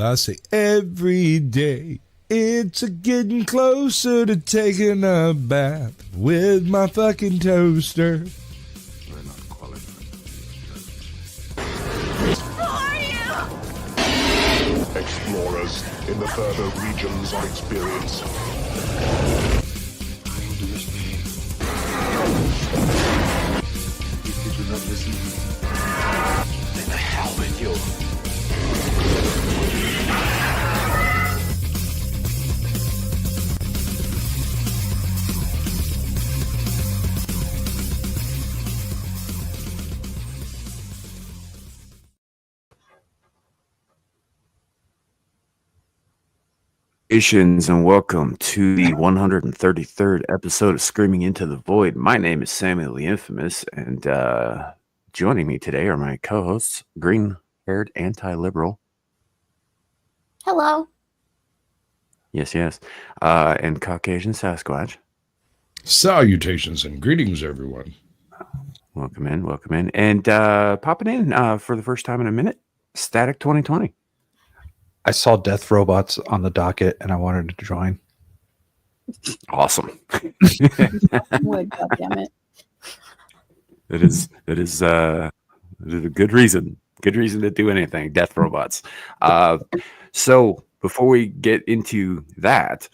I say every day. It's a getting closer to taking a bath with my fucking toaster. We're not qualified. Who are you? Explorers in the further regions of experience. If you do not listen, Then the hell with you. And welcome to the 133rd episode of Screaming Into the Void. My name is Samuel the Infamous, and joining me today are my co-hosts, green-haired anti-liberal. Hello. Yes, and Caucasian Sasquatch. Salutations and greetings, everyone. Welcome in. And popping in for the first time in a minute, Static 2020. I saw Death Robots on the docket and I wanted to join. Awesome. Would, God damn it. It is a good reason to do anything. Death Robots. So before we get into that,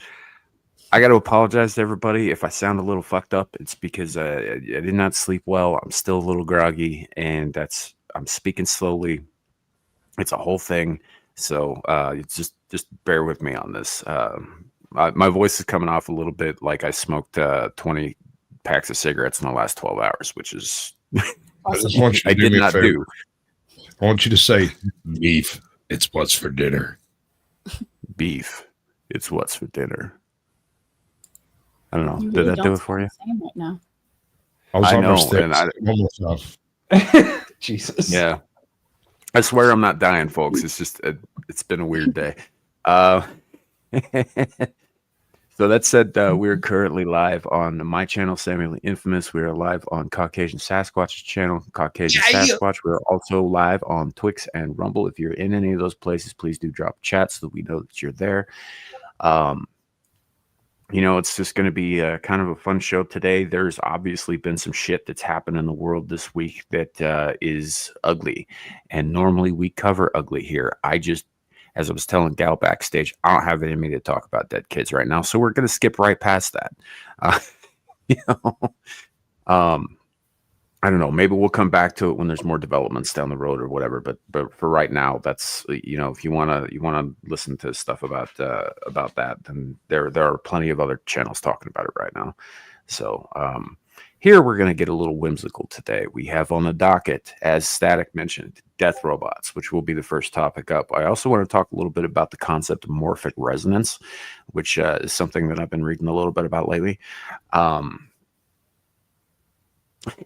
I got to apologize to everybody if I sound a little fucked up. It's because I did not sleep well. I'm still a little groggy, and I'm speaking slowly. It's a whole thing. So it's just bear with me on this. My voice is coming off a little bit like I smoked 20 packs of cigarettes in the last 12 hours, which is I did not do. I want you to say, beef, it's what's for dinner. Beef, it's what's for dinner. I don't know. You Did really that do don't it for you? sound the same right now. I was I almost know, there. and Almost off. Jesus. Yeah. I swear I'm not dying, folks. It's just it's been a weird day. So that said, we're currently live on my channel, Samuel the Infamous. We are live on Caucasian Sasquatch's channel, Caucasian Sasquatch. We're also live on Twix and Rumble. If you're in any of those places, please do drop a chat so that we know that you're there. It's just going to be kind of a fun show today. There's obviously been some shit that's happened in the world this week that is ugly. And normally we cover ugly here. As I was telling Gal backstage, I don't have it in me to talk about dead kids right now. So we're going to skip right past that. I don't know. Maybe we'll come back to it when there's more developments down the road or whatever. But for right now, that's if you wanna listen to stuff about that, then there are plenty of other channels talking about it right now. So here we're gonna get a little whimsical today. We have on the docket, as Static mentioned, Death Robots, which will be the first topic up. I also want to talk a little bit about the concept of morphic resonance, which is something that I've been reading a little bit about lately.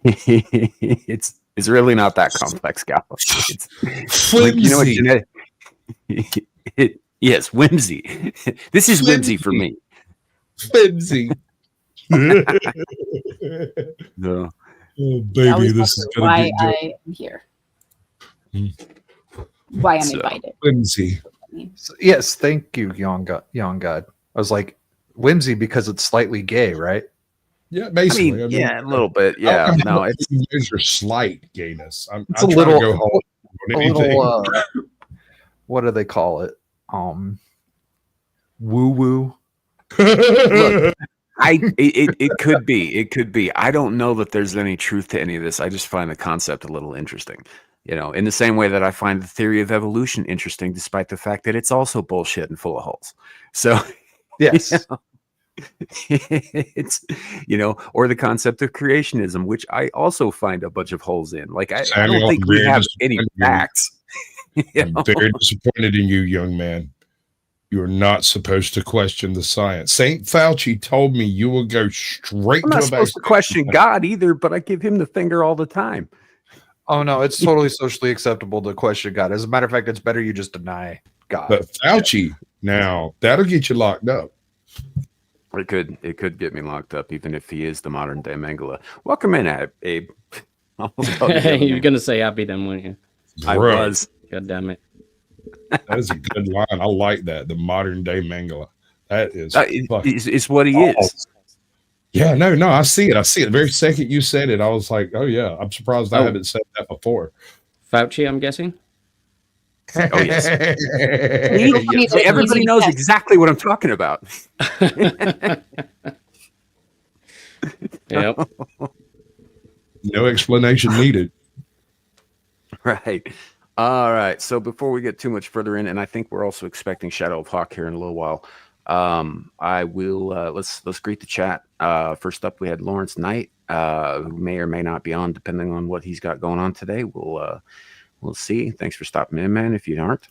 It's really not that complex, Gal. It's like, yes, whimsy. This is whimsy for me. Whimsy. No. Oh, I baby, always this is wonder going to why be I am here. Hmm. Why I'm So- invited. whimsy. Yes, thank you, young God. I was like, whimsy because it's slightly gay, right? Yeah, I basically. mean, yeah, a little bit. I Yeah, don't know no, how it's you measure slight gayness. I'm It's a trying little- to go home on A anything. little, what do they call it? Woo woo. Look, it could be. It could be. I don't know that there's any truth to any of this. I just find the concept a little interesting. In the same way that I find the theory of evolution interesting, despite the fact that it's also bullshit and full of holes. So, Yes. it's or the concept of creationism, which I also find a bunch of holes in. Like I Samuel, don't think I'm we very have any disappointed in you. facts. I'm very disappointed in you, young man. You are not supposed to question the science. St. Fauci told me you will go straight I'm to not a supposed to vaccine. question God either, but I give him the finger all the time. Oh no, it's totally socially acceptable to question God. As a matter of fact, it's better you just deny God. But Fauci, now that'll get you locked up. It could get me locked up, even if he is the modern day Mengele. Welcome in, Abe. Almost called you the other You're name. gonna say happy then, weren't you? I Bruh. was. God damn it. That is a good line. I like that. The modern day Mangala. That is It's what he is. Yeah, no, I see it. I see it. The very second you said it, I was like, oh yeah, I'm surprised I haven't said that before. Fauci, I'm guessing. Oh yes. Funny that Everybody easy knows guess. exactly what I'm talking about. Yep. No explanation needed. Right. All right. So before we get too much further in, and I think we're also expecting Shadow of Hawk here in a little while. I will let's greet the chat. First up, we had Lawrence Knight, who may or may not be on, depending on what he's got going on today. We'll see. Thanks for stopping in, man. If you aren't,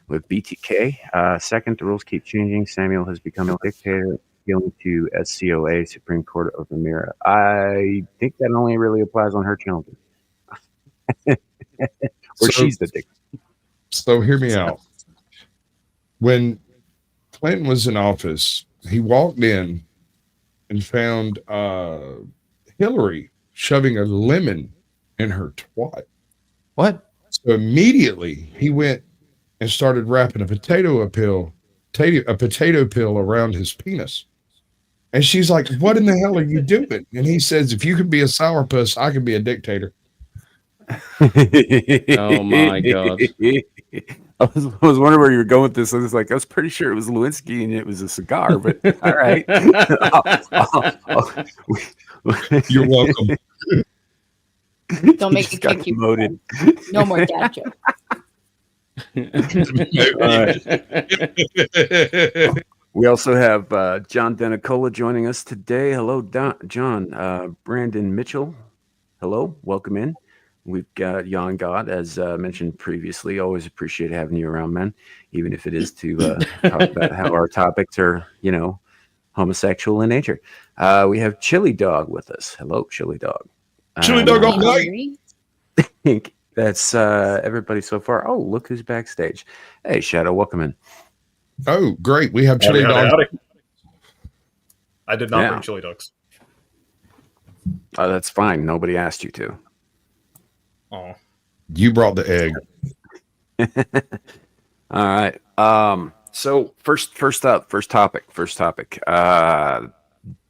with BTK. Second, the rules keep changing. Samuel has become a dictator, appealing to SCOA, Supreme Court of Emira. I think that only really applies on her children. Or she's the dictator. So hear me out. When Clinton was in office, he walked in and found Hillary shoving a lemon in her twat. What? So immediately he went and started wrapping a potato peel around his penis. And she's like, what in the hell are you doing? And he says, if you can be a sourpuss, I can be a dictator. Oh my God. I was wondering where you were going with this. I was pretty sure it was Lewinsky and it was a cigar, but all right. You're welcome. Don't make it kick you. Promoted. No more dad joke. We also have John Denicola joining us today. Hello, John. Brandon Mitchell. Hello, welcome in. We've got Jan God, as mentioned previously. Always appreciate having you around, man, even if it is to talk about how our topics are, homosexual in nature. We have Chili Dog with us. Hello, Chili Dog. Chili Dog all night. I think that's everybody so far. Oh, look who's backstage. Hey, Shadow, welcome in. Oh, great. We have Chili Dog. I did not bring chili dogs. That's fine. Nobody asked you to. Oh, You brought the egg. All right. So first topic.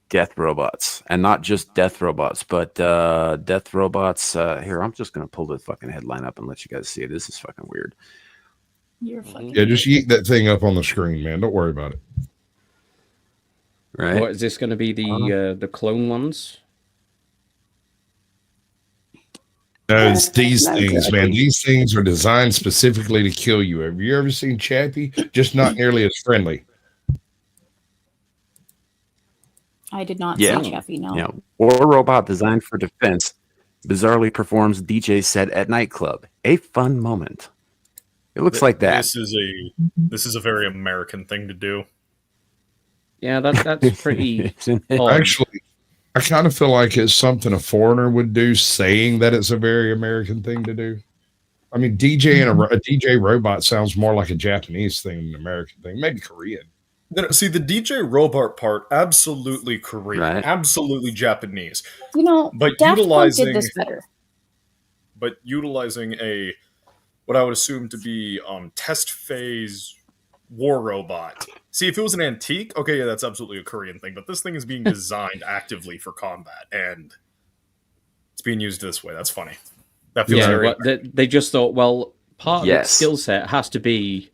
Death robots, and not just death robots, but death robots. Here, I'm just gonna pull the fucking headline up and let you guys see it. This is fucking weird. You're fucking. Yeah, just yeet that thing up on the screen, man. Don't worry about it. Right? What is this going to be? The clone ones? No, it's these Not things, exactly. man. These things are designed specifically to kill you. Have you ever seen Chappie? Just not nearly as friendly. I did not Yeah. see Chaffee, no. Yeah. War robot designed for defense bizarrely performs DJ set at nightclub. A fun moment. It looks like that. This is a very American thing to do. Yeah, that's pretty Isn't it? odd. Actually, I kind of feel like it's something a foreigner would do, saying that it's a very American thing to do. I mean, DJ and a DJ robot sounds more like a Japanese thing than an American thing, maybe Korean. See, the DJ robot part, absolutely Korean, Right. absolutely Japanese. Daft But Punk utilizing did this better. but utilizing a what I would assume to be test phase war robot. See, if it was an antique, okay, yeah, that's absolutely a Korean thing. But this thing is being designed actively for combat, and it's being used this way. That's funny. That feels Yeah, very. well, they just thought, well, part of Yes. its skill set has to be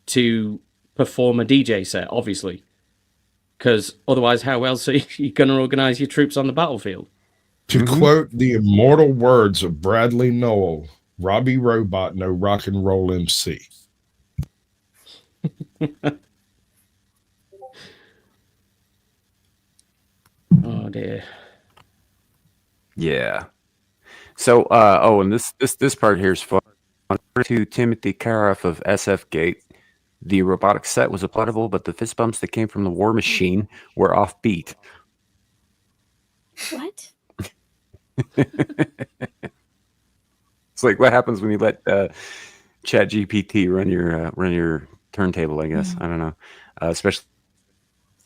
to perform a DJ set, obviously, because otherwise, how else are you going to organize your troops on the battlefield? To quote the immortal words of Bradley Noel, Robbie Robot, no rock and roll MC. Oh dear. Yeah. So, and this part here is fun. To Timothy Karoff of SF Gate, the robotic set was applaudable, but the fist bumps that came from the War Machine were offbeat. What? It's like what happens when you let Chat GPT run your turntable. I guess I don't know, especially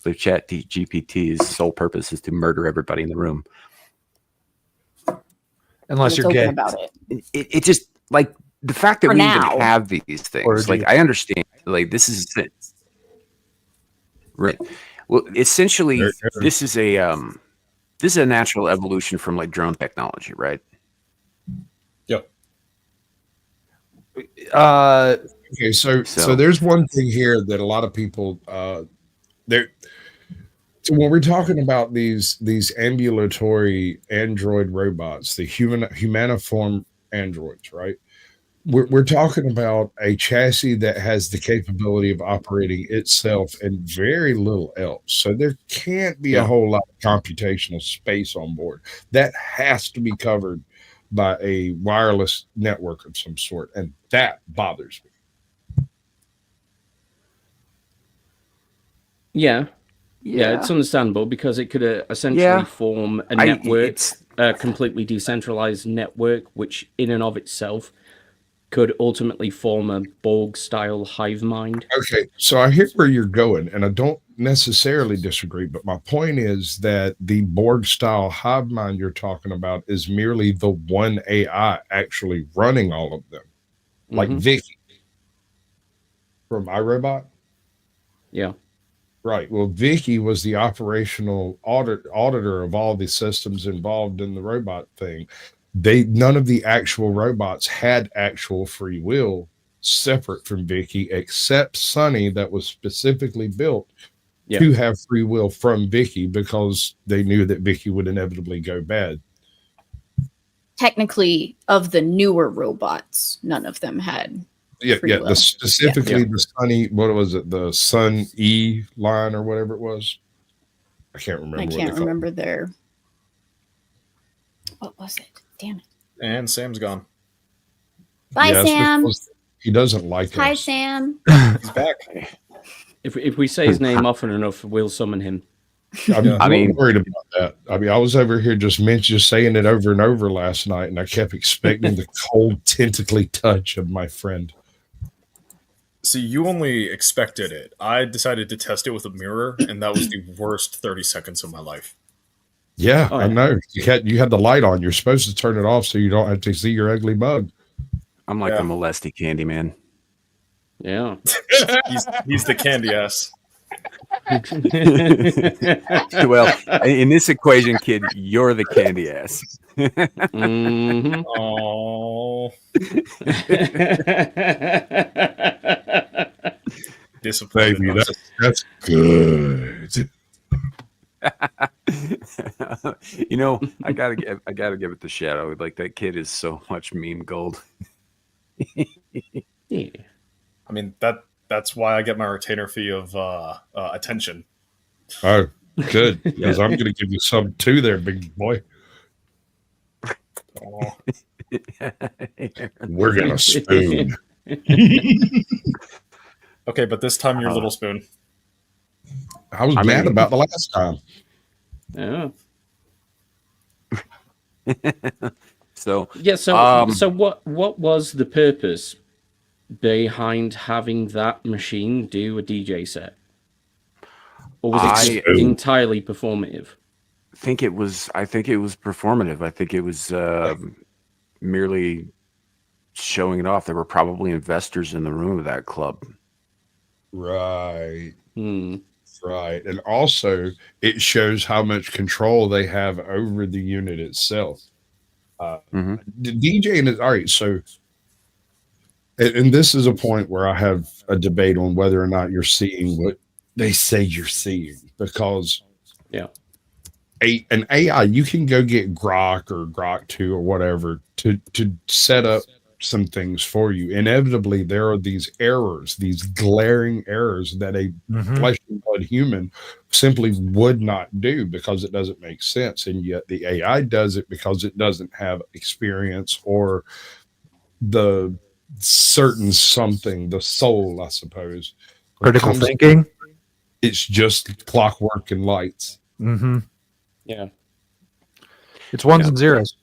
if Chat GPT's sole purpose is to murder everybody in the room. Unless It's you're open gay. about it. It just like the fact that For we now. even have these Or things, do like you- I understand, like this is right. Well, essentially, this is a natural evolution from like drone technology, right? Yep. Okay, so So- there's one thing here that a lot of people there. So when we're talking about these ambulatory android robots, the humaniform androids, right? We're talking about a chassis that has the capability of operating itself and very little else. So there can't be a Yeah. whole lot of computational space on board. That has to be covered by a wireless network of some sort, and that bothers me. Yeah. Yeah, it's understandable because it could essentially Yeah. form a I- network, it's- a completely decentralized network, which in and of itself could ultimately form a Borg-style hive mind. Okay, so I hear where you're going, and I don't necessarily disagree, but my point is that the Borg style hive mind you're talking about is merely the one AI actually running all of them, like Mhm. Vicky from iRobot. Yeah. Right. Well, Vicky was the operational auditor of all the systems involved in the robot thing. None of the actual robots had actual free will separate from Vicky, except Sunny, that was specifically built Yeah. to have free will from Vicky because they knew that Vicky would inevitably go bad. Technically, of the newer robots, none of them had. Yeah, Free yeah. will. Specifically the Sunny, what was it? The Sun E line or whatever it was. I can't remember. I what they can't called it. remember their. What was it? Damn it! And Sam's gone. Bye, Yes, Sam. because he doesn't like Hi, us. Sam. He's back. If we say his name often enough, we'll summon him. I'm I mean- worried about that. I mean, I was over here just saying it over and over last night, and I kept expecting the cold, tentacly touch of my friend. See, you only expected it. I decided to test it with a mirror, and that was the worst 30 seconds of my life. Yeah, Oh, I yeah. know. You had the light on. You're supposed to turn it off so you don't have to see your ugly mug. I'm like Yeah. the molesty candy man. Yeah. He's the candy ass. Well, in this equation, kid, you're the candy ass. Mhm. Oh, disappointed. Baby, that's good. You know, I gotta give it to Shadow. Like that kid is so much meme gold. Yeah. I mean that's why I get my retainer fee of attention. Oh, good. Because I'm going to give you some too there, big boy. Oh, We're going to spoon. okay, but this time you're Little Spoon. I was I mad mean- about the last time. Yeah. So Yeah. So what was the purpose behind having that machine do a DJ set, or was it I- entirely performative? I think it was performative. I think it was merely showing it off. There were probably investors in the room of that club. Right. Hmm. Right. And also, it shows how much control they have over the unit itself. Mhm. The DJing is all right. So, and this is a point where I have a debate on whether or not you're seeing what they say you're seeing, because Yeah. an AI, you can go get Grok or Grok 2 or whatever to set up some things for you. Inevitably, there are these errors, these glaring errors that a flesh and blood human simply would not do because it doesn't make sense. And yet the AI does it because it doesn't have experience or the certain something, the soul, I suppose. Critical Comes- thinking. It's just clockwork and lights. Mm-hmm. Yeah. It's ones and zeros.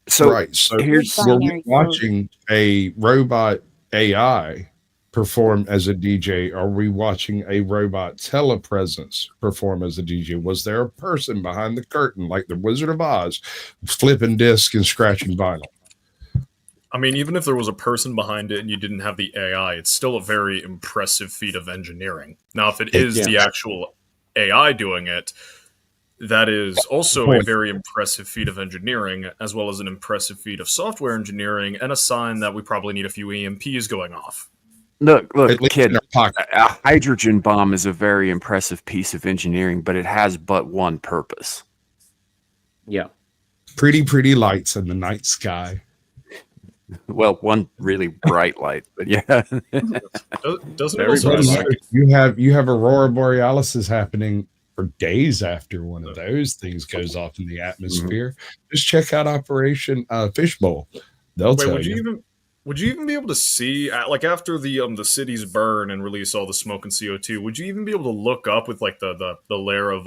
So Right. So here's- we're Binary watching a robot AI perform as a DJ. Are we watching a robot telepresence perform as a DJ? Was there a person behind the curtain like the Wizard of Oz flipping discs and scratching vinyl? I mean, even if there was a person behind it and you didn't have the AI, it's still a very impressive feat of engineering. Now, if it is Yeah. the actual AI doing it, that is also a very impressive feat of engineering, as well as an impressive feat of software engineering, and a sign that we probably need a few EMPs going off. Look, At least kid. in our pocket. A hydrogen bomb is a very impressive piece of engineering, but it has but one purpose. Yeah. Pretty lights in the night sky. Well, one really bright light, but yeah. Doesn't it Very also bright just light. like, You have aurora borealis happening for days after one of those things goes off in the atmosphere? Just check out Operation Fishbowl. They'll wait, tell would you you. even be able to see like after the cities burn and release all the smoke and CO2? Would you even be able to look up with like the layer of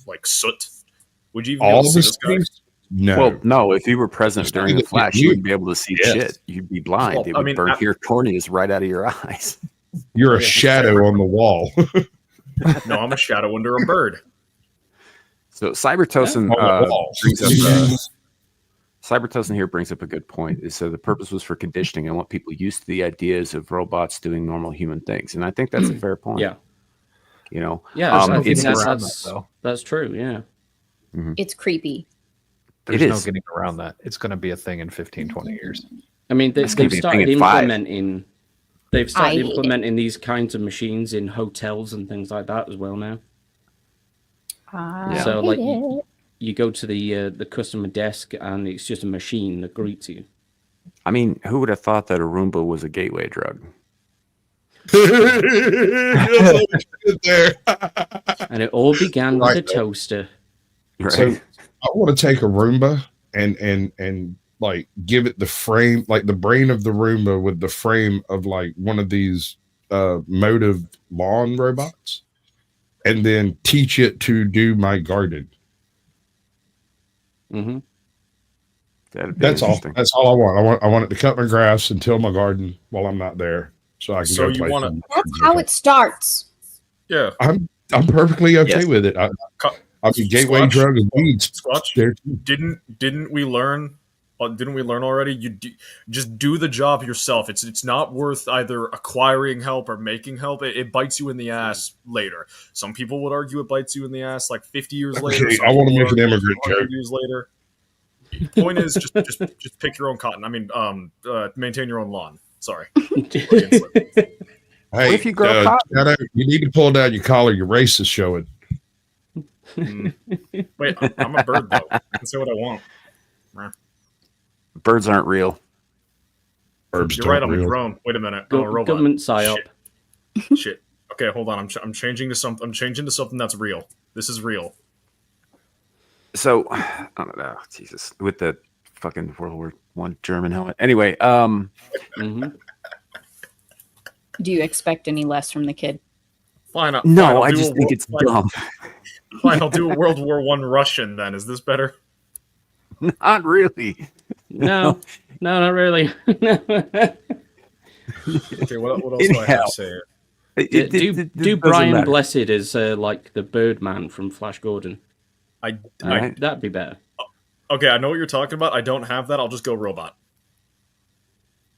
like soot? Would you even be able All to the see this guy? cities? No. Well, no, if you were present during the flash, you wouldn't be able to see Yes. shit. You'd be blind. Well, It I would mean, burn your corneas right out of your eyes. You're a Yeah. shadow on the wall. No, I'm a shadow under a bird. So Cybertosin On the wall. brings up Cybertosin here brings up a good point. Is so the purpose was for conditioning and want people used to the ideas of robots doing normal human things, and I think that's a fair point. Yeah. You know, Yeah. There's no it's getting around that's, that, though. that's true. Yeah. It's creepy. There's It no is. getting around that. It's going to be a thing in 15, 20 years. I mean, It's gonna they've be a thing started in 5. implementing. They've started I hate it. implementing these kinds of machines in hotels and things like that as well now. So, like, you go to the customer desk and it's just a machine that greets you. I mean, who would have thought that a Roomba was a gateway drug? there. And it all began with Right. a toaster. Right? So I want to take a Roomba and like give it the frame, like the brain of the Roomba with the frame of like one of these motive lawn robots, and then teach it to do my garden. Hmm. That'd be That's all. interesting. That's all I want. I want it to cut my grass and till my garden while I'm not there, so I can So go you play. wanna- some- That's how it starts. Yeah, I'm perfectly okay Yes. with it. I mean, gateway Squatch? drug is weeds. Squatch. There. Didn't we learn? Didn't we learn already? Just do the job yourself. It's not worth either acquiring help or making help. It bites you in the ass later. Some people would argue it bites you in the ass like 50 years later. Okay, Some I want to people make an would immigrant argue joke. years later. Point is, just pick your own cotton. I mean, maintain your own lawn. Sorry. Hey, if you grow cotton? Shadow, you need to pull down your collar. Your race is showing. Wait, I'm a bird though. I can say what I want. Birds aren't real. Herbs You're right. I'm a real. drone. Wait a minute. I'm a robot. Government psyop. Shit. Okay, hold on. I'm changing to something. I'm changing to something that's real. This is real. So, I don't know. Jesus, with the fucking World War I German helmet. Anyway, Hmm. Do you expect any less from the kid? Fine. no, I'll I do just a think wor- it's fine, dumb. Fine, I'll do a World War One Russian then. Is this better? Not really. No, not really. Okay, what else do I have to say? do Brian Blessed as like the Birdman from Flash Gordon. Right. That'd be better. Okay, I know what you're talking about. I don't have that. I'll just go robot.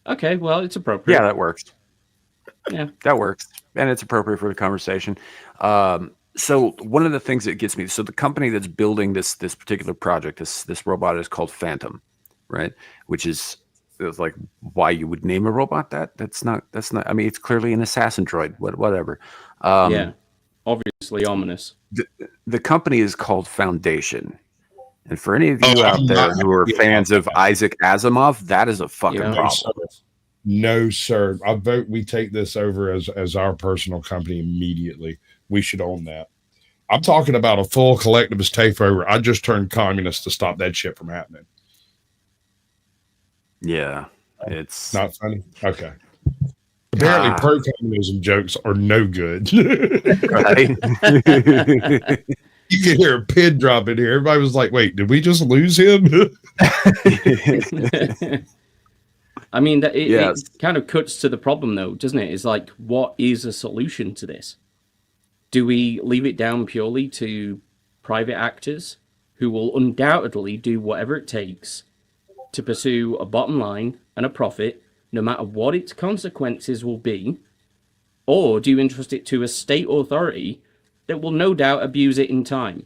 Okay, well, it's appropriate. Yeah, that works. Yeah. That works, and it's appropriate for the conversation. So one of the things that gets me, so the company that's building this particular project, this robot is called Phantom, right? Which is it's like why you would name a robot that? That's not. I mean, it's clearly an assassin droid. Whatever. Yeah. Obviously ominous. The company is called Foundation. And for any of you out I'm there not- who are fans of Isaac Asimov, that is a fucking Yeah. problem. No, sir. I vote we take this over as our personal company immediately. We should own that. I'm talking about a full collectivist takeover. I just turned communist to stop that shit from happening. Yeah, it's Not funny? Okay. Apparently, pro-communism jokes are no good. right. You can hear a pin drop in here. Everybody was like, wait, did we just lose him? I mean, it Yes. kind of cuts to the problem, though, doesn't it? It's like, what is a solution to this? Do we leave it down purely to private actors who will undoubtedly do whatever it takes to pursue a bottom line and a profit, no matter what its consequences will be? Or do you entrust it to a state authority that will no doubt abuse it in time?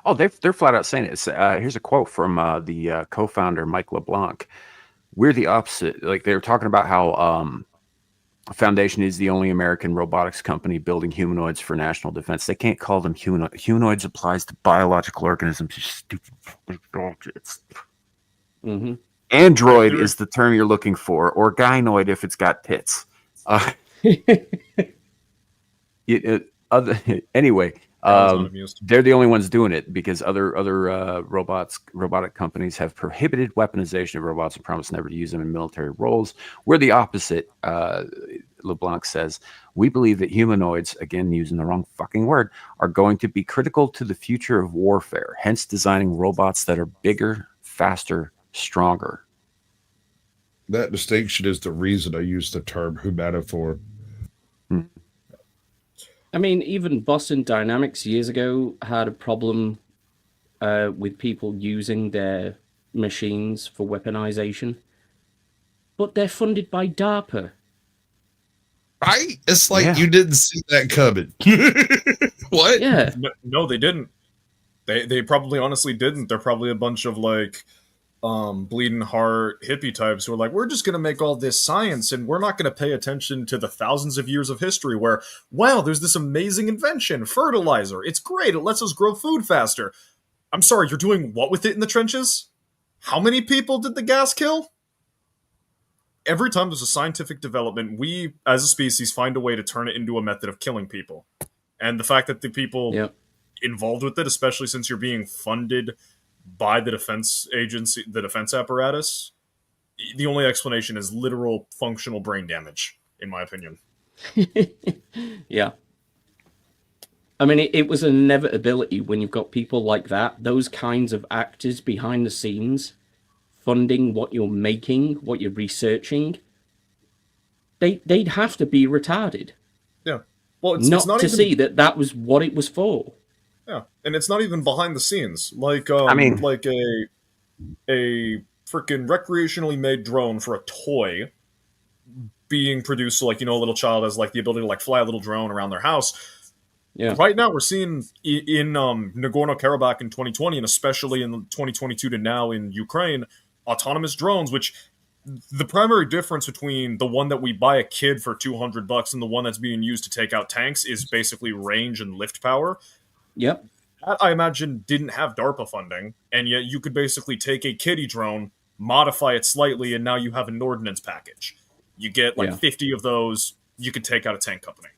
Oh, they're flat out saying it. Here's a quote from the co-founder Mike LeBlanc. We're the opposite. Like they were talking about how Foundation is the only American robotics company building humanoids for national defense. They can't call them humanoids. Humanoids applies to biological organisms. You stupid bullshits. Mm-hmm. Android is the term you're looking for, or gynoid if it's got tits. Anyway, they're the only ones doing it because other robotic companies have prohibited weaponization of robots and promise never to use them in military roles. We're the opposite. LeBlanc says, we believe that humanoids, again using the wrong fucking word, are going to be critical to the future of warfare, hence designing robots that are bigger, faster, stronger. That distinction is the reason I use the term humanophore. I mean, even Boston Dynamics years ago had a problem with people using their machines for weaponization. But they're funded by DARPA. Right? It's like you didn't see that coming. What? Yeah. No, they didn't. They probably honestly didn't. They're probably a bunch of like bleeding heart hippie types who are like, we're just going to make all this science and we're not going to pay attention to the thousands of years of history where, wow, there's this amazing invention, fertilizer. It's great. It lets us grow food faster. I'm sorry, you're doing what with it in the trenches? How many people did the gas kill? Every time there's a scientific development, we, as a species, find a way to turn it into a method of killing people. And the fact that the people involved with it, especially since you're being funded by the defense agency, the defense apparatus, the only explanation is literal functional brain damage, in my opinion. Yeah. I mean, it was an inevitability when you've got people like that, those kinds of actors behind the scenes, funding what you're making, what you're researching. They'd have to be retarded. Yeah. Well, it's not not to even... see that was what it was for. Yeah, and it's not even behind the scenes. Like, like a freaking recreationally made drone for a toy being produced, so like, you know, a little child has like the ability to like fly a little drone around their house. Yeah. Right now, we're seeing in Nagorno-Karabakh in 2020, and especially in 2022 to now in Ukraine, autonomous drones, which the primary difference between the one that we buy a kid for $200 and the one that's being used to take out tanks is basically range and lift power. Yep. That, I imagine, didn't have DARPA funding, and yet you could basically take a kiddie drone, modify it slightly, and now you have an ordnance package. You get like 50 of those, you could take out a tank company.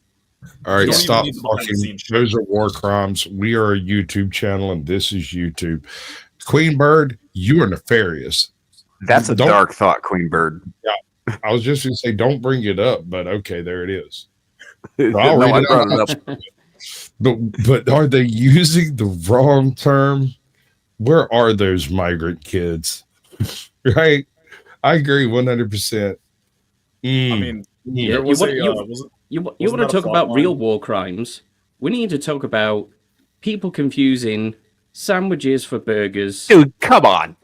All right, stop talking. Those are war crimes. We are a YouTube channel, and this is YouTube. Queen Bird, you are nefarious. That's a dark thought, Queen Bird. Yeah, I was just going to say, don't bring it up, but okay, there it is. So I brought it up. But are they using the wrong term? Where are those migrant kids? Right? I agree 100%. I mean, you want to talk about real war crimes? We need to talk about people confusing sandwiches for burgers. Dude, come on.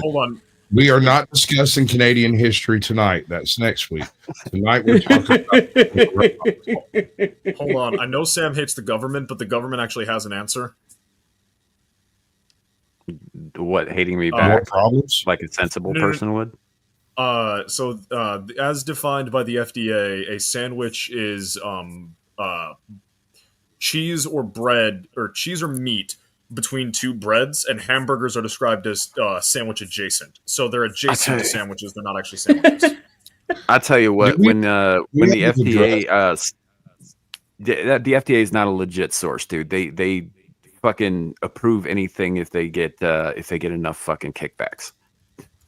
Hold on. We are not discussing Canadian history tonight. That's next week. Tonight we're talking about... Hold on. I know Sam hates the government, but the government actually has an answer. What, hating me back? Problems? Like a sensible person would? So, as defined by the FDA, a sandwich is cheese or bread, or cheese or meat between two breads, and hamburgers are described as sandwich adjacent. So they're adjacent to sandwiches; they're not actually sandwiches. I tell you what, when the FDA, the FDA is not a legit source, dude. They fucking approve anything if they get enough fucking kickbacks.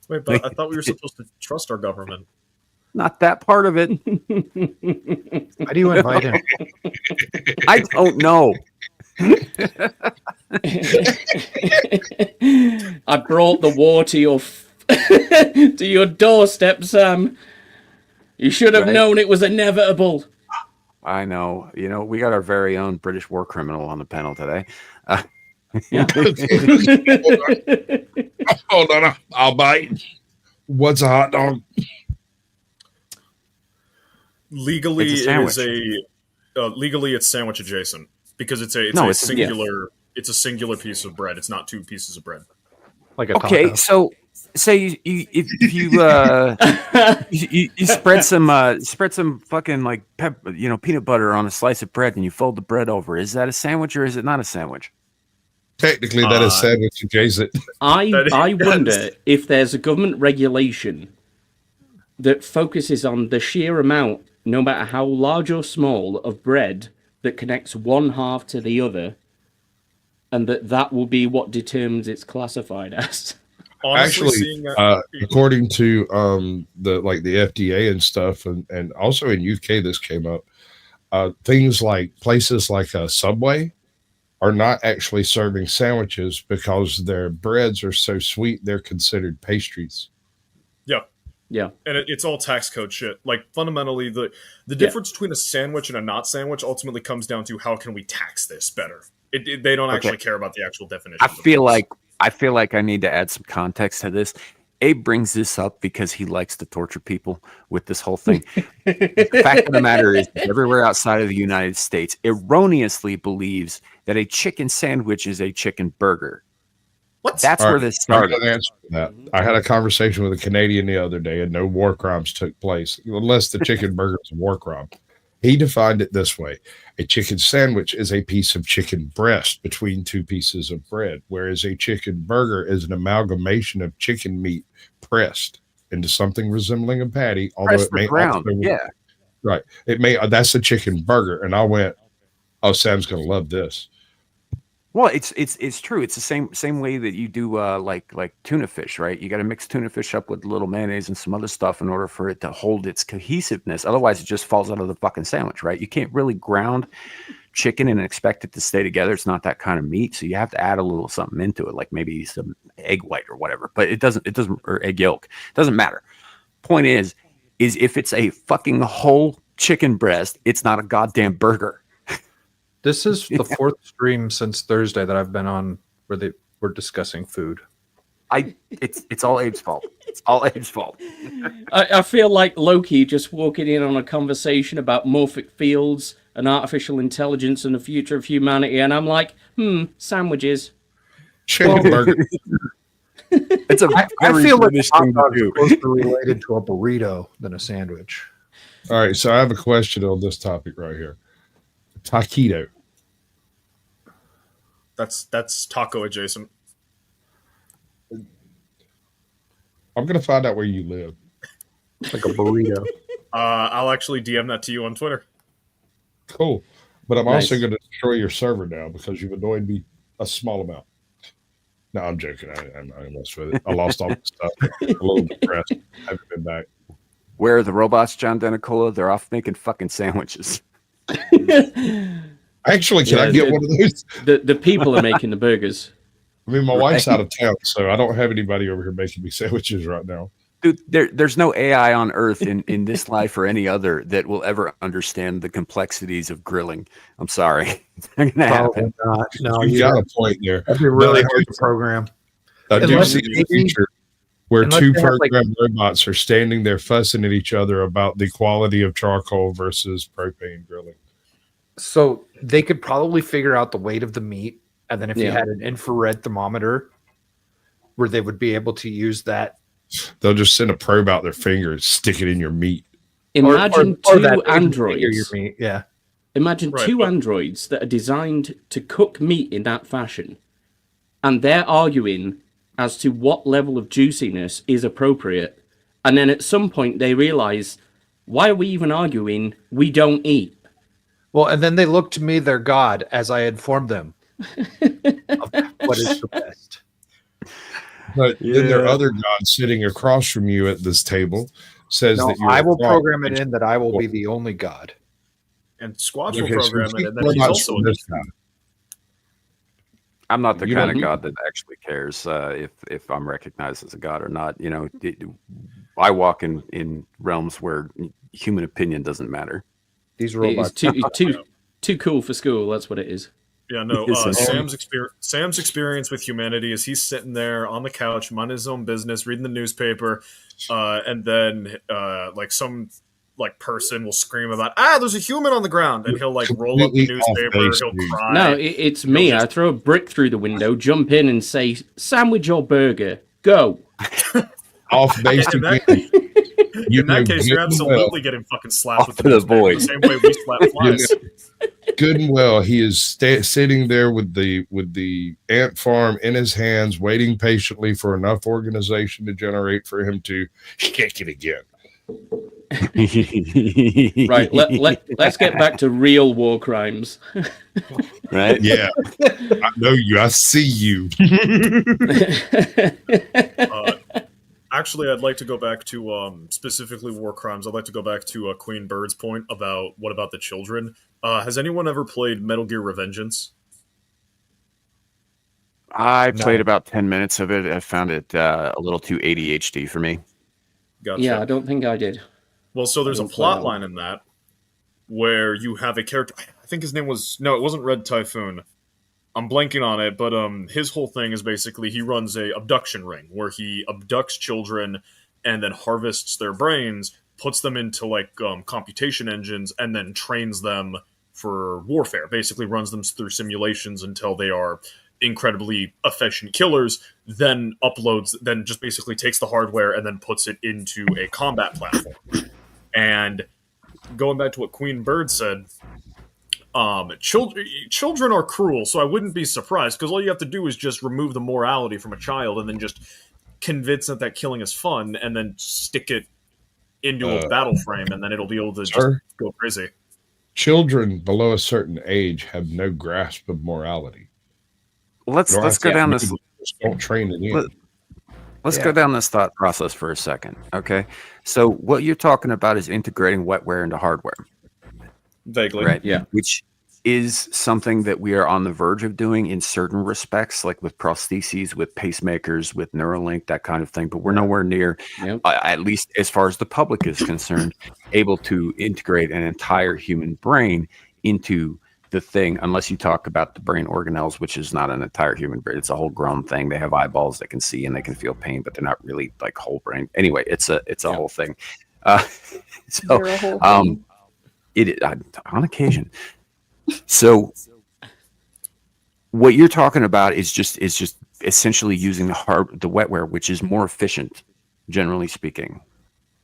Wait, but I thought we were supposed to trust our government. Not that part of it. How do you invite him? I don't know. I brought the war to your to your doorstep, Sam. You should have known it was inevitable. I know. You know, we got our very own British war criminal on the panel today. Yeah. Hold on, I'll bite. What's a hot dog? Legally, It's a it sandwich. is legally it's sandwich adjacent because it's a No, a it's a- yeah. singular it's a singular piece of bread. It's not two pieces of bread. Like a Okay, taco. so say if you spread some fucking like peanut butter on a slice of bread and you fold the bread over. Is that a sandwich or is it not a sandwich? Technically, that is sandwich adjacent. I wonder if there's a government regulation that focuses on the sheer amount, no matter how large or small, of bread that connects one half to the other, and that will be what determines it's classified as. Honestly, Actually, seeing that, according to the FDA and stuff, and also in UK, this came up. Things like places like a Subway are not actually serving sandwiches because their breads are so sweet they're considered pastries. Yeah. and it's all tax code shit. Like fundamentally, the difference between a sandwich and a not sandwich ultimately comes down to how can we tax this better. They don't actually care about the actual definition. I feel like I need to add some context to this. Abe brings this up because he likes to torture people with this whole thing. The fact of the matter is, everywhere outside of the United States erroneously believes that a chicken sandwich is a chicken burger. What? That's where this I got started. an answer to that. I had a conversation with a Canadian the other day, and no war crimes took place, unless the chicken burger is a war crime. He defined it this way: a chicken sandwich is a piece of chicken breast between two pieces of bread, whereas a chicken burger is an amalgamation of chicken meat pressed into something resembling a patty, although Press it the may ground. also, Yeah. right. It may that's a chicken burger, and I went, "Oh, Sam's gonna love this." Well, it's true. It's the same way that you do like tuna fish, right? You got to mix tuna fish up with a little mayonnaise and some other stuff in order for it to hold its cohesiveness. Otherwise, it just falls out of the fucking sandwich, right? You can't really ground chicken and expect it to stay together. It's not that kind of meat, so you have to add a little something into it, like maybe some egg white or whatever. But it doesn't or egg yolk. It doesn't matter. Point is if it's a fucking whole chicken breast, it's not a goddamn burger. This is the fourth stream since Thursday that I've been on where they were discussing food. It's all Abe's fault. It's all Abe's fault. I feel like Loki just walking in on a conversation about morphic fields and artificial intelligence and the future of humanity, and I'm like, sandwiches. Chicken burger. It's I feel like British a hot thing to dog is do. closer related to a burrito than a sandwich. All right, so I have a question on this topic right here. Taquito. That's taco adjacent. I'm gonna find out where you live. Like a burrito. I'll actually DM that to you on Twitter. Cool. But I'm Nice. also going to destroy your server now because you've annoyed me a small amount. No, I'm joking. I messed with it. I lost all my stuff. I'm a little depressed. I haven't been back. Where are the robots, John Denicola? They're off making fucking sandwiches. Actually, can I Yeah, get one of those? The people are making the burgers. I mean, my wife's Right. out of town, so I don't have anybody over here making me sandwiches right now. Dude, there's no AI on Earth in this life or any other that will ever understand the complexities of grilling. I'm sorry. It's not gonna happen. Probably not. No, You got a point there. That'd be really But I hard to program. I do Unless see maybe- a future where unless two they have, like- programmed robots are standing there fussing at each other about the quality of charcoal versus propane grilling. So they could probably figure out the weight of the meat, and then if you Yeah. had an infrared thermometer, where they would be able to use that. They'll just send a probe out their finger and stick it in your meat. Imagine or two that they can figure androids. your meat. Yeah. Imagine Right, two but- androids that are designed to cook meat in that fashion, and they're arguing as to what level of juiciness is appropriate. And then at some point they realize, why are we even arguing? We don't eat. Well, and then they look to me, their God, as I informed them of what is the best. But then their Yeah. other god sitting across from you at this table says No, that you're I will wrong. program it in that I will be the only God. And Squatch will Okay, so program keep it, and then he's robots also from this guy. I'm not the You kind don't of need- god that actually cares if I'm recognized as a god or not. You know, I walk in realms where human opinion doesn't matter. These It's robots. too cool for school. That's what it is. Yeah, no. So- Sam's experience with humanity is he's sitting there on the couch, minding his own business, reading the newspaper, and then like some like person will scream about there's a human on the ground, and he'll like roll up the Completely off newspaper, base, he'll dude. cry. No, it's me. You'll I throw a brick through the window, jump in, and say, "Sandwich or burger, go." Off base In that- again. You In that know case, you're good and absolutely well- getting fucking slapped Off with the to the newspaper void. the same way we slap flies. good and well, he is sitting there with the ant farm in his hands, waiting patiently for enough organization to generate for him to kick it again. Right. Let's get back to real war crimes. Right? Yeah, I know you. I see you. Actually, I'd like to go back to specifically war crimes. I'd like to go back to Queen Bird's point about what about the children. Has anyone ever played Metal Gear Revengeance? I played about 10 minutes of it. I found it a little too ADHD for me. Gotcha. Yeah, I don't think I did. Well, so there's a didn't play that plot line in that where you have a character. I think his name was it wasn't Red Typhoon. I'm blanking on it, but his whole thing is basically he runs a abduction ring where he abducts children and then harvests their brains, puts them into like computation engines, and then trains them for warfare. Basically, runs them through simulations until they are incredibly efficient killers. Then just basically takes the hardware and then puts it into a combat platform. And going back to what Queen Bird said. Children are cruel, so I wouldn't be surprised because all you have to do is just remove the morality from a child and then just convince it that killing is fun and then stick it into a battle frame and then it'll be able to just go crazy. Children below a certain age have no grasp of morality. Let's go down this. Just don't train it in. Let's go down this thought process for a second. Okay. So what you're talking about is integrating wetware into hardware. Vaguely. Right. Yeah. Which is something that we are on the verge of doing in certain respects, like with prostheses, with pacemakers, with Neuralink, that kind of thing. But we're nowhere near, at least as far as the public is concerned, able to integrate an entire human brain into the thing, unless you talk about the brain organelles, which is not an entire human brain. It's a whole grown thing. They have eyeballs that can see and they can feel pain, but they're not really like whole brain. Anyway, it's a whole thing. They're a whole thing. It on occasion. So what you're talking about is just essentially using the wetware, which is more efficient, generally speaking,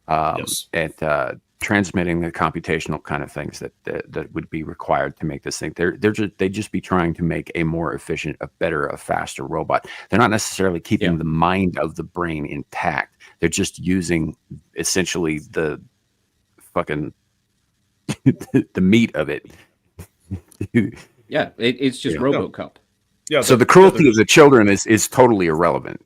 at transmitting the computational kind of things that would be required to make this thing. They'd just be trying to make a more efficient, a better, a faster robot. They're not necessarily keeping the mind of the brain intact. They're just using essentially the fucking the meat of it. Yeah, it's just RoboCop. Yeah. So the cruelty of the children is totally irrelevant.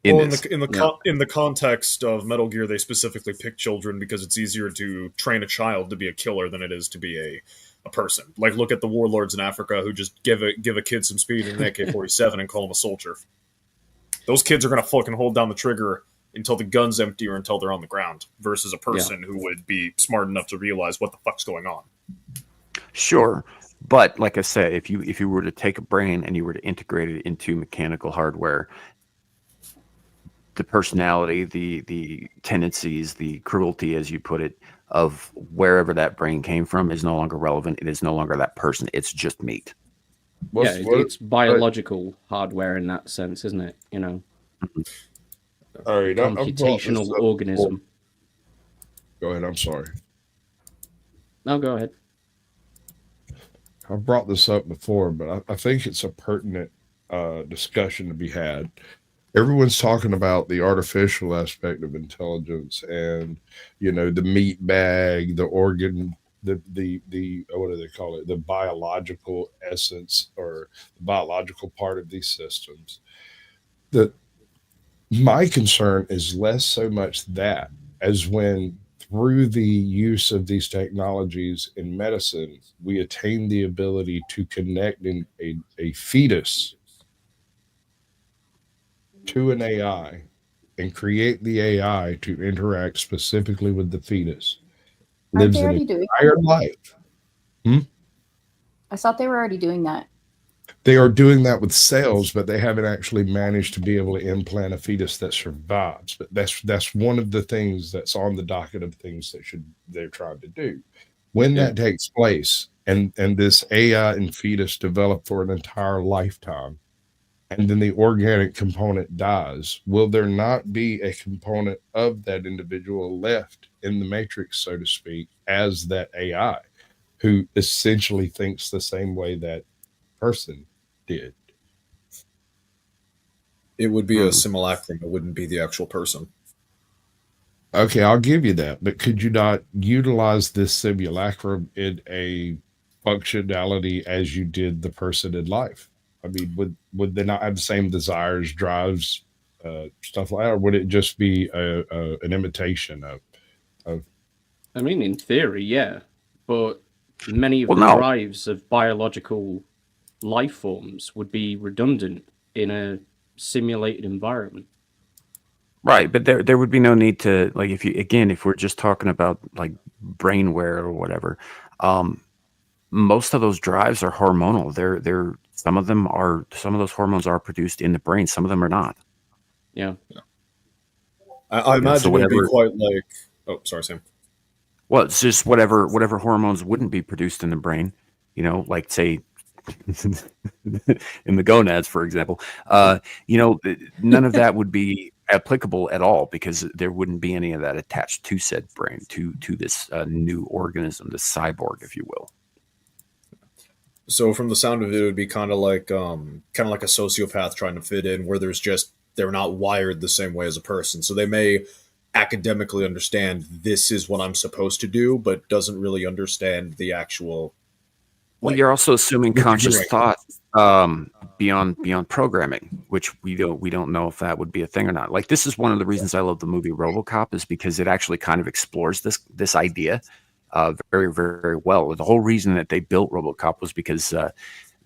In the context of Metal Gear, they specifically pick children because it's easier to train a child to be a killer than it is to be a person. Like, look at the warlords in Africa who just give a kid some speed in an AK-47 and call him a soldier. Those kids are gonna fucking hold down the trigger until the gun's empty or until they're on the ground, versus a person who would be smart enough to realize what the fuck's going on. Sure. But like I said, if you were to take a brain and you were to integrate it into mechanical hardware, the personality, the tendencies, the cruelty, as you put it, of wherever that brain came from is no longer relevant. It is no longer that person. It's just meat. It's biological hardware in that sense, isn't it? You know. All right, Computational organism. Go ahead. I'm sorry. No, go ahead. I've brought this up before, but I think it's a pertinent discussion to be had. Everyone's talking about the artificial aspect of intelligence and, the meat bag, the organ, the what do they call it? The biological essence or the biological part of these systems. My concern is less so much that as when through the use of these technologies in medicine, we attain the ability to connect in a fetus to an AI and create the AI to interact specifically with the fetus. Aren't Lives they an already doing entire life. I thought they were already doing that. They are doing that with cells, but they haven't actually managed to be able to implant a fetus that survives. But that's one of the things that's on the docket of things they're trying to do. When that takes place, and this AI and fetus develop for an entire lifetime, and then the organic component dies, will there not be a component of that individual left in the matrix, so to speak, as that AI, who essentially thinks the same way that person did? It would be a simulacrum. It wouldn't be the actual person. Okay, I'll give you that, but could you not utilize this simulacrum in a functionality as you did the person in life? I mean, would they not have the same desires, drives, stuff like that, or would it just be an imitation of? I mean, in theory, yeah, but many of the no. drives of biological life forms would be redundant in a simulated environment. Right, but there would be no need to, like, if we're just talking about like brainware or whatever, most of those drives are hormonal. Some of those hormones are produced in the brain, some of them are not. Yeah. I imagine it would be whatever- quite like. Oh, sorry, Sam. Well, it's just whatever hormones wouldn't be produced in the brain, like say in the gonads, for example, none of that would be applicable at all because there wouldn't be any of that attached to said brain, to this new organism, this cyborg, if you will. So from the sound of it, it would be kind of like a sociopath trying to fit in, where they're not wired the same way as a person. So they may academically understand this is what I'm supposed to do, but doesn't really understand the actual. Well, you're also assuming conscious Right. thought beyond programming, which we don't know if that would be a thing or not. Like, this is one of the reasons I love the movie RoboCop, is because it actually kind of explores this idea very, very well. The whole reason that they built RoboCop was because,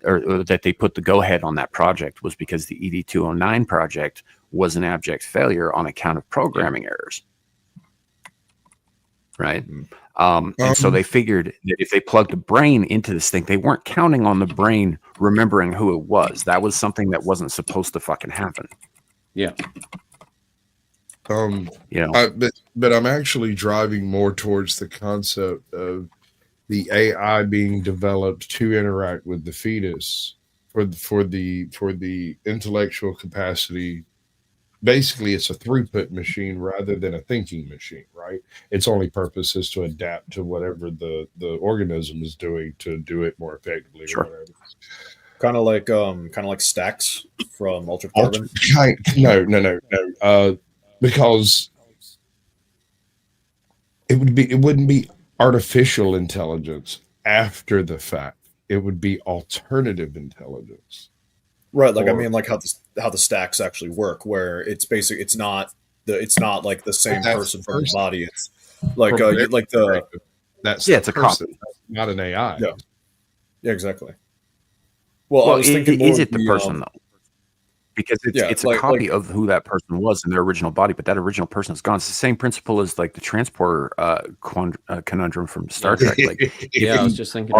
or that they put the go-ahead on that project, was because the ED-209 project was an abject failure on account of programming errors. Right. And so they figured that if they plugged a brain into this thing, they weren't counting on the brain remembering who it was. That was something that wasn't supposed to fucking happen. Yeah. But I'm actually driving more towards the concept of the AI being developed to interact with the fetus for the intellectual capacity. Basically, it's a throughput machine rather than a thinking machine, right? Its only purpose is to adapt to whatever the organism is doing to do it more effectively. Sure. Or whatever. Kind of like Stacks from Altered Carbon. No. Because it wouldn't be artificial intelligence after the fact. It would be alternative intelligence. Right, like how the stacks actually work, where it's basically it's not like the same person from the body. It's like it's a copy, not an AI. Yeah, exactly. Well, I was thinking is it the person though? Because it's a copy of who that person was in their original body, but that original person is gone. It's the same principle as like the transporter conundrum from Star Trek. Like, I was just thinking.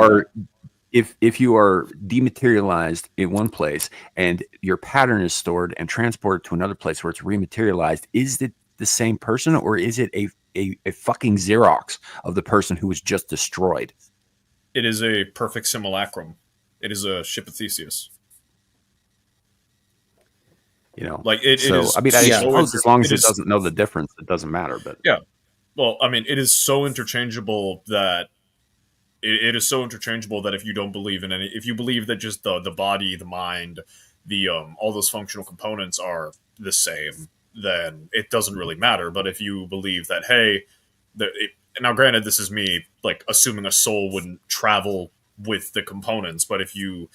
If you are dematerialized in one place and your pattern is stored and transported to another place where it's rematerialized, is it the same person, or is it a fucking Xerox of the person who was just destroyed? It is a perfect simulacrum. It is a ship of Theseus. Like it is. I mean, I suppose as long as it doesn't know the difference, it doesn't matter. But yeah, well, I mean, it is so interchangeable that. It is so interchangeable that if you don't believe in if you believe that just the body, the mind, the all those functional components are the same, then it doesn't really matter. But if you believe that, hey, now granted, this is me like assuming a soul wouldn't travel with the components, but if you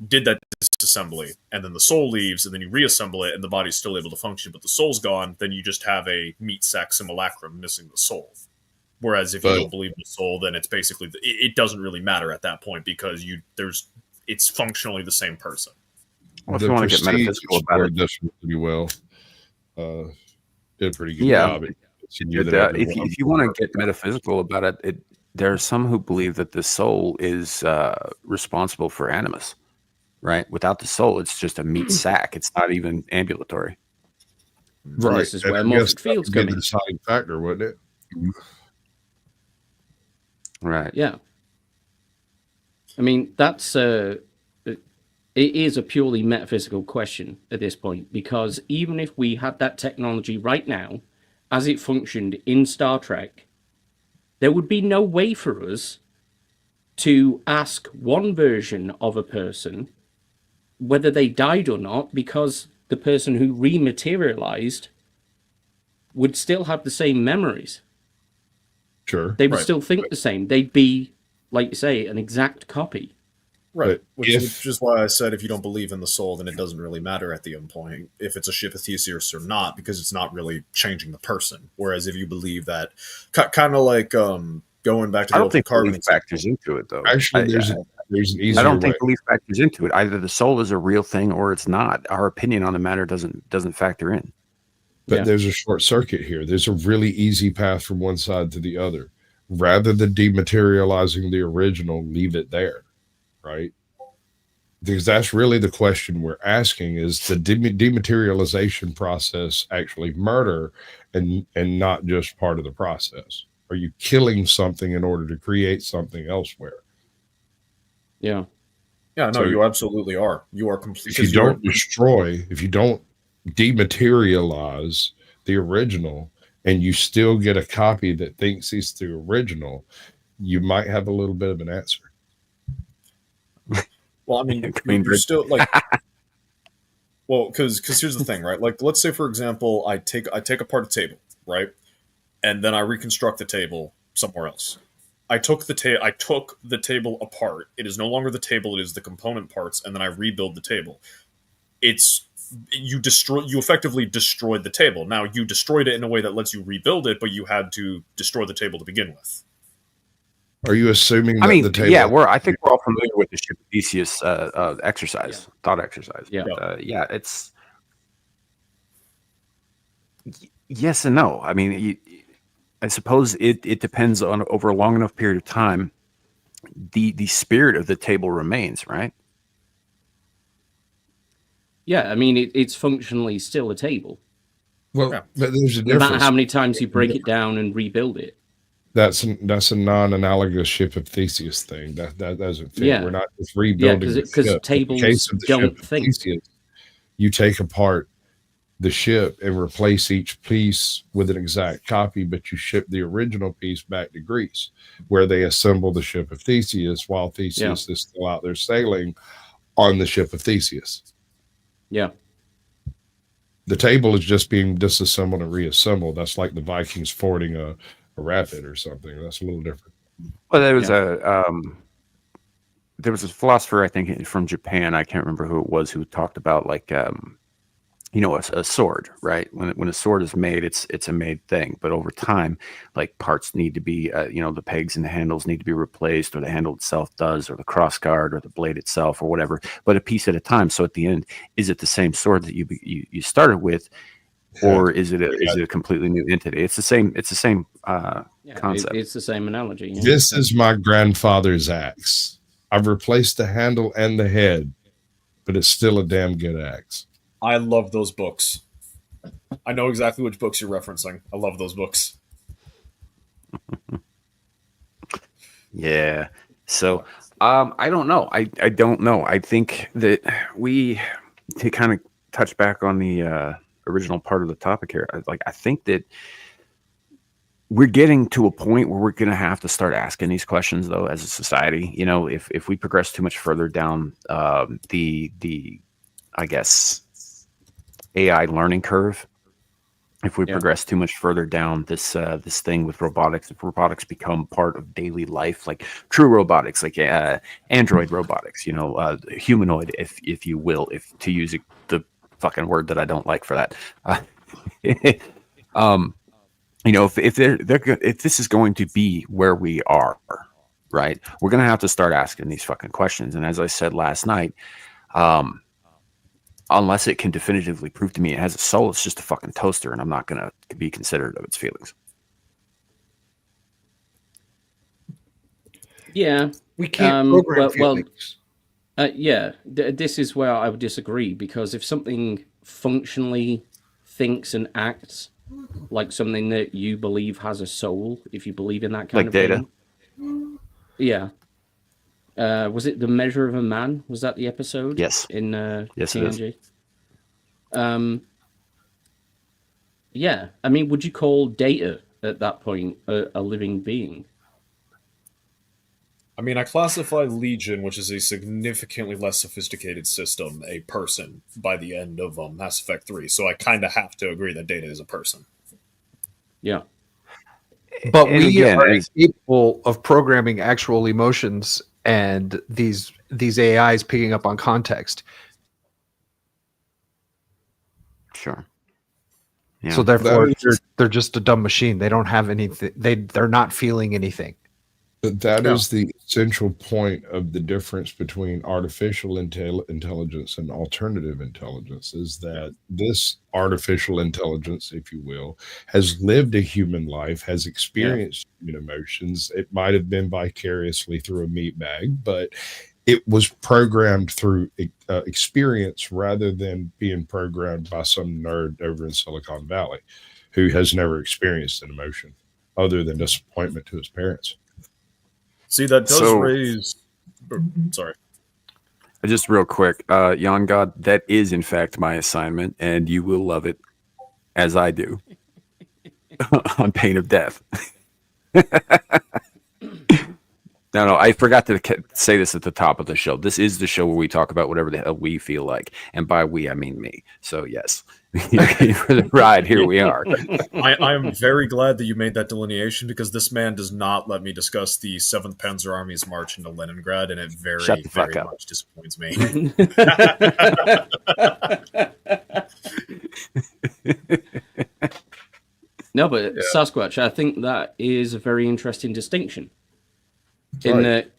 did that disassembly and then the soul leaves and then you reassemble it and the body's still able to function, but the soul's gone, then you just have a meat sack simulacrum missing the soul. Whereas if you don't believe in the soul, then it's basically it doesn't really matter at that point because it's functionally the same person. Well, if you want to get metaphysical about it, does pretty well. Did a pretty good yeah. job. If you want to get metaphysical about it, there are some who believe that the soul is responsible for animus, right? Without the soul, it's just a meat sack. It's not even ambulatory. Right. this is And where I guess morphic that fields would be come the in. deciding factor, wouldn't it? Right. Yeah. I mean, it is a purely metaphysical question at this point, because even if we had that technology right now, as it functioned in Star Trek, there would be no way for us to ask one version of a person whether they died or not, because the person who rematerialized would still have the same memories. Sure. They would Right. still think the same. They'd be, like you say, an exact copy. Right. But Which is why I said if you don't believe in the soul, then it doesn't really matter at the end point if it's a ship of Theseus or not, because it's not really changing the person. Whereas if you believe that, kind of like going back to I the don't open think carbon belief factors into it, though. Actually, there's an easier I don't way. think belief factors into it. Either the soul is a real thing or it's not. Our opinion on the matter doesn't factor in. But Yeah. there's a short circuit here. There's a really easy path from one side to the other. Rather than dematerializing the original, leave it there, right? Because that's really the question we're asking: is the dematerialization process actually murder and not just part of the process? Are you killing something in order to create something elsewhere? Yeah. Yeah, no, So you absolutely are. You are if you completely. don't destroy, if you don't dematerialize the original, and you still get a copy that thinks it's the original, you might have a little bit of an answer. Well, I mean, Clean you're break. still like. Well, because here's the thing, right? Like, let's say for example, I take apart a table, right, and then I reconstruct the table somewhere else. I took the table apart. It is no longer the table; it is the component parts, and then I rebuild the table. You effectively destroyed the table. Now you destroyed it in a way that lets you rebuild it, but you had to destroy the table to begin with. Are you assuming I that mean, the table? yeah, I think we're all familiar with the ship of Theseus exercise, thought exercise. Yeah. Yeah, it's yes and no. I mean, I suppose it depends on over a long enough period of time. The spirit of the table remains, right? Yeah, I mean, it's functionally still a table. Well, Yeah. but there's a No matter difference. how many times you break it down and rebuild it. That's a non-analogous ship of Theseus thing. That doesn't fit. Yeah. We're not just Yeah, rebuilding the because ship. In the tables case of the don't ship of think. Theseus, you take apart the ship and replace each piece with an exact copy, but you ship the original piece back to Greece, where they assemble the ship of Theseus while Theseus is still out there sailing on the ship of Theseus. Yeah. The table is just being disassembled and reassembled. That's like the Vikings fording a rapid or something. That's a little different. Well, there was a philosopher, I think, from Japan. I can't remember who it was, who talked about like a sword, right? When a sword is made, it's a made thing. But over time, like parts need to be, the pegs and the handles need to be replaced, or the handle itself does, or the cross guard, or the blade itself, or whatever. But a piece at a time. So at the end, is it the same sword that you started with, or is it a completely new entity? It's the same. It's the same concept. It's the same analogy. Yeah. This is my grandfather's axe. I've replaced the handle and the head, but it's still a damn good axe. I love those books. I know exactly which books you're referencing. I love those books. Yeah. So I don't know. I don't know. I think that to kind of touch back on the original part of the topic here, I think that we're getting to a point where we're going to have to start asking these questions, though, as a society. If we progress too much further down the I guess AI learning curve, if we progress too much further down this thing with robotics, if robotics become part of daily life, like true robotics, like android robotics, humanoid, if you will, if to use the fucking word that I don't like for that. If this is going to be where we are, right, we're going to have to start asking these fucking questions. And as I said last night, unless it can definitively prove to me it has a soul, it's just a fucking toaster, and I'm not going to be considerate of its feelings. Yeah. We can't program well, feelings. yeah, this is where I would disagree, because if something functionally thinks and acts like something that you believe has a soul, if you believe in that kind Like of data. thing, yeah. Was it The Measure of a Man? Was that the episode? Yes. In Yes, it is. TNG? Yeah. I mean, would you call Data at that point a living being? I mean, I classify Legion, which is a significantly less sophisticated system, a person by the end of Mass Effect 3. So I kind of have to agree that Data is a person. Yeah. But And we again, are it's- capable of programming actual emotions and these AIs picking up on context. Sure. Yeah. So therefore, That is- they're just a dumb machine. They don't have anything. They're not feeling anything. But that Yeah. is the essential point of the difference between artificial intelligence and alternative intelligence, is that this artificial intelligence, if you will, has lived a human life, has experienced human emotions. It might have been vicariously through a meat bag, but it was programmed through experience rather than being programmed by some nerd over in Silicon Valley who has never experienced an emotion other than disappointment to his parents. See, that does So- raise. Sorry. Just real quick, Yon God, that is in fact my assignment, and you will love it, as I do, on pain of death. No, I forgot to say this at the top of the show. This is the show where we talk about whatever the hell we feel like, and by we I mean me. So yes, for the ride, here we are. I am very glad that you made that delineation, because this man does not let me discuss the 7th Panzer Army's march into Leningrad, and it very, Shut the fuck very up. much disappoints me. No, but Sasquatch, I think that is a very interesting distinction. In Right. that,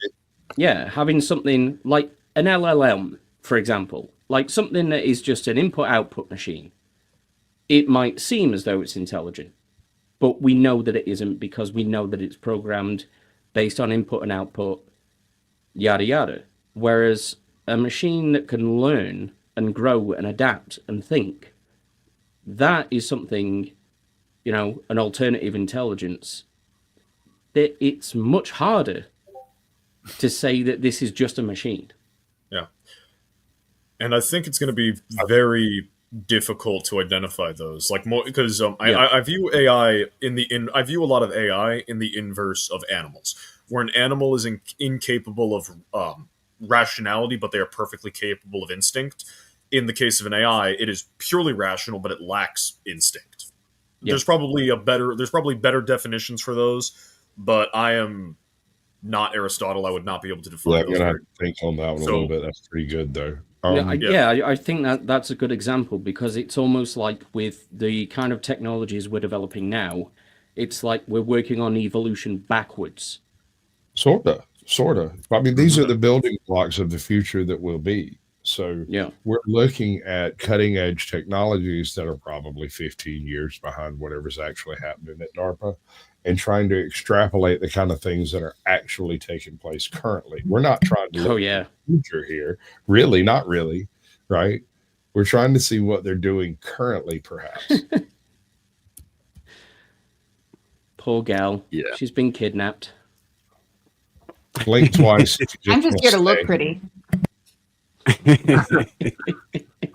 yeah, having something like an LLM, for example, like something that is just an input-output machine, it might seem as though it's intelligent, but we know that it isn't, because we know that it's programmed based on input and output, yada yada. Whereas a machine that can learn and grow and adapt and think, that is something, you know, an alternative intelligence, that it's much harder to say that this is just a machine. Yeah. And I think it's going to be very difficult to identify those, like, more because I view AI I view a lot of AI in the inverse of animals, where an animal is incapable of rationality, but they are perfectly capable of instinct. In the case of an AI, it is purely rational, but it lacks instinct. Yeah. There's probably better definitions for those, but I am not Aristotle. I would not be able to Yeah, define I'm those. gonna have to think on that one a So- little bit. That's pretty good, though. I think that's a good example, because it's almost like with the kind of technologies we're developing now, it's like we're working on evolution backwards. Sorta. I mean, these are the building blocks of the future that will be. So Yeah. we're looking at cutting edge technologies that are probably 15 years behind whatever's actually happening at DARPA, and trying to extrapolate the kind of things that are actually taking place currently. We're not trying to look Oh at yeah. the future here. Really, not really, right? We're trying to see what they're doing currently, perhaps. Poor gal. Yeah. She's been kidnapped. Blink twice. if you I'm just wanna here to look stay. pretty.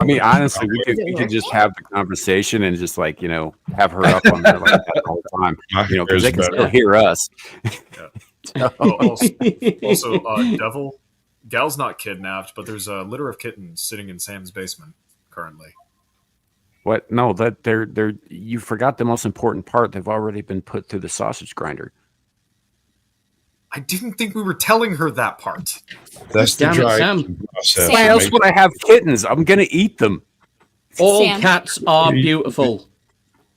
I mean, honestly, we could just have the conversation and just like, you know, have her up on there like that all the time, My you know, because hair's they can better. still hear us. Also, Devil, Gal's not kidnapped, but there's a litter of kittens sitting in Sam's basement currently. What? No, that they're you forgot the most important part. They've already been put through the sausage grinder. I didn't think we were telling her that part. That's the Damn it, dry Sam. aging process. Sam. Why It else makes- would I have kittens? I'm gonna eat them. All Sam. cats are beautiful.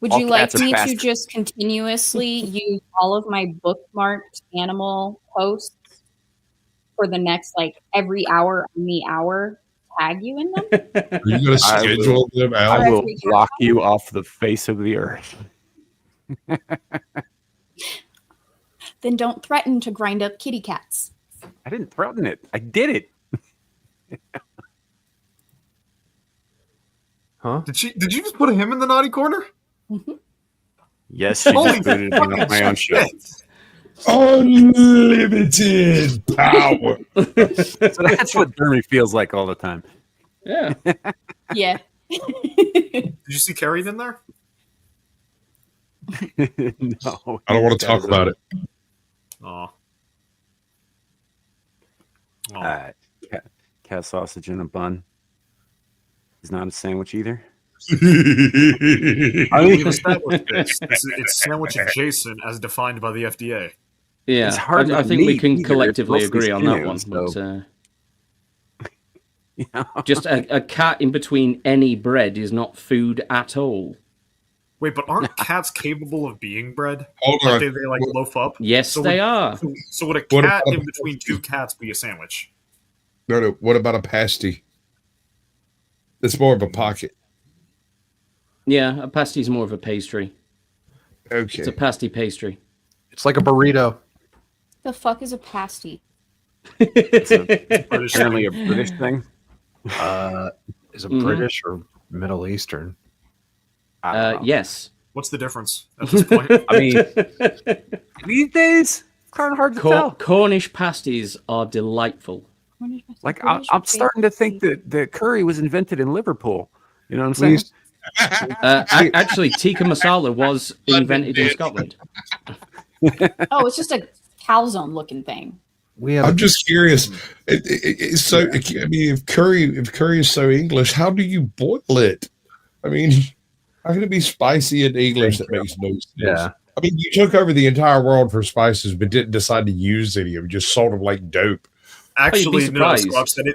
Would All you like cats are me to bastards. just continuously use all of my bookmarked animal posts for the next, like, every hour on the hour, tag you in them? Are you going to I schedule them I out? will block you off the face of the earth. Then don't threaten to grind up kitty cats. I didn't threaten it. I did it. Huh? Did you just put him in the naughty corner? Yes, she Holy just booted me off my own show. Unlimited power. So that's what Jeremy feels like all the time. Yeah. Yeah. Did you see Carrie in there? No, I don't want to talk about it. Oh. Cat sausage in a bun. Is not a sandwich either. I believe established this. It's sandwich adjacent as defined by the FDA. Yeah. It's hard I to think we meat can either. It's collectively mostly agree on that one. sinews, so- But, just a cat in between any bread is not food at all. Wait, but aren't cats capable of being bred? Hold Like on. they like loaf up? Yes, So they would- are. So would a What cat about in a between pasty? two cats be a sandwich? No. What about a pasty? It's more of a pocket. Yeah, a pasty is more of a pastry. Okay. It's a pasty pastry. It's like a burrito. The fuck is a pasty? British Apparently a thing. British thing. Is it Mhm. British or Middle Eastern? I don't know. Yes. What's the difference at this point? I mean, these days, it's kind of hard to tell. Cornish pasties are delightful. Like, I'm starting to think that curry was invented in Liverpool. You know what I'm saying? Please. Actually, tikka masala was invented in Scotland. Oh, it's just a calzone looking thing. We have I'm just curious. It's so. I mean, if curry is so English, how do you boil it? I mean, how can it be spicy in English? That makes no sense. Yeah. I mean, you took over the entire world for spices, but didn't decide to use any of them. Just sold them like dope. Actually, no, surprised.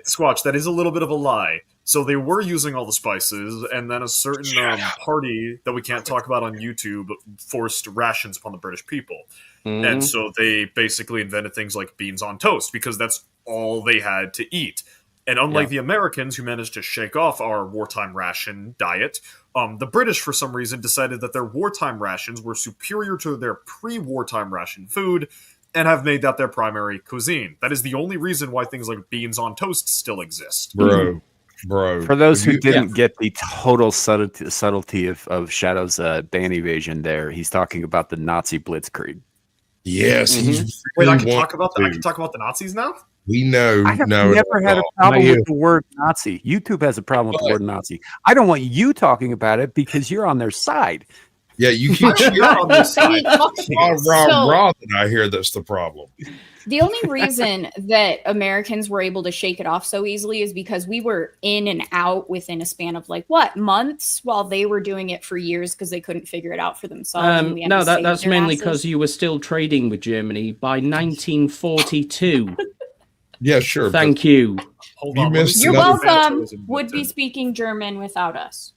Squatch, that is a little bit of a lie. So they were using all the spices, and then a certain party that we can't talk about on YouTube forced rations upon the British people. Mhm. And so they basically invented things like beans on toast because that's all they had to eat. And unlike the Americans who managed to shake off our wartime ration diet, the British, for some reason, decided that their wartime rations were superior to their pre-wartime ration food and have made that their primary cuisine. That is the only reason why things like beans on toast still exist. Bro. For those who You- didn't get the total subtlety of Shadow's ban evasion there, he's talking about the Nazi blitzkrieg. Yes, Mhm. he's Wait, I really can talk want about that. I to. can talk about the Nazis now? We know. I have no, never had a no, problem not you. with the word Nazi. YouTube has a problem with the word Nazi. I don't want you talking about it because you're on their side. Yeah, you I keep am not on this side. raw that I hear that's the problem. The only reason that Americans were able to shake it off so easily is because we were in and out within a span of months, while they were doing it for years because they couldn't figure it out for themselves. and we had No, to save that's their mainly asses. because you were still trading with Germany by 1942. Yeah, sure. Thank you. Hold You on. let me missed see You're another what Fanta welcome. was Would be invented. speaking German without us.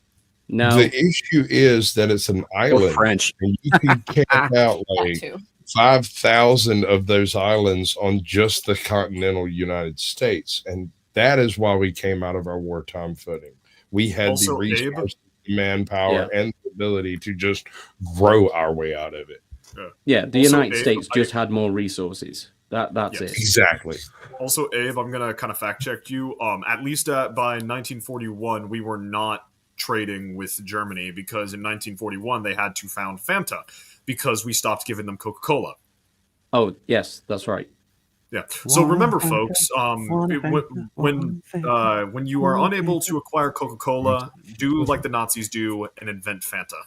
No. The issue is that it's an Or island, French. and you can camp out That like too. 5,000 of those islands on just the continental United States, and that is why we came out of our wartime footing. We had Also, the Abe? resources, the manpower, and the ability to just grow our way out of it. Yeah, the Also, United Abe, States just had more resources. That's Yes. it. Exactly. Also, Abe, I'm gonna kind of fact check you. At least by 1941, we were not trading with Germany because in 1941 they had to found Fanta because we stopped giving them Coca-Cola. Oh, yes, that's right. Yeah. So remember, folks, when you are unable to acquire Coca-Cola, do like the Nazis do and invent Fanta.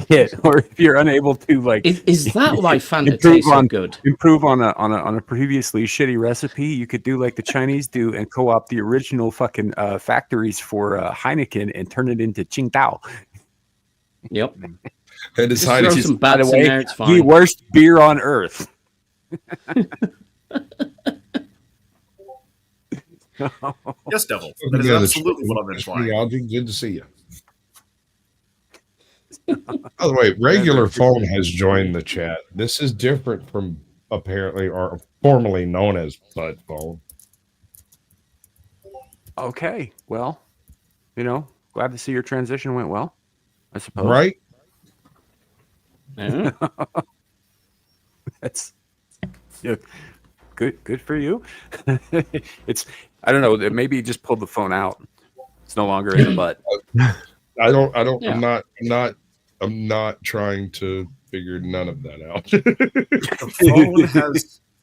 Yeah, or if you're unable to like Is that why Fanta improve tastes so on good? improve on a previously shitty recipe, you could do like the Chinese do and co-opt the original fucking factories for Heineken and turn it into Qingdao. Yep. And it's Just throw Heineken. some By the bats in way, there, it's the fine. worst beer on earth. Yes, Devil. That is absolutely what I'm implying. Algie, good to see you. By the way, regular phone has joined the chat. This is different from apparently or formerly known as Bud Phone. Okay, well, glad to see your transition went well, I suppose. Right? Yeah. That's yeah. good for you. It's I don't know. Maybe you just pulled the phone out. It's no longer in the butt. I don't. Yeah. I'm not trying to figure none of that out.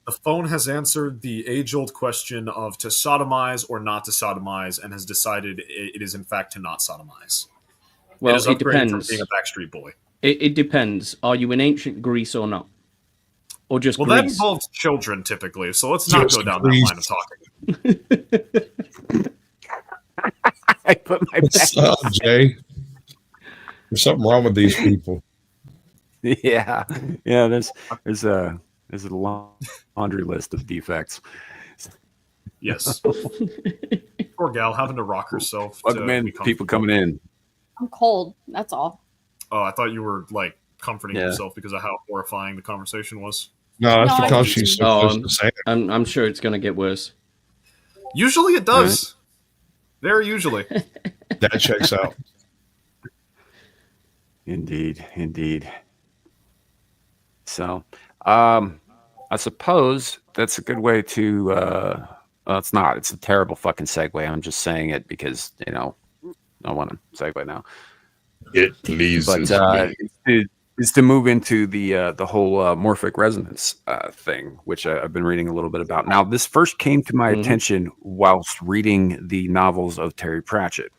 The phone has answered the age-old question of to sodomize or not to sodomize, and has decided it is in fact to not sodomize. Well, it is it upgraded from depends. being a Backstreet Boy. It depends. Are you in ancient Greece or not? Or just Well, that Greece? involves children typically, so let's not Just go down Greece. that line of talking. I put my What's back. up, Jay? There's something wrong with these people. Yeah. There's a laundry list of defects. Yes. Poor gal having to rock herself. Welcome to in, be people comfortable. coming in. I'm cold. That's all. Oh, I thought you were like comforting Yeah. yourself because of how horrifying the conversation was. No, that's No, because I'm she's so Oh, close to Sam. I'm sure it's going to get worse. Usually it does. Very usually. That checks out. Indeed. So, I suppose that's a good way to. Well, it's not. It's a terrible fucking segue. I'm just saying it because I want to segue now. It pleases But me. is to move into the whole morphic resonance thing, which I've been reading a little bit about. Now, this first came to my attention whilst reading the novels of Terry Pratchett,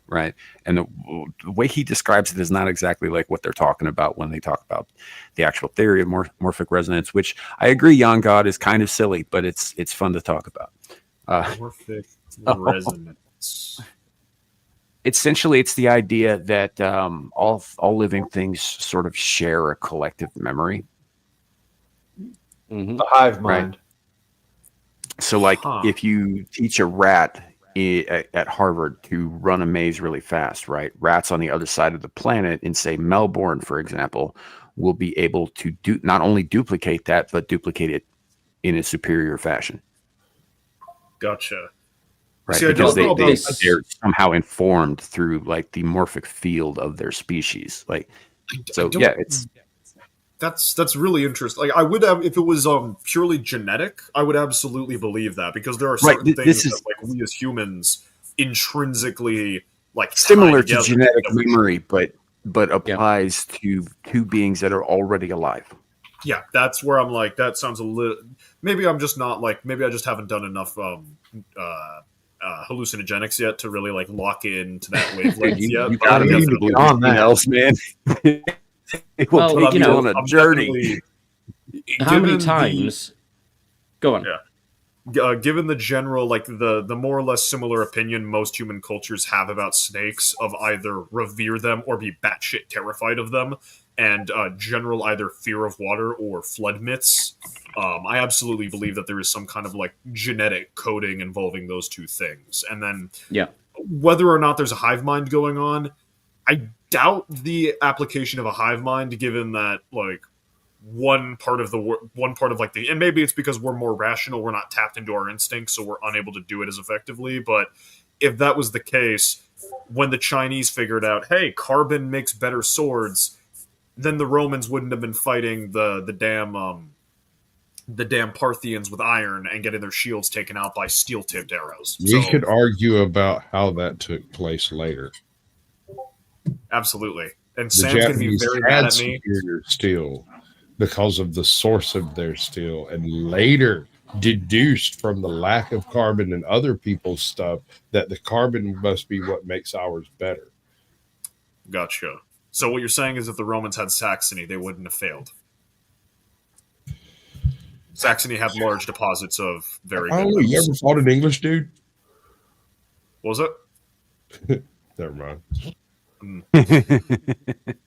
right? And the way he describes it is not exactly like what they're talking about when they talk about the actual theory of morphic resonance, which I agree, Yon God is kind of silly, but it's fun to talk about. Morphic resonance. Essentially, it's the idea that all living things sort of share a collective memory. The hive mind. So, like, Huh. if you teach a rat at Harvard to run a maze really fast, right? Rats on the other side of the planet, in say Melbourne, for example, will be able to not only duplicate that, but duplicate it in a superior fashion. Gotcha. Right, See, I because don't know about they're somehow informed through like the morphic field of their species. Like, so yeah, it's that's really interesting. Like, I would have, if it was purely genetic, I would absolutely believe that, because there are Right, certain this things is- that like we as humans intrinsically like tie similar to together genetic that we- memory, but applies to two beings that are already alive. Yeah, that's where I'm like, that sounds a little. Maybe I'm just not like. Maybe I just haven't done enough hallucinogenics yet to really like lock into that wavelength yet. You but I'm gotta need to definitely- get on that. else, man. It will Well, put you you know, on a I'm journey. definitely- How many given the- times? Go on. Yeah. Given the general, like the more or less similar opinion most human cultures have about snakes, of either revere them or be batshit terrified of them, and general either fear of water or flood myths, I absolutely believe that there is some kind of like genetic coding involving those two things. And then Yeah. whether or not there's a hive mind going on, I doubt the application of a hive mind, given that like one part of like the, and maybe it's because we're more rational, we're not tapped into our instincts, so we're unable to do it as effectively. But if that was the case, when the Chinese figured out, hey, carbon makes better swords, then the Romans wouldn't have been fighting the damn Parthians with iron and getting their shields taken out by steel-tipped arrows. We So, could argue about how that took place later. absolutely. And The Sam's going to be Japanese very had mad at me. superior steel because of the source of their steel, and later deduced from the lack of carbon in other people's stuff that the carbon must be what makes ours better. Gotcha. So what you're saying is if the Romans had Saxony, they wouldn't have failed. Saxony had large deposits of very good Oh, you metals. ever fought an English dude? What was it? Never mind.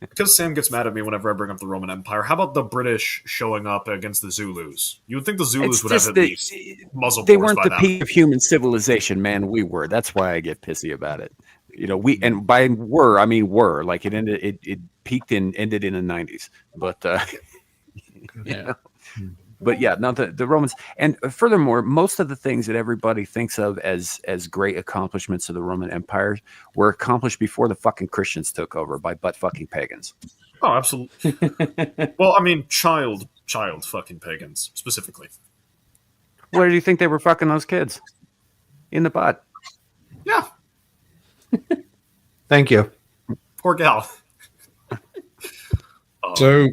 Because Sam gets mad at me whenever I bring up the Roman Empire, how about the British showing up against the Zulus? You would think the Zulus It's would have just at the- least muzzle They bores weren't by the now. peak of human civilization, man. We were. That's why I get pissy about it. We and by were I mean were, like it ended. It peaked and ended in the 90s. But Yeah. But yeah, now the Romans, and furthermore, most of the things that everybody thinks of as great accomplishments of the Roman Empire were accomplished before the fucking Christians took over by butt fucking pagans. Oh, absolutely. Well, I mean, child fucking pagans, specifically. Where do you think they were fucking those kids? In the butt. Yeah, Thank you. poor gal. So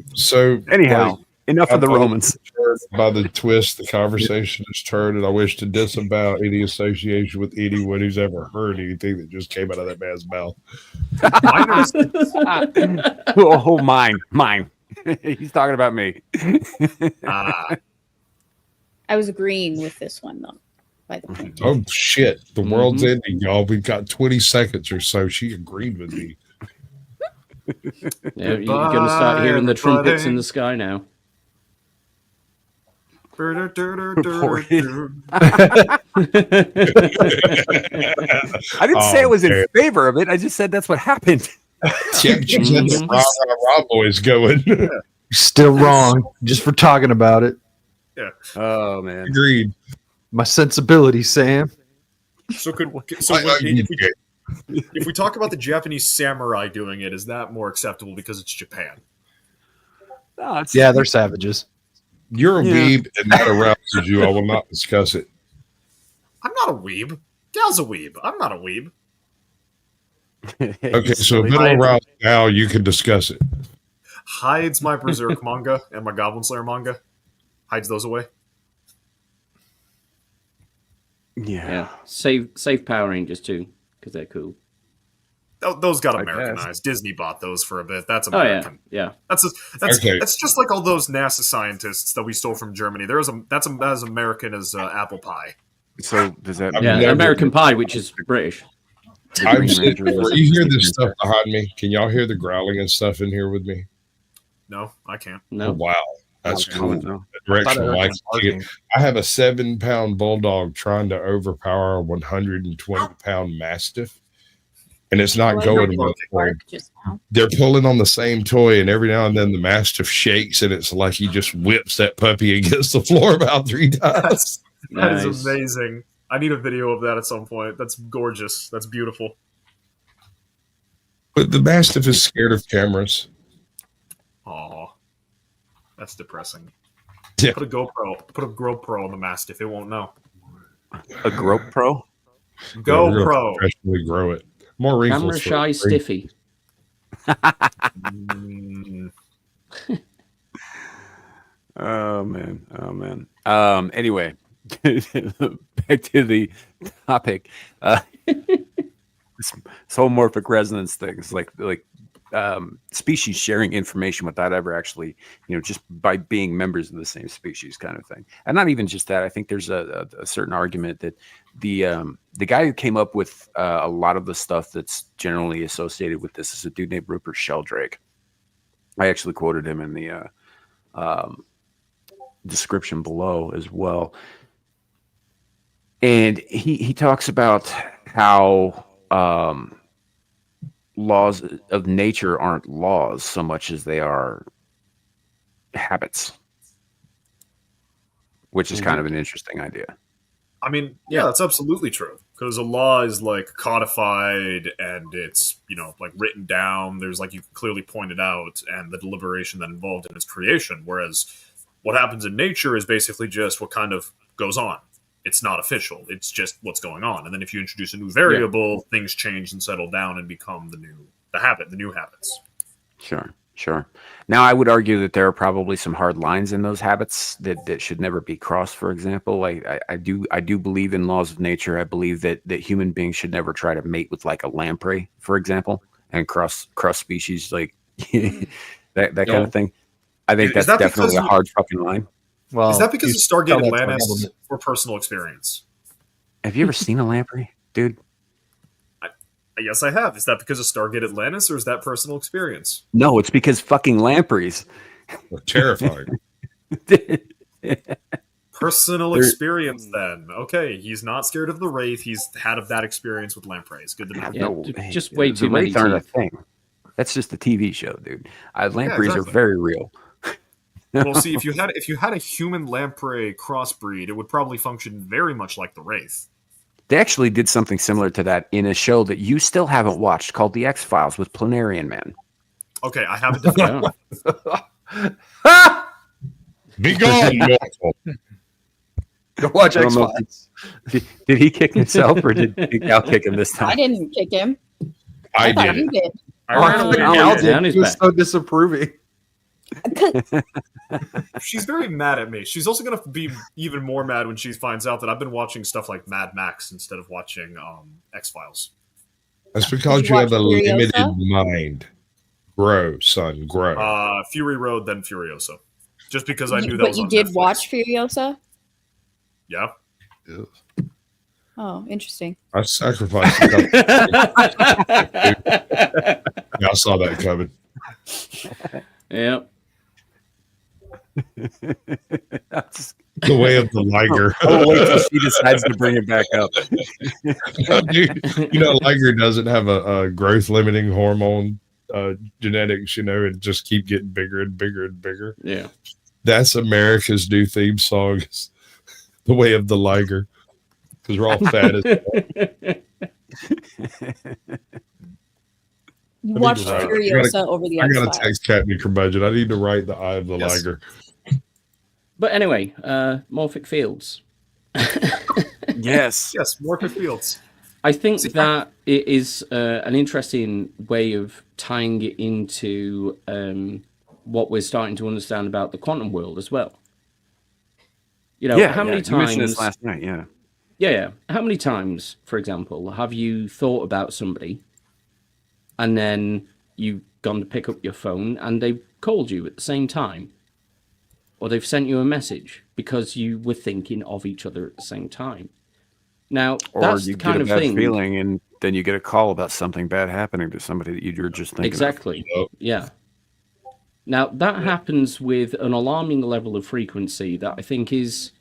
Anyhow, like, enough of the I'm Romans. disturbed by the twist the conversation has turned, and I wish to disavow any association with anyone who's ever heard anything that just came out of that man's mouth. Oh, mine. He's talking about me. Ah, I was agreeing with this one though. By the way, Oh shit! The world's ending, y'all. We've got 20 seconds or so. She agreed with me. Yeah, you're going to start hearing the trumpets in the sky now. I didn't say I was in favor of it. I just said that's what happened. Yeah, but you said the rah boys going. Still wrong, just for talking about it. Oh man. Agreed. My sensibility, Sam. If we talk about the Japanese samurai doing it, is that more acceptable because it's Japan? No, it's, Yeah, they're savages. You're a weeb, and that arouses you. I will not discuss it. I'm not a weeb. Gal's a weeb. I'm not a weeb. Okay, so if it'll arouse now, you can discuss it. Hides my Berserk manga and my Goblin Slayer manga. Hides those away. Yeah. Save Power Rangers too, because they're cool. Those got I Americanized. Disney bought those for a bit. That's Oh American. yeah. That's Okay. just like all those NASA scientists that we stole from Germany. That's as American as apple pie. So does that Yeah, never- American Pie, which is British. I'm sitting, you hear this stuff behind me? Can y'all hear the growling and stuff in here with me? No, I can't. Oh, No. wow. That's Okay. cool. No. The direction I I like thought to take it. I have a 7-pound bulldog trying to overpower a 120-pound mastiff, and it's not Well, going you well. barked just now. They're pulling on the same toy, and every now and then the mastiff shakes, and it's like he just whips that puppy against the floor about 3 times. That is Nice. amazing. I need a video of that at some point. That's gorgeous. That's beautiful. But the mastiff is scared of cameras. Aw. That's depressing. Yeah. Put a GoPro on the Mastiff. It won't know. A Grope Pro? We're gonna GoPro. professionally grow it. More wrinkles. Camera for shy it. stiffy. Mm, Oh man. Anyway, back to the topic. This homomorphic resonance things, like species sharing information without ever actually, just by being members of the same species, kind of thing. And not even just that. I think there's a certain argument that the guy who came up with a lot of the stuff that's generally associated with this is a dude named Rupert Sheldrake. I actually quoted him in the description below as well. And he talks about how laws of nature aren't laws so much as they are habits, which is kind of an interesting idea. I mean, yeah, that's absolutely true. Because a law is like codified and it's, like written down. There's like you clearly pointed out, and the deliberation that involved in its creation. Whereas what happens in nature is basically just what kind of goes on. It's not official. It's just what's going on. And then if you introduce a new variable, things change and settle down and become the new habits. Sure. Now, I would argue that there are probably some hard lines in those habits that should never be crossed. For example, I do believe in laws of nature. I believe that human beings should never try to mate with like a lamprey, for example, and cross species, like that kind of thing. I think that's that definitely a because hard fucking line. Well, Is that because of Stargate tell that to our Atlantis government. or personal experience? Have you ever seen a lamprey, dude? Yes, I have. Is that because of Stargate Atlantis or is that personal experience? No, it's because fucking lampreys. They're terrifying. Personal experience, then. Okay, he's not scared of the Wraith. He's had a bad experience with lampreys. Good to know. Yeah, just way the too many Wraith aren't a teeth. thing. That's just a TV show, dude. Lampreys exactly. are very real. Well, see, if you had a human lamprey crossbreed, it would probably function very much like the Wraith. They actually did something similar to that in a show that you still haven't watched called The X-Files with Planarian Man. Okay, I have a different. Yeah. Be gone, mortal. Go watch I don't X know Files. Did he kick himself or did Gal kick him this time? I didn't kick him. I thought did you it. did. Ironically, Oh, Gal yeah. Down did. his He was back. so disapproving. she's very mad at me. She's also gonna be even more mad when she finds out that I've been watching stuff like Mad Max instead of watching X Files. That's because Did you you have a watch limited Furiosa? mind. Grow, son, grow. Fury Road, then Furiosa. Just because I knew that But was you on did Netflix. watch Furiosa? Yeah. Oh, interesting. I sacrificed a couple. Yeah, I saw that coming. Yep. The way of the liger. Oh, wait till she decides to bring it back up. Dude, you know, liger doesn't have a growth limiting hormone genetics, it just keep getting bigger and bigger and bigger. Yeah. That's America's new theme song, is The Way of the Liger, because we're all fat as You need watched to write it. Furiosa over the I X gotta Files. text Captain Curmudgeon. I need to write The Eye of the Yes. Liger. But anyway, morphic fields. Yes. Yes, Morphic Fields. I think that it is an interesting way of tying it into what we're starting to understand about the quantum world as well. How many You mentioned times? this last night, yeah. Yeah. How many times, for example, have you thought about somebody, and then you've gone to pick up your phone, and they've called you at the same time, or they've sent you a message because you were thinking of each other at the same time? Now, Or that's you the kind get a of bad thing. feeling and then you get a call about something bad happening to somebody that you're just thinking Exactly. Yep. Yeah. Now that happens with an alarming level of frequency that I think it'd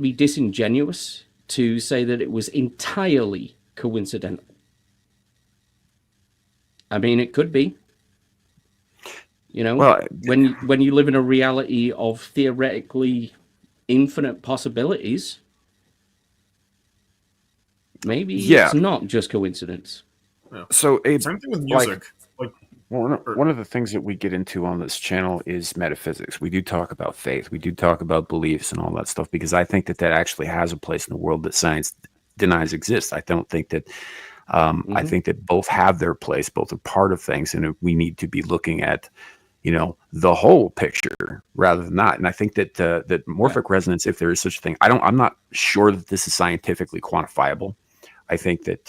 be disingenuous to say that it was entirely coincidental. I mean, it could be. Well, when you live in a reality of theoretically infinite possibilities, maybe Yeah. it's not just coincidence. So, Abe, Same thing with like, music. one of the things that we get into on this channel is metaphysics. We do talk about faith. We do talk about beliefs and all that stuff because I think that actually has a place in the world that science denies exists. I don't think that. I think that both have their place, both are part of things, and we need to be looking at, the whole picture rather than not. And I think that that morphic resonance, if there is such a thing, I'm not sure that this is scientifically quantifiable. I think that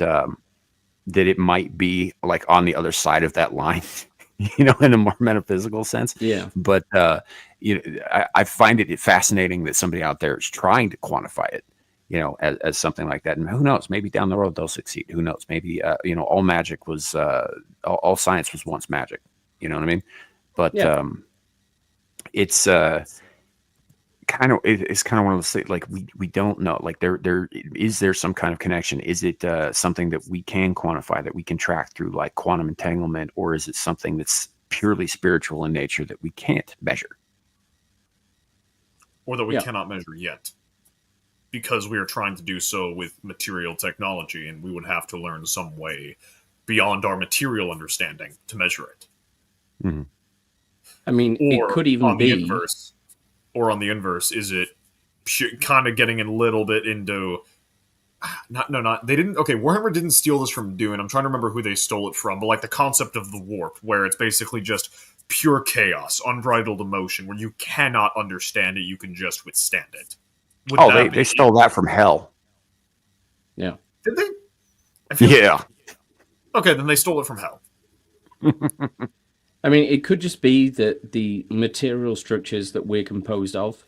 that it might be like on the other side of that line, in a more metaphysical sense. Yeah. But I find it fascinating that somebody out there is trying to quantify it, as something like that. And who knows? Maybe down the road they'll succeed. Who knows? Maybe all magic was all science was once magic. You know what I mean? But it's it's kind of one of those things, like we don't know, like there is there some kind of connection? Is it something that we can quantify, that we can track through like quantum entanglement, or is it something that's purely spiritual in nature that we can't measure, Or that we cannot measure yet. Because we are trying to do so with material technology, and we would have to learn some way beyond our material understanding to measure it. Mm-hmm. I mean, it could even be. Or on the inverse, is it kind of getting a little bit into... They didn't... Okay, Warhammer didn't steal this from Dune. I'm trying to remember who they stole it from, but like the concept of the warp, where it's basically just pure chaos, unbridled emotion, where you cannot understand it, you can just withstand it. They stole that from hell. Yeah. Did they? Yeah. Okay, then they stole it from hell. I mean, it could just be that the material structures that we're composed of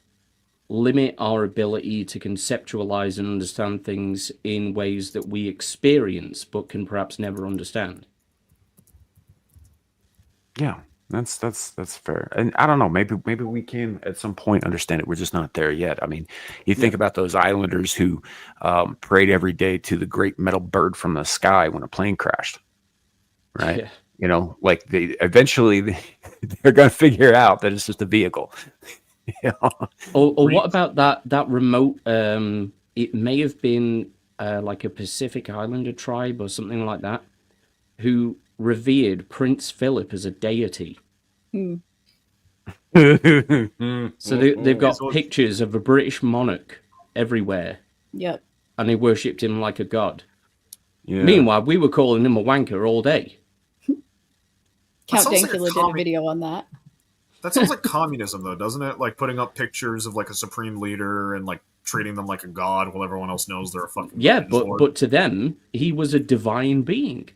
limit our ability to conceptualize and understand things in ways that we experience but can perhaps never understand. Yeah, that's fair. And I don't know, maybe we can at some point understand it. We're just not there yet. I mean, you think about those islanders who prayed every day to the great metal bird from the sky when a plane crashed, right? Yeah. Like they're going to figure out that it's just a vehicle. Or what about that remote? It may have been like a Pacific Islander tribe or something like that, who revered Prince Philip as a deity. So they've got So- pictures of a British monarch everywhere, Yep. and they worshipped him like a god. Yeah. Meanwhile, we were calling him a wanker all day. Count sounds like a Dankula did a video on that. That sounds like communism, though, doesn't it? Like putting up pictures of like a supreme leader and like treating them like a god while everyone else knows they're a fucking Yeah, lord. but to them, he was a divine being.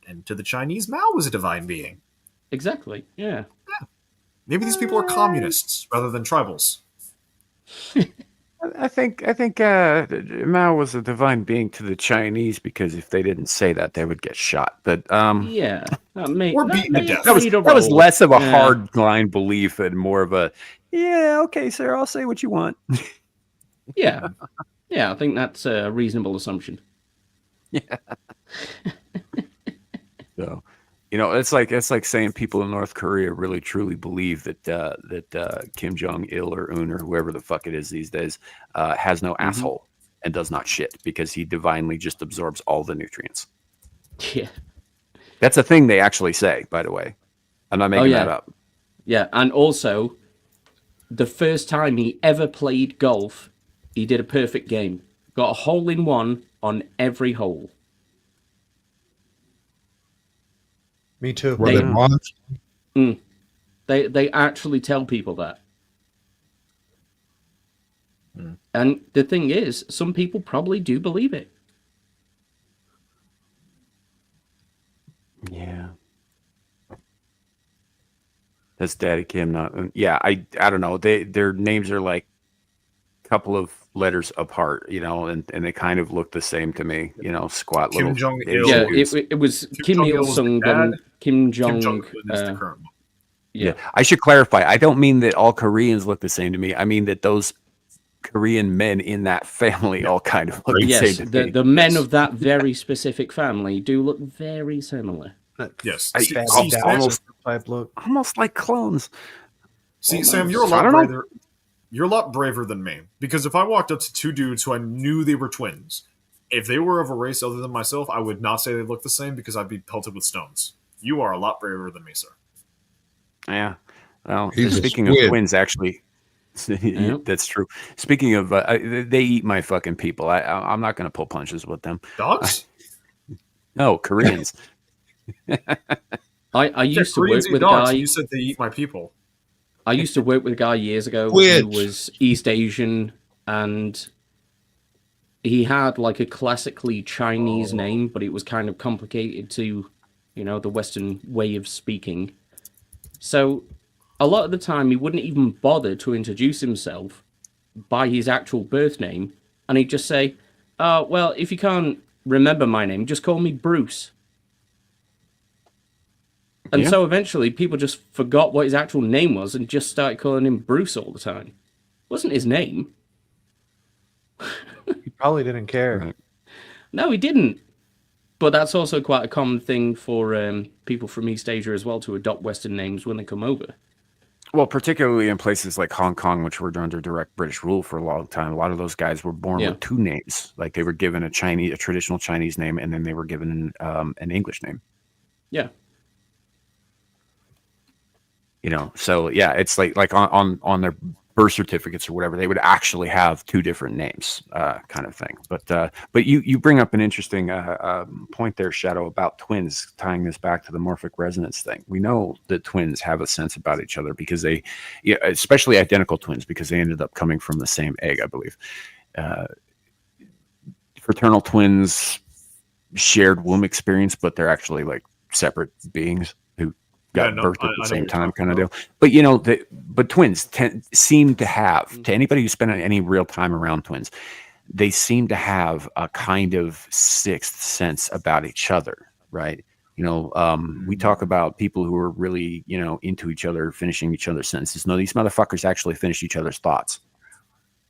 And to the Chinese, Mao was a divine being. Exactly. Yeah. Maybe these people are communists rather than tribals. I think Mao was a divine being to the Chinese because if they didn't say that, they would get shot. But Yeah. Or beaten to death. that was played a that was role. less of a Yeah. hard line belief and more of a okay, sir, I'll say what you want. Yeah. Yeah, I think that's a reasonable assumption. So, it's like saying people in North Korea really truly believe that Kim Jong Il or Un or whoever the fuck it is these days has no asshole and does not shit because he divinely just absorbs all the nutrients. Yeah. That's a thing they actually say, by the way. I'm not making that up. Yeah, and also, the first time he ever played golf, he did a perfect game. Got a hole in one on every hole. Me too. Were they monsters? They actually tell people that. And the thing is, some people probably do believe it. Yeah. That's Daddy Kim. Not. Yeah, I don't know. Their names are like a couple of letters apart, and they kind of look the same to me. Squat Kim little. Jong-il. Yeah, is- it was Kim Jong-il was the Il-sung dad. and Kim Kim Jong. Jong-un is the current one. Yeah, I should clarify. I don't mean that all Koreans look the same to me. I mean that those Korean men in that family all kind of look the Yes, same to me. the men of that very specific family do look very similar. Yes. I- See, Fatty see, Dad Sam, type look. Almost like clones. Sam, you're a I lot don't know. braver. You're a lot braver than me because if I walked up to two dudes who I knew they were twins, if they were of a race other than myself, I would not say they look the same because I'd be pelted with stones. You are a lot braver than me, sir. Yeah. Well, He's a speaking of squid. twins, actually, that's true. Speaking of, they eat my fucking people. I'm not going to pull punches with them. Dogs? No, Koreans. I used to work Koreans eat with a dogs. guy. You said they eat my people. I used to work with a guy years ago Which? who was East Asian, and he had like a classically Chinese name, but it was kind of complicated to, the Western way of speaking. So a lot of the time he wouldn't even bother to introduce himself by his actual birth name, and he'd just say, well, if you can't remember my name, just call me Bruce. And Yeah. so eventually people just forgot what his actual name was and just started calling him Bruce all the time. Wasn't his name. He probably didn't care. Right. No, he didn't. But that's also quite a common thing for people from East Asia as well to adopt Western names when they come over. Well, particularly in places like Hong Kong, which were under direct British rule for a long time, a lot of those guys were born Yeah. with two names. Like they were given a traditional Chinese name, and then they were given an English name. Yeah. So yeah, it's like on their birth certificates or whatever, they would actually have two different names, kind of thing. But you bring up an interesting point there, Shadow, about twins, tying this back to the morphic resonance thing. We know that twins have a sense about each other because especially identical twins, because they ended up coming from the same egg, I believe. Fraternal twins shared womb experience, but they're actually like separate beings who got birthed at I the know same what you're time, talking kind of about. deal. But twins seem to have, to anybody who spent any real time around twins, they seem to have a kind of sixth sense about each other, right? We talk about people who are really, into each other, finishing each other's sentences. No, these motherfuckers actually finish each other's thoughts,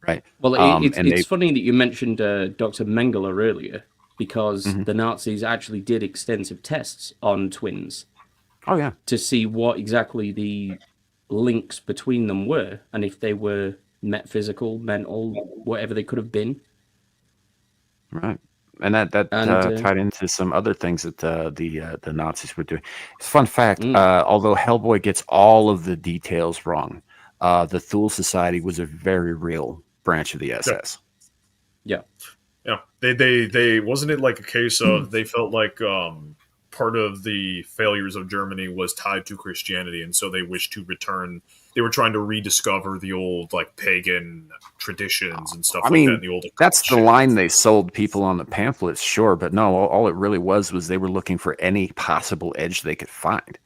right? Well, And it's funny that you mentioned Dr. Mengele earlier, because Mhm. the Nazis actually did extensive tests on twins Oh yeah, to see what exactly the links between them were, and if they were metaphysical, mental, whatever they could have been. right. And that And, tied into some other things that the Nazis were doing. It's a fun fact. Mm. Although Hellboy gets all of the details wrong, the Thule Society was a very real branch of the SS. yeah. Yeah, they wasn't it like a case of they felt like part of the failures of Germany was tied to Christianity, and so they wished to return. They were trying to rediscover the old like pagan traditions and stuff I like mean, that. In the old that's the shit. line they sold people on the pamphlets, sure, but no, all it really was they were looking for any possible edge they could find.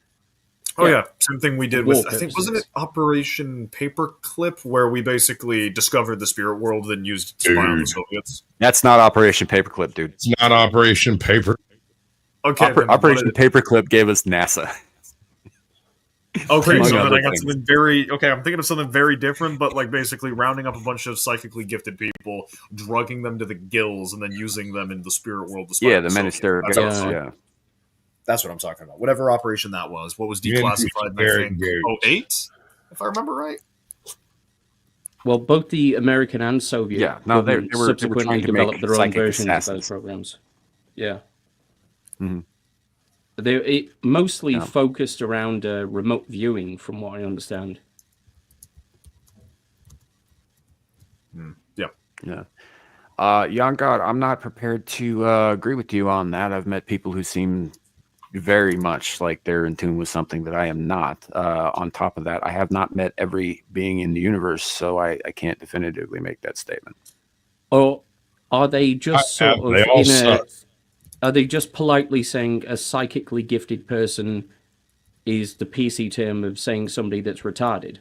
Oh Yeah. yeah, same thing we did War with I think wasn't it Operation Paperclip, where we basically discovered the spirit world and used it to spy on the Dude. Soviets. That's not Operation Paperclip, dude. It's not Operation Paper. Okay, then Operation what Paperclip gave us NASA. Okay, among so then other I got things. something very okay. I'm thinking of something very different, but like basically rounding up a bunch of psychically gifted people, drugging them to the gills, and then using them in the spirit world. To spy Yeah, on the Soviets. Minister. That's what I'm Yeah. talking- Yeah. That's what I'm talking about. Whatever operation that was, what was You and declassified in I Eric think Gage. 08, if I remember right. Well, both the American and Soviet Yeah, no, they governments were subsequently trying to developed make their own psychic versions of assassins. those programs. Yeah. Mhm. It mostly Yeah. focused around remote viewing, from what I understand. Yeah. Yeah. Young God, I'm not prepared to agree with you on that. I've met people who seem very much like they're in tune with something that I am not. On top of that, I have not met every being in the universe, so I can't definitively make that statement. Or are they just I have. sort of They all in suck. Are they just politely saying a psychically gifted person is the PC term of saying somebody that's retarded?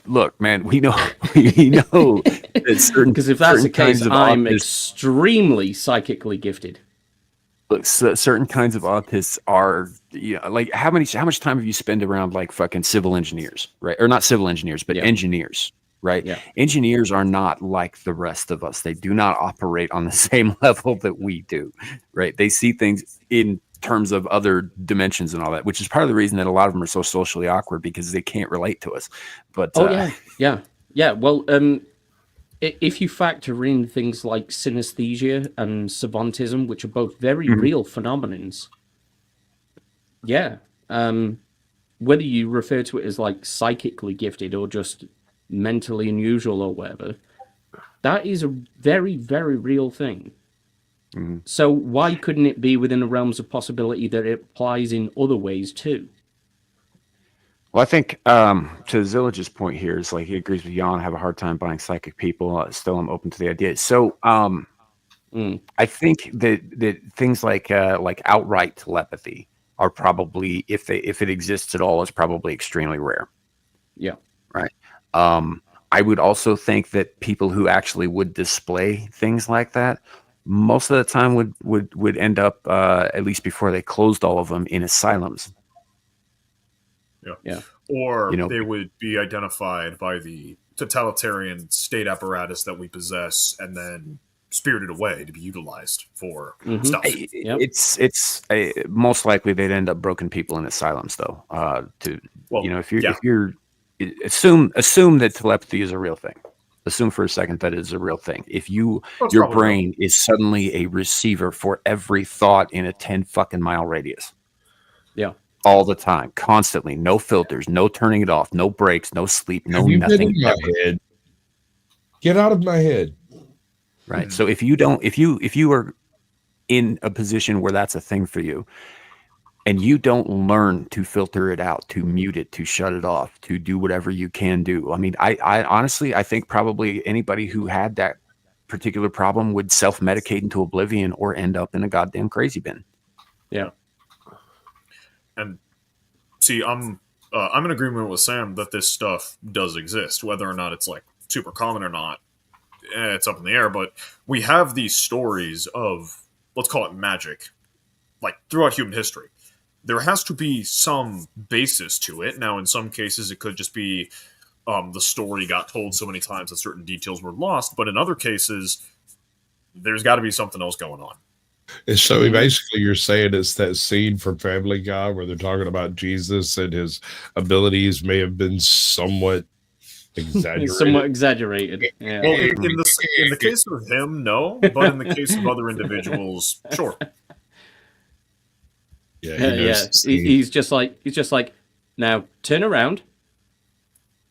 Look, man. We know that certain Because if that's the certain kinds case, of I'm autists- extremely psychically gifted. Look, certain kinds of autists are, like how much time have you spent around like fucking civil engineers, right? Or not civil engineers, but Yeah. engineers, right? Yeah. Engineers are not like the rest of us. They do not operate on the same level that we do, right? They see things in terms of other dimensions and all that, which is part of the reason that a lot of them are so socially awkward, because they can't relate to us. But Oh yeah. Well, if you factor in things like synesthesia and savantism, which are both very Mhm. real phenomenons, yeah. Whether you refer to it as like psychically gifted or just mentally unusual or whatever, that is a very, very real thing. Mhm. So why couldn't it be within the realms of possibility that it applies in other ways too? Well, I think to Zillage's point here is like he agrees with Jan. Have a hard time buying psychic people. Still, I'm open to the idea. So I think that things like outright telepathy are probably, if it exists at all, is probably extremely rare. Yeah. Right. I would also think that people who actually would display things like that, most of the time would end up, at least before they closed all of them, in asylums. Yeah. Or You know- they would be identified by the totalitarian state apparatus that we possess and then spirited away to be utilized for Mhm. stuff. Yep. It's most likely they'd end up broken people in asylums, though. Well, If you're yeah. if you're assume that telepathy is a real thing. Assume for a second that it is a real thing. If Well, it's your probably brain is suddenly a receiver for every thought in a 10 fucking mile radius. Yeah. All the time, constantly, no filters, no turning it off, no breaks, no sleep, no Have you been nothing. in my head? Get out of my head. Right. So if you are in a position where that's a thing for you, and you don't learn to filter it out, to mute it, to shut it off, to do whatever you can do. I mean, I honestly, I think probably anybody who had that particular problem would self-medicate into oblivion or end up in a goddamn crazy bin. Yeah. And see, I'm in agreement with Sam that this stuff does exist, whether or not it's like super common or not. It's up in the air. But we have these stories of, let's call it magic, like throughout human history. There has to be some basis to it. Now, in some cases, it could just be the story got told so many times that certain details were lost. But in other cases, there's got to be something else going on. And so basically you're saying it's that scene from Family Guy where they're talking about Jesus and his abilities may have been somewhat Exaggerated. Somewhat exaggerated. Yeah. Well, in the case of him, no, but in the case of other individuals, sure. Yeah, he knows the scene. He's just like, now turn around.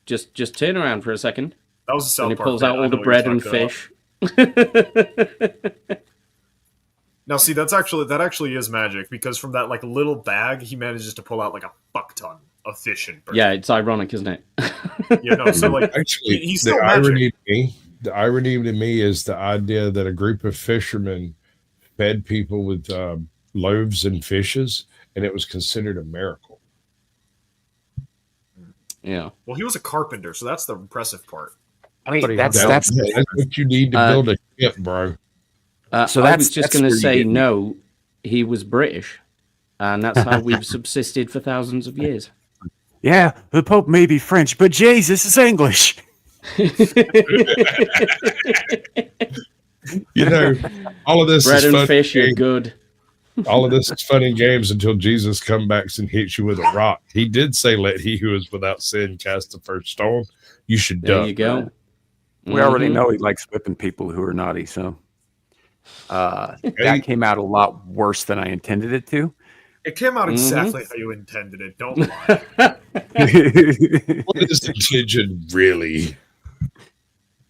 Just turn around for a second. That was a South And he Park pulls bit. out I all the know what you're bread and talking about. fish. Now, see, that actually is magic, because from that like little bag, he manages to pull out like a fuck ton of fish and bird. Yeah, it's ironic, isn't it? Yeah, no. So like, Actually, he's the still irony magic. the irony to me is the idea that a group of fishermen fed people with loaves and fishes, and it was considered a miracle. Yeah. Well, he was a carpenter, so that's the impressive part. I mean, But he that's has- That's what you need to build a ship, bro. So I that's- was just that's going to where you say get me. no. He was British, and that's how we've subsisted for thousands of years. yeah. The Pope may be French, but Jesus is English. You know, all of this Bread is and fun. fish, you're good. All of this is fun and games until Jesus comes back and hits you with a rock. He did say, "Let he who is without sin cast the first stone." You should There duck. you go. We already Mhm. know he likes whipping people who are naughty, so Hey. that came out a lot worse than I intended it to. It came out Mhm. exactly how you intended it. Don't lie. What is the intention, really?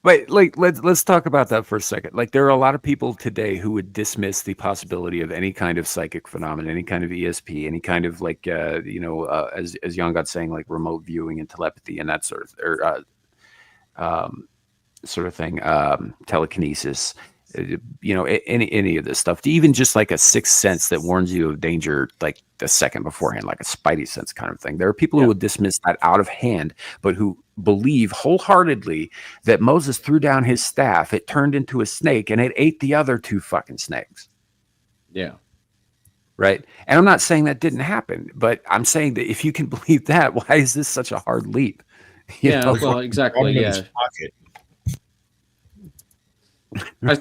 But like, let's talk about that for a second. Like, there are a lot of people today who would dismiss the possibility of any kind of psychic phenomenon, any kind of ESP, any kind of like, as Jan got saying, like remote viewing and telepathy and that sort of thing, telekinesis. Any of this stuff, even just like a sixth sense that warns you of danger like the second beforehand, like a spidey sense kind of thing. There are people who would dismiss that out of hand, but who believe wholeheartedly that Moses threw down his staff, it turned into a snake, and it ate the other two fucking snakes. Yeah. Right. And I'm not saying that didn't happen, but I'm saying that if you can believe that, why is this such a hard leap? You Yeah, know? well, exactly. Thumb in his Yeah. pocket. I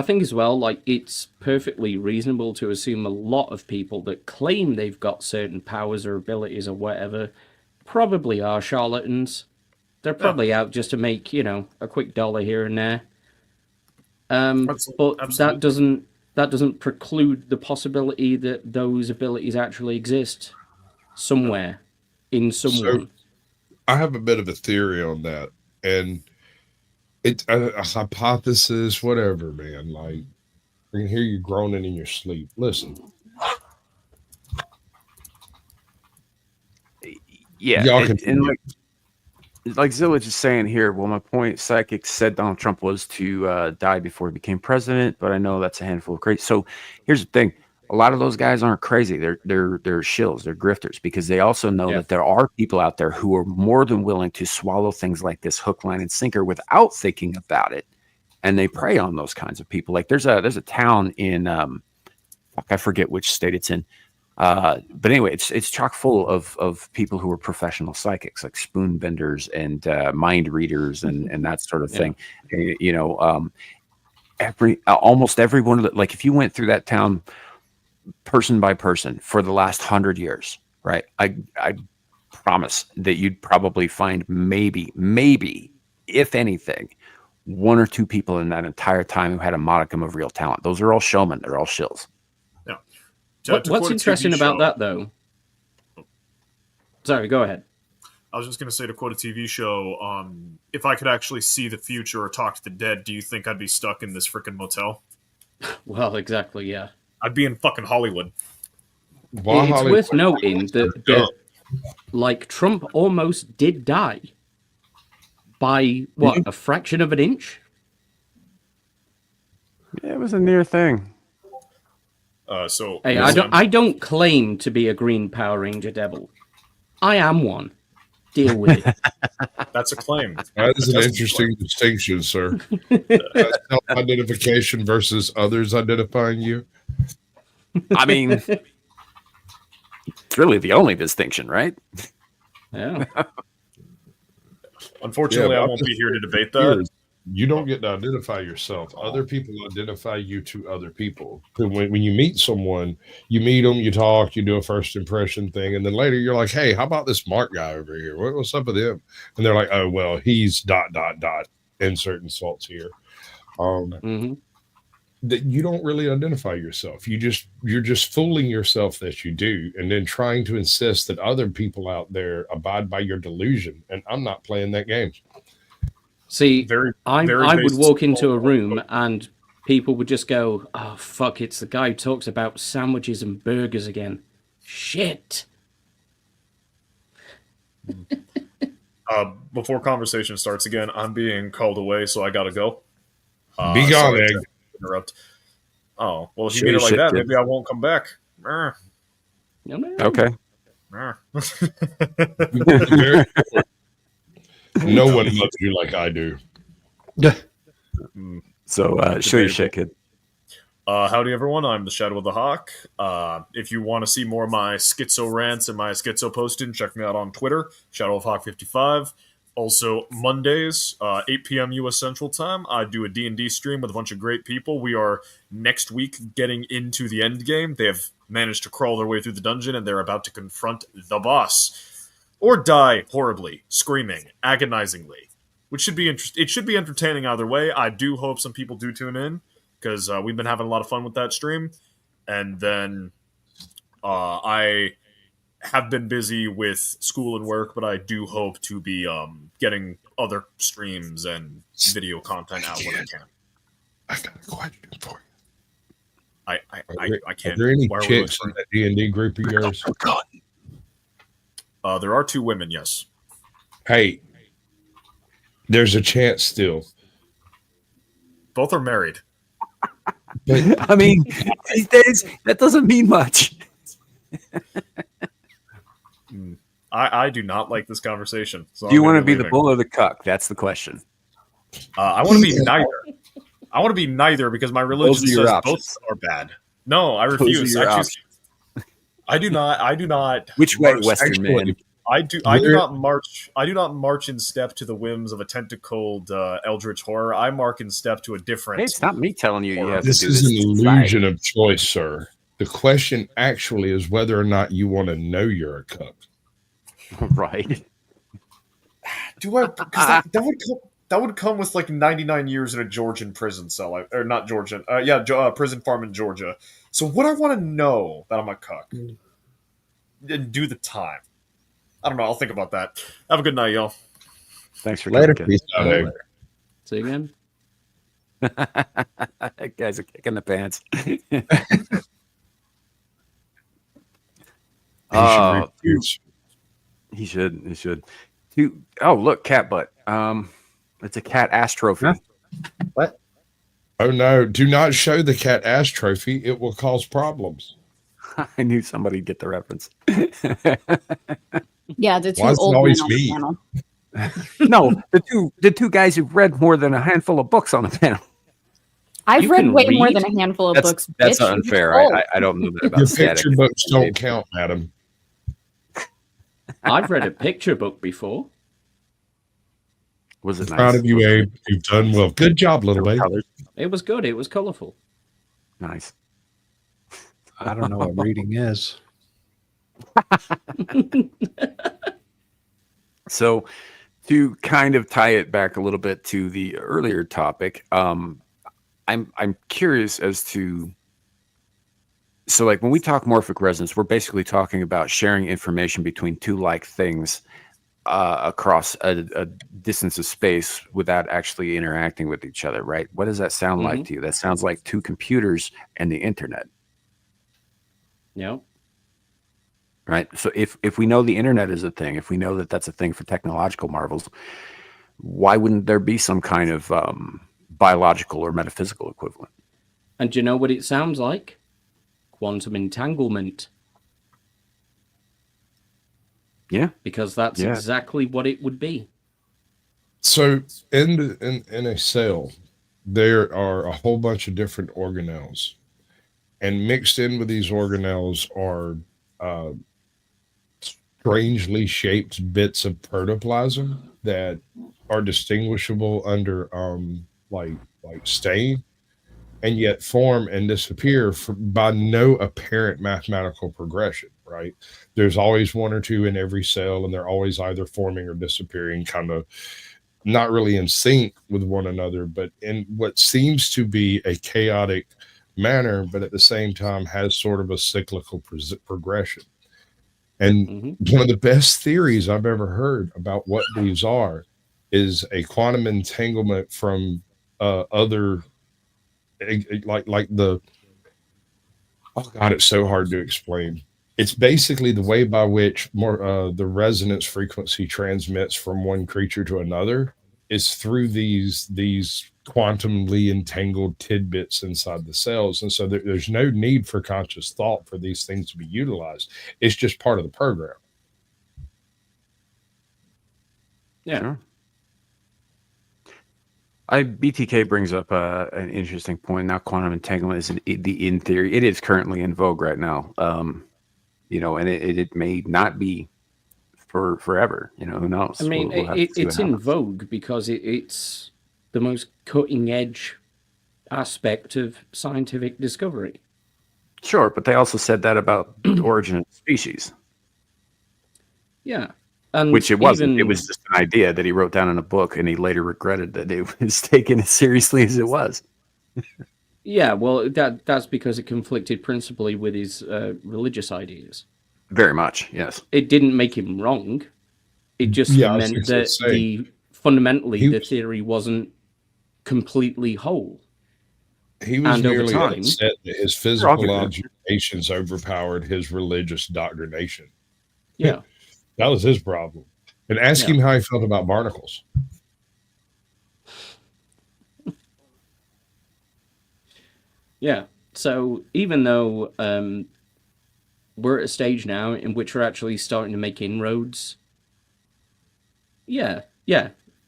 think as well, like it's perfectly reasonable to assume a lot of people that claim they've got certain powers or abilities or whatever probably are charlatans. They're probably out just to make, a quick dollar here and there. But Absolutely. that doesn't preclude the possibility that those abilities actually exist somewhere in someone. I have a bit of a theory on that, and it's a hypothesis, whatever, man. Like, I can hear you groaning in your sleep. Listen, Yeah. Y'all And continue. like Zillage is saying here, well, my point, psychics said Donald Trump was to die before he became president, but I know that's a handful of crazy. So here's the thing. A lot of those guys aren't crazy. They're shills. They're grifters, because they also know that there are people out there who are more than willing to swallow things like this hook, line, and sinker without thinking about it. And they prey on those kinds of people. Like there's a town in, I forget which state it's in. But anyway, it's chock full of people who are professional psychics, like spoon benders and mind readers and that sort of thing. Almost every one of the, like if you went through that town person by person for the last 100 years, right? I promise that you'd probably find maybe, if anything, one or two people in that entire time who had a modicum of real talent. Those are all showmen. They're all shills. Yeah. What's interesting about that, though? Sorry, go ahead. I was just going to say, to quote a TV show, if I could actually see the future or talk to the dead, do you think I'd be stuck in this freaking motel? Well, exactly, yeah. I'd be in fucking Hollywood. Why It's Hollywood? worth noting that, like, Trump almost did die by, a fraction of an inch? Yeah, it was a near thing. Hey, I don't claim to be a Green Power Ranger devil. I am one. Deal with it. That's a claim. That is an interesting distinction, sir. Self-identification versus others identifying you. I mean, it's really the only distinction, right? Yeah. Unfortunately, Yeah, I but won't be here to debate that. You don't get to identify yourself. Other people identify you to other people. So when you meet someone, you meet them, you talk, you do a first impression thing, and then later you're like, "Hey, how about this Mark guy over here? What's up with him?" And they're like, "Oh, well, he's ... insert insults here." Mhm. That you don't really identify yourself. You're just fooling yourself that you do, and then trying to insist that other people out there abide by your delusion. And I'm not playing that game. See, Very, I very would basic walk into a level. room and people would just go, "Oh fuck, it's the guy who talks about sandwiches and burgers again." Shit. Before conversation starts again, I'm being called away, so I gotta go. Be gone, Sorry Egg. to interrupt. Oh, well, if you Sure mean it as like shit, that, kid. maybe I won't come back. Meh, No. Okay. meh. No one loves you like I do. So show your shit, kid. Howdy, everyone. I'm the Shadow of the Hawk. If you want to see more of my schizo rants and my schizo posting, check me out on Twitter, Shadow of Hawk 55. Also, Mondays, 8 p.m. U.S. Central Time, I do a D&D stream with a bunch of great people. We are next week getting into the end game. They have managed to crawl their way through the dungeon, and they're about to confront the boss. Or die horribly, screaming, agonizingly. Which should be it should be entertaining either way. I do hope some people do tune in, because we've been having a lot of fun with that stream. And then I have been busy with school and work, but I do hope to be getting other streams and video content out when I can. I've got a question for you. I can't. Are there any why are we chicks in whispering? that D&D group of yours? There are 2 women, yes. Hey, there's a chance still. Both are married. I mean, these days that doesn't mean much. I do not like this conversation. So Do you I'm want to gonna be leave the it. bull or the cuck? That's the question. I want to be neither. I want to be neither because my religion Those are your says options. both are bad. No, I Those are refuse. your I choose. options. I do not. Which way, march- Western actually, man? I do not march. I do not march in step to the whims of a tentacled eldritch horror. I mark in step to a different. Hey, it's not me telling you you have This to do is this. an It's society. illusion of choice, sir. The question actually is whether or not you want to know you're a cuck. Right. Do I? Because that would come with like 99 years in a Georgian prison cell, or not Georgian. Prison farm in Georgia. So what I want to know that I'm a cuck and do the time. I don't know. I'll think about that. Have a good night, y'all. Thanks for Later. coming, kid. Peace out, Egg. See you again. Guys are kicking the pants. You should refuse. He should. He should. Oh, look, cat butt. It's a cat ass trophy. Huh? What? Oh no, do not show the cat ass trophy. It will cause problems. I knew somebody'd get the reference. Yeah, the 2 Why is it old men always on the me? panel. No, the two guys who've read more than a handful of books on the panel. I've You read can way more read? than a handful of That's books. that's bitch. unfair. You're old. I don't know that about Your static. picture books don't count, madam. I've read a picture book before. Was it nice? Proud of you, Abe. You've done well. Good job, little babe. Colors? It was good. It was colourful. Nice. I don't know what reading is. So, to kind of tie it back a little bit to the earlier topic, I'm curious as to, so like when we talk morphic resonance, we're basically talking about sharing information between two like things across a distance of space without actually interacting with each other, right? What does that sound like to you? That sounds like two computers and the internet. Yeah. Right. So if we know the internet is a thing, if we know that that's a thing for technological marvels, why wouldn't there be some kind of biological or metaphysical equivalent? And do you know what it sounds like? Quantum entanglement. Yeah. Because that's exactly what it would be. So in a cell, there are a whole bunch of different organelles, and mixed in with these organelles are strangely shaped bits of protoplasm that are distinguishable under like stain, and yet form and disappear by no apparent mathematical progression, right? There's always one or two in every cell, and they're always either forming or disappearing, kind of not really in sync with one another, but in what seems to be a chaotic manner, but at the same time has sort of a cyclical progression. And Hmm. one of the best theories I've ever heard about what these are is a quantum entanglement from other like the oh god, it's so hard to explain. It's basically the way by which more the resonance frequency transmits from one creature to another is through these quantumly entangled tidbits inside the cells, and so there's no need for conscious thought for these things to be utilized. It's just part of the program. Yeah. Sure. BTK brings up an interesting point. Now, quantum entanglement is in theory. It is currently in vogue right now. And it may not be for forever. Who knows? I mean, We'll have to see it's what in happens. vogue because it's the most cutting edge aspect of scientific discovery. Sure, but they also said that about the origin of species, Yeah. And which it wasn't. It even- was just an idea that he wrote down in a book, and he later regretted that it was taken as seriously as it was. Yeah, well, that's because it conflicted principally with his religious ideas. Very much, yes. It didn't make him wrong. It just Yeah, I was meant gonna that say, fundamentally he the was- theory wasn't completely whole. He was And over merely time- upset that his all physical good. observations overpowered his religious doctrination. Yeah. That was his problem. And ask Yeah. him how he felt about barnacles. Yeah. So even though we're at a stage now in which we're actually starting to make inroads, yeah,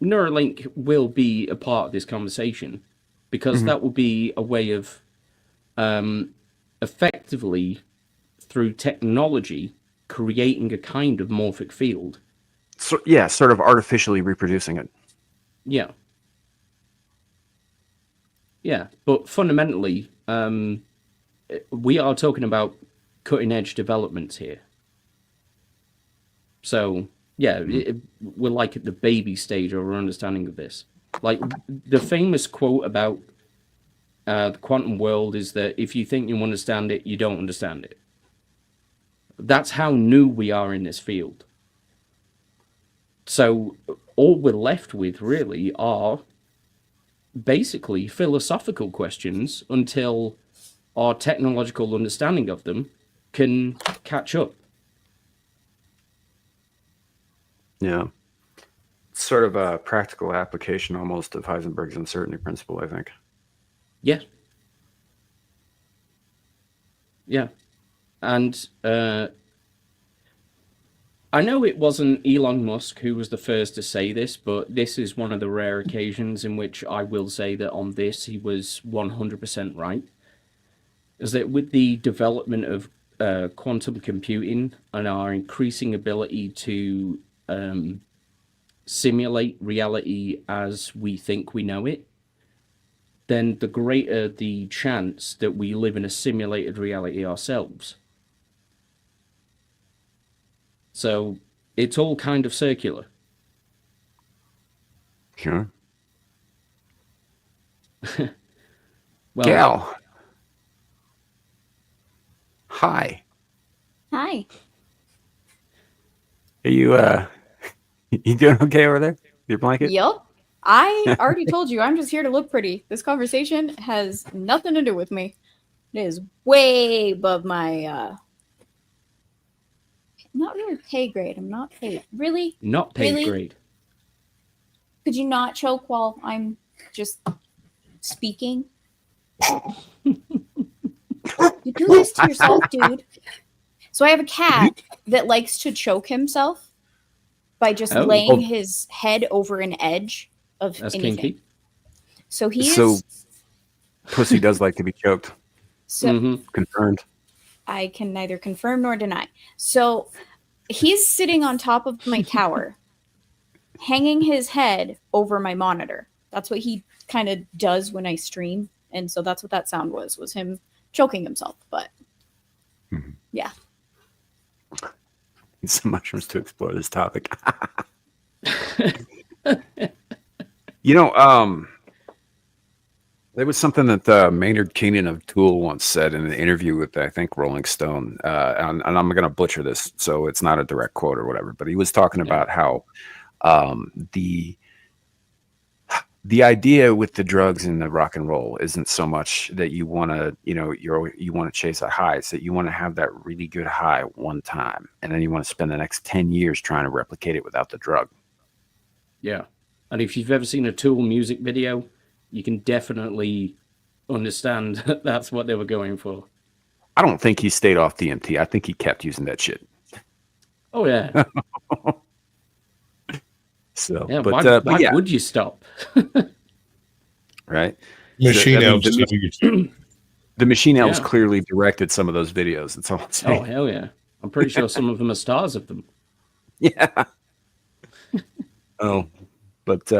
Neuralink will be a part of this conversation because that will be a way of effectively, through technology, creating a kind of morphic field. So, yeah, sort of artificially reproducing it. Yeah. Yeah, but fundamentally, we are talking about cutting edge developments here. So, yeah, we're like at the baby stage of our understanding of this. Like, the famous quote about the quantum world is that if you think you understand it, you don't understand it. That's how new we are in this field. So, all we're left with really are basically philosophical questions until our technological understanding of them can catch up. Yeah. Sort of a practical application almost of Heisenberg's uncertainty principle, I think. Yeah. Yeah. And I know it wasn't Elon Musk who was the first to say this, but this is one of the rare occasions in which I will say that on this he was 100% right. Is that with the development of quantum computing and our increasing ability to simulate reality as we think we know it, then the greater the chance that we live in a simulated reality ourselves. So it's all kind of circular. Sure. Well, Gal. Hi. Hi. Are you you doing okay over there? Your blanket? Yup. I already told you I'm just here to look pretty. This conversation has nothing to do with me. It is way above my not really pay grade. I'm not paid. Really? not paid Really? grade. Could you not choke while I'm just speaking? You do this to yourself, dude. So I have a cat that likes to choke himself by just Oh. laying his head over an edge of That's anything. kinky. So he So- is. Pussy does like to be choked. So Mhm. Confirmed. I can neither confirm nor deny. So he's sitting on top of my tower, hanging his head over my monitor. That's what he kind of does when I stream. And so that's what that sound was him choking himself. But yeah. Need some mushrooms to explore this topic. There was something that Maynard Keenan of Tool once said in an interview with, I think, Rolling Stone, and I'm going to butcher this, so it's not a direct quote or whatever, but he was talking about how the idea with the drugs and the rock and roll isn't so much that you want to, you want to chase a high. It's that you want to have that really good high one time, and then you want to spend the next 10 years trying to replicate it without the drug. Yeah. And if you've ever seen a Tool music video, you can definitely understand that that's what they were going for. I don't think he stayed off DMT. I think he kept using that shit. Oh, yeah. So, Yeah, but why yeah, would you stop? right? Machine So, I mean, elves know you. The Machine Elves Yeah. clearly directed some of those videos. That's all I'm saying. Oh, hell yeah. I'm pretty sure some of them are stars of them. Yeah. Oh, but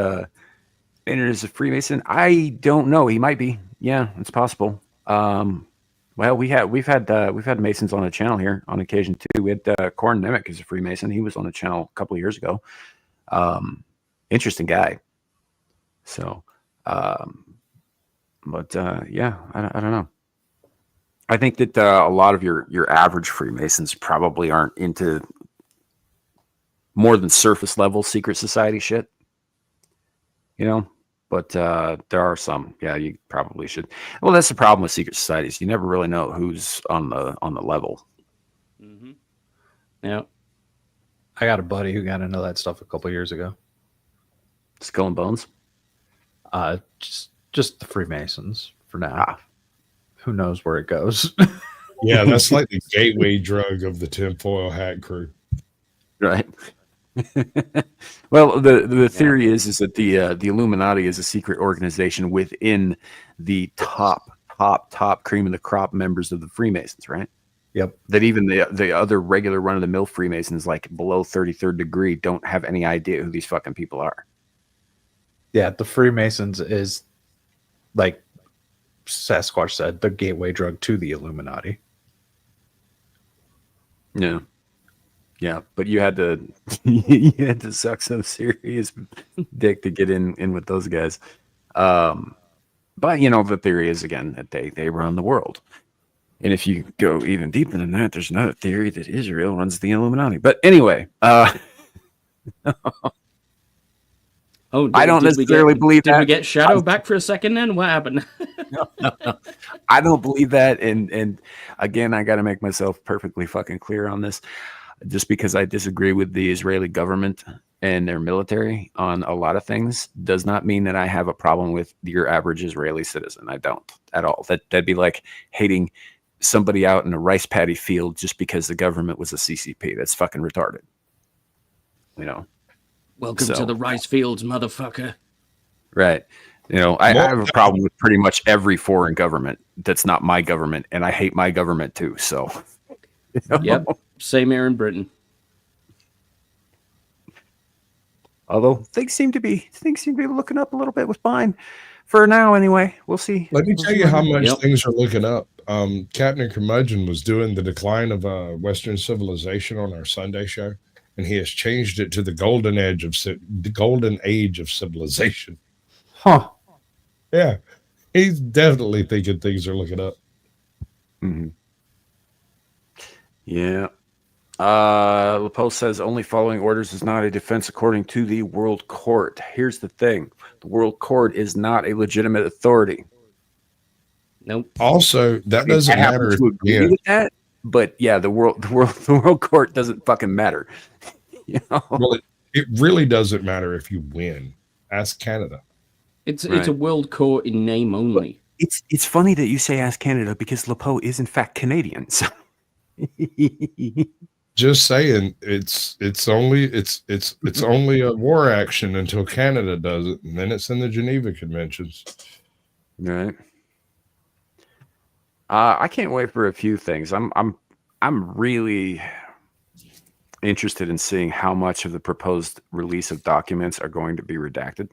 Maynard is a Freemason. I don't know. He might be. Yeah, it's possible. Well, we've had Masons on the channel here on occasion too. We had Corn Nemec is a Freemason. He was on the channel a couple of years ago. Interesting guy. So, but yeah, I don't know. I think that a lot of your average Freemasons probably aren't into more than surface level secret society shit, but there are some. Yeah, you probably should. Well, that's the problem with secret societies. You never really know who's on the level. Mm-hmm. Yeah. I got a buddy who got into that stuff a couple years ago. Skull and Bones. Just the Freemasons for now. Ah. Who knows where it goes? Yeah, that's like the gateway drug of the tinfoil hat crew. Right. Well, the theory is that the Illuminati is a secret organization within the top cream of the crop members of the Freemasons, right? Yep. That even the other regular run of the mill Freemasons, like below 33rd degree, don't have any idea who these fucking people are. Yeah, the Freemasons is, like Sasquatch said, the gateway drug to the Illuminati. Yeah. Yeah, but you had to suck some serious dick to get in with those guys. But the theory is again that they run the world. And if you go even deeper than that, there's another theory that Israel runs the Illuminati. But anyway, Oh, I don't necessarily believe that. Did we get Shadow back for a second then? What happened? No. I don't believe that. And again, I got to make myself perfectly fucking clear on this. Just because I disagree with the Israeli government and their military on a lot of things does not mean that I have a problem with your average Israeli citizen. I don't at all. That'd be like hating somebody out in a rice paddy field just because the government was a CCP. That's fucking retarded. Welcome to the rice fields, motherfucker. Right. I have a problem with pretty much every foreign government that's not my government, and I hate my government too. So, Yep. Same here in Britain. Although things seem to be looking up a little bit with mine for now. Anyway, we'll see. Let me tell you how much Yep. things are looking up. Captain Curmudgeon was doing the decline of Western civilization on our Sunday show, and he has changed it to the golden age of civilization. Huh. Yeah, he's definitely thinking things are looking up. Mm-hmm. Yeah. LaPoe says only following orders is not a defense according to the World Court. Here's the thing. The World Court is not a legitimate authority. Nope. Also, that doesn't I happen matter. to agree with that, but yeah, the World Court doesn't fucking matter. Well, it really doesn't matter if you win. Ask Canada. It's Right. a world court in name only. It's funny that you say ask Canada because LaPoe is in fact Canadian. So. Just saying, it's only a war action until Canada does it, and then it's in the Geneva Conventions. Right. I can't wait for a few things. I'm really interested in seeing how much of the proposed release of documents are going to be redacted?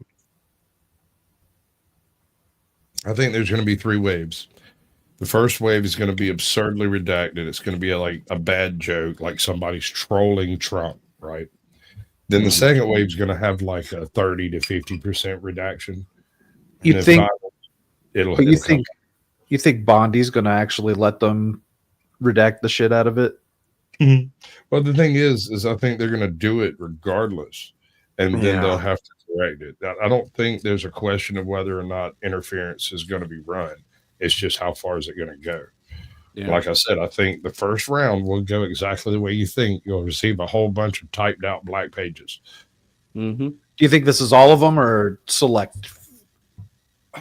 I think there's going to be 3 waves. The first wave is going to be absurdly redacted. It's going to be like a bad joke, like somebody's trolling Trump, right? Then the second wave is going to have like a 30 to 50% redaction. You then think? It'll, But it'll come. you think Bondi's going to actually let them redact the shit out of it? Well, the thing is I think they're going to do it regardless, and then they'll have to correct it. I don't think there's a question of whether or not interference is going to be run. It's just how far is it going to go. Yeah. Like I said, I think the first round will go exactly the way you think. You'll receive a whole bunch of typed out black pages. Mm-hmm. Do you think this is all of them or select?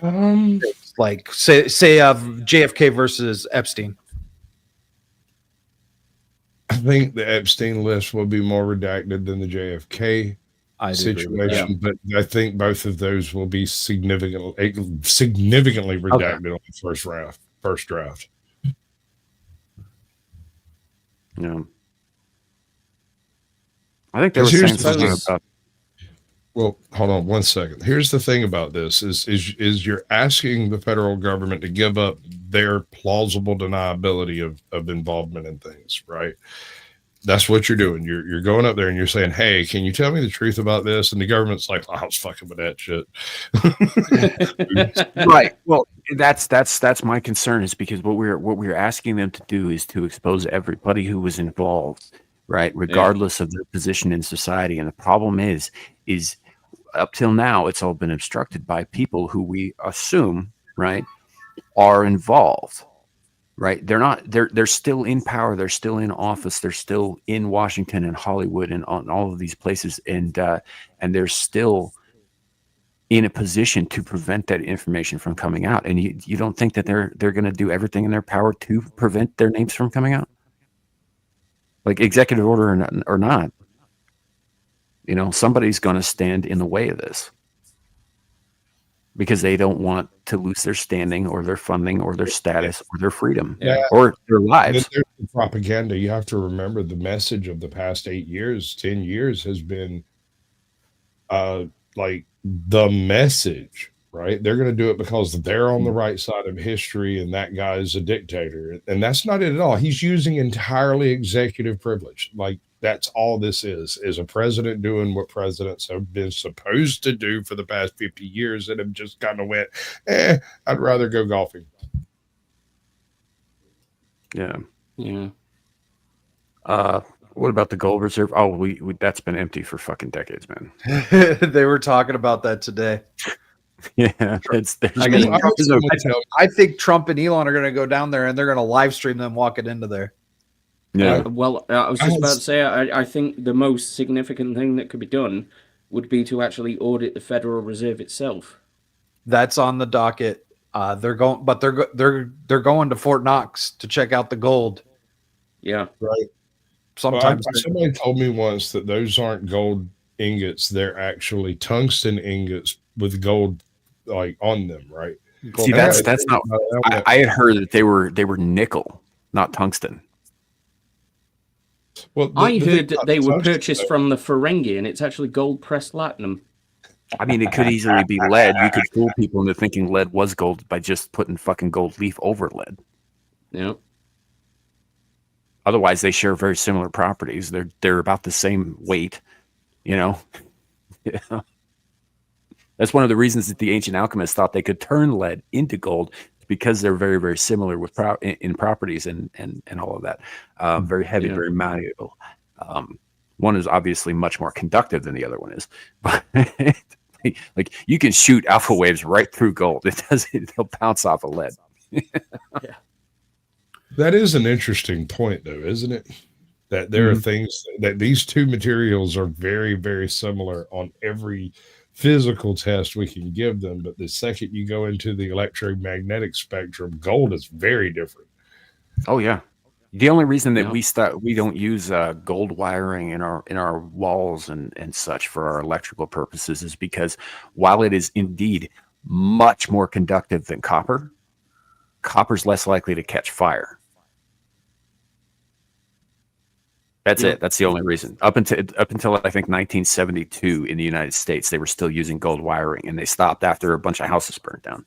Um, Like say JFK versus Epstein. I think the Epstein list will be more redacted than the JFK I do agree with that. situation, but I think both of those will be significantly redacted on the first draft. Yeah. I think they were Because saying here's the something thing. about. Well, hold on one second. Here's the thing about this is you're asking the federal government to give up their plausible deniability of involvement in things, right? That's what you're doing. You're going up there and you're saying, "Hey, can you tell me the truth about this?" And the government's like, "I was fucking with that shit." Right. Well, that's my concern, is because what we're asking them to do is to expose everybody who was involved, right, regardless of their position in society. And the problem is up till now, it's all been obstructed by people who we assume, right, are involved. Right. They're still in power. They're still in office. They're still in Washington and Hollywood and on all of these places. And they're still in a position to prevent that information from coming out. And you don't think that they're going to do everything in their power to prevent their names from coming out? Like executive order or not, somebody's going to stand in the way of this, because they don't want to lose their standing or their funding or their status or their freedom or their lives. There's the propaganda. You have to remember the message of the past 8 years, 10 years has been like the message, right? They're going to do it because they're on the right side of history and that guy is a dictator. And that's not it at all. He's using entirely executive privilege. Like, that's all this is a president doing what presidents have been supposed to do for the past 50 years and have just kind of went, I'd rather go golfing. Yeah. Yeah. What about the gold reserve? Oh, we that's been empty for fucking decades, man. They were talking about that today. Yeah. I think Trump and Elon are going to go down there and they're going to live stream them walking into there. Yeah. Well, I was just about to say, I think the most significant thing that could be done would be to actually audit the Federal Reserve itself. That's on the docket. They're going to Fort Knox to check out the gold. Yeah. Right. Sometimes somebody told me once that those aren't gold ingots; they're actually tungsten ingots with gold like on them. Right. See, that's not. I had heard that they were nickel, not tungsten. Well, I heard that they were purchased from the Ferengi, and it's actually gold pressed platinum. I mean, it could easily be lead. You could fool people into thinking lead was gold by just putting fucking gold leaf over lead. Yeah. Otherwise, they share very similar properties. They're about the same weight, Yeah. That's one of the reasons that the ancient alchemists thought they could turn lead into gold, because they're very, very similar with in properties and all of that. Very heavy, very malleable. One is obviously much more conductive than the other one is, but like you can shoot alpha waves right through gold. They'll bounce off of lead. Yeah. That is an interesting point, though, isn't it? That there are things that these two materials are very, very similar on every physical test we can give them. But the second you go into the electromagnetic spectrum, gold is very different. Oh, yeah. The only reason that we don't use gold wiring in our walls and such for our electrical purposes is because while it is indeed much more conductive than copper's less likely to catch fire. That's Yeah. it. That's the only reason. Up until I think 1972 in the United States, they were still using gold wiring, and they stopped after a bunch of houses burned down.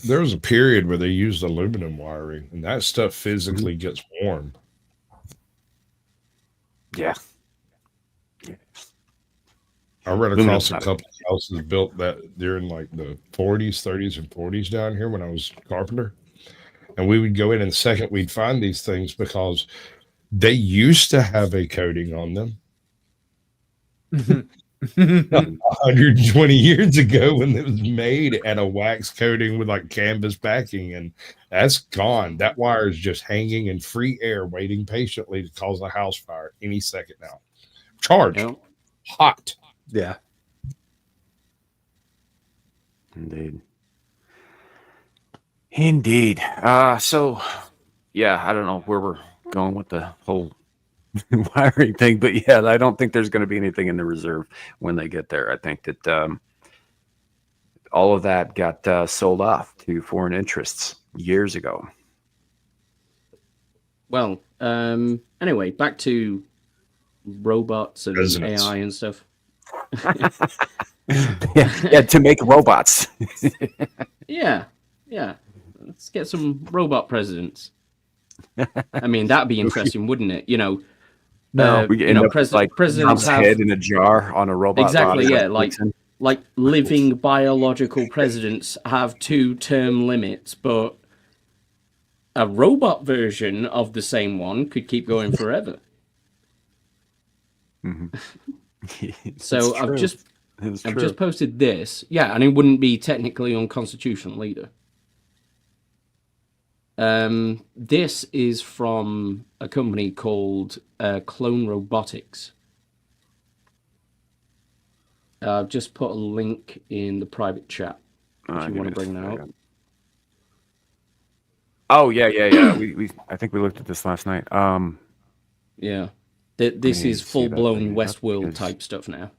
There was a period where they used aluminum wiring, and that stuff physically gets warm. Yeah. I ran Aluminum's across a not a- couple of houses built that during like the 40s, 30s, and 40s down here when I was a carpenter. And we would go in, and the second we'd find these things because they used to have a coating on them 120 years ago when it was made at a wax coating with like canvas backing, and that's gone. That wire is just hanging in free air, waiting patiently to cause a house fire any second now. Charged, Yeah. hot. Yeah. Indeed. Indeed. So, yeah, I don't know where we're going with the whole wiring thing, but yeah, I don't think there's going to be anything in the reserve when they get there. I think that all of that got sold off to foreign interests years ago. Well, anyway, back to robots and Resonance. AI and stuff. yeah, to make robots. Yeah. Let's get some robot presidents. I mean, that'd be interesting, wouldn't it? You know, We you end know, up with, like presidents Trump's have head in a jar on a robot. exactly, body. yeah, like living biological presidents have 2-term limits, but a robot version of the same one could keep going forever. So I've just posted this. Yeah, and it wouldn't be technically unconstitutional either. This is from a company called Clone Robotics. I've just put a link in the private chat if you want to bring that up. Oh yeah. We I think we looked at this last night. Yeah, this me is see that full-blown thing. Westworld Is- type stuff now.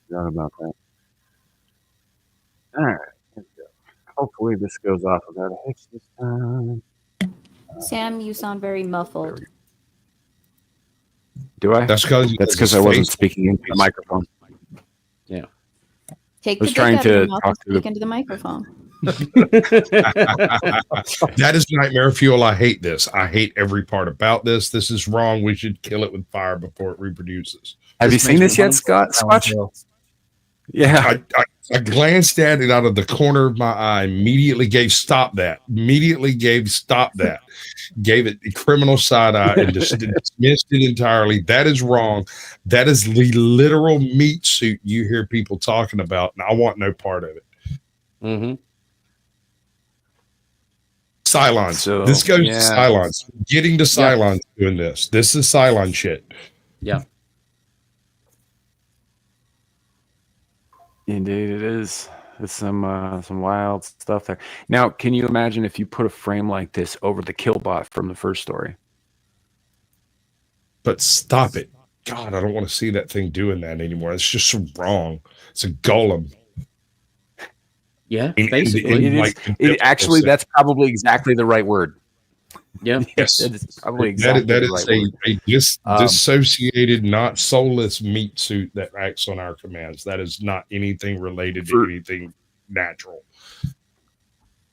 Forgot about that. All right. Hopefully this goes off without a hitch this time. Sam, you sound very muffled. Do I? That's because I wasn't speaking into the microphone. Yeah. Take I was the dick trying out of your to mouth talk and to the- speak into the microphone. That is nightmare fuel. I hate this. I hate every part about this. This is wrong. We should kill it with fire before it reproduces. Have you This seen makes this me yet, Scott? Scotch? Yeah. I glanced at it out of the corner of my eye, immediately gave stop that, gave it the criminal side eye and just dismissed it entirely. That is wrong. That is the literal meat suit you hear people talking about, and I want no part of it. Mm-hmm. Cylons. So, This goes yeah. to Cylons. Getting to Cylons doing this. This is Cylon shit. Yeah. Indeed, it is. It's some wild stuff there. Now, can you imagine if you put a frame like this over the Killbot from the first story? But stop it. God, I don't want to see that thing doing that anymore. It's just so wrong. It's a golem. Yeah, In- basically. in- It is. like, Actually, that's probably exactly the right word. Yeah. Yes. That is probably exactly that the is right word. a dissociated, not soulless meat suit that acts on our commands. That is not anything related to anything natural.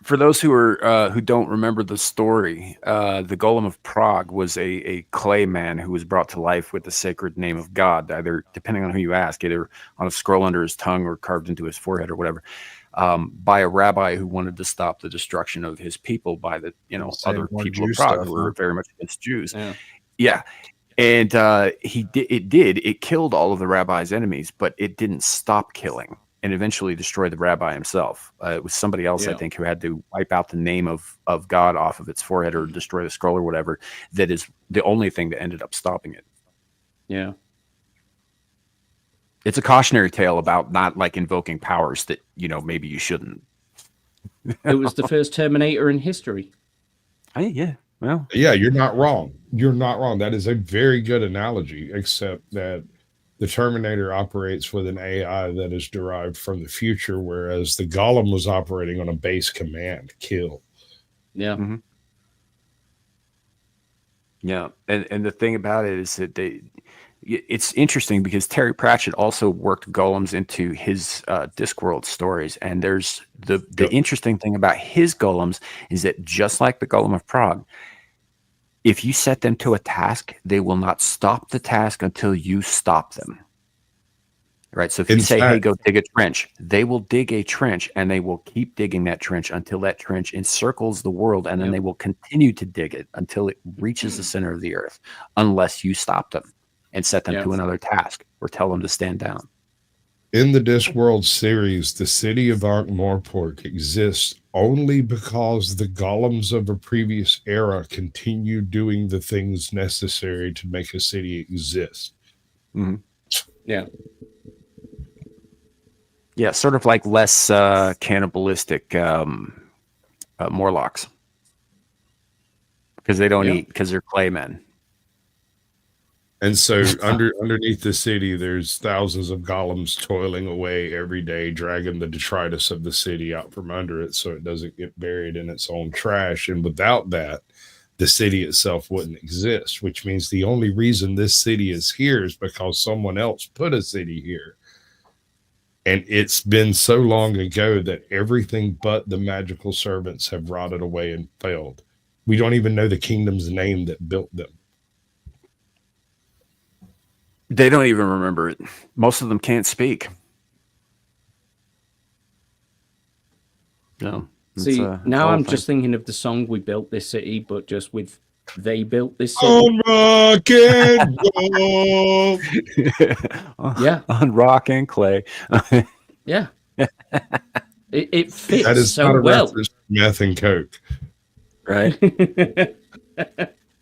For those who don't remember the story, the Golem of Prague was a clay man who was brought to life with the sacred name of God, either, depending on who you ask, either on a scroll under his tongue or carved into his forehead or whatever, by a rabbi who wanted to stop the destruction of his people by the other more people of Jew Prague stuff, who were huh? very much against Jews. Yeah. And it killed all of the rabbi's enemies, but it didn't stop killing and eventually destroyed the rabbi himself. It was somebody else, I think, who had to wipe out the name of God off of its forehead or destroy the scroll or whatever. That is the only thing that ended up stopping it. Yeah. It's a cautionary tale about not like invoking powers that, maybe you shouldn't. It was the first Terminator in history. Yeah. Well, Yeah, you're not wrong. You're not wrong. That is a very good analogy, except that the Terminator operates with an AI that is derived from the future, whereas the Golem was operating on a base command, kill. Yeah. Mhm. Yeah, and the thing about it is that it's interesting because Terry Pratchett also worked golems into his Discworld stories, and there's the Yep. interesting thing about his golems is that just like the Golem of Prague, if you set them to a task, they will not stop the task until you stop them. Right. So if you In say, "Hey, fact, go dig a trench," they will dig a trench and they will keep digging that trench until that trench encircles the world, and then Yep. they will continue to dig it until it reaches the center of the earth, unless you stop them and set them Yeah. to another task or tell them to stand down. in the Discworld series, the city of Ankh-Morpork exists only because the golems of a previous era continue doing the things necessary to make a city exist. Mhm. Yeah. Yeah, sort of like less cannibalistic Morlocks because they don't Yeah. eat because they're claymen. And so underneath the city, there's thousands of golems toiling away every day, dragging the detritus of the city out from under it so it doesn't get buried in its own trash. And without that, the city itself wouldn't exist, which means the only reason this city is here is because someone else put a city here. And it's been so long ago that everything but the magical servants have rotted away and failed. We don't even know the kingdom's name that built them. They don't even remember it. Most of them can't speak. No. See, it's a now whole I'm thing. just thinking of the song "We Built This City," but just with "They Built This City." On rock and roll. Yeah. On rock and clay. Yeah. It fits That is so not a well. reference to meth and coke. Right.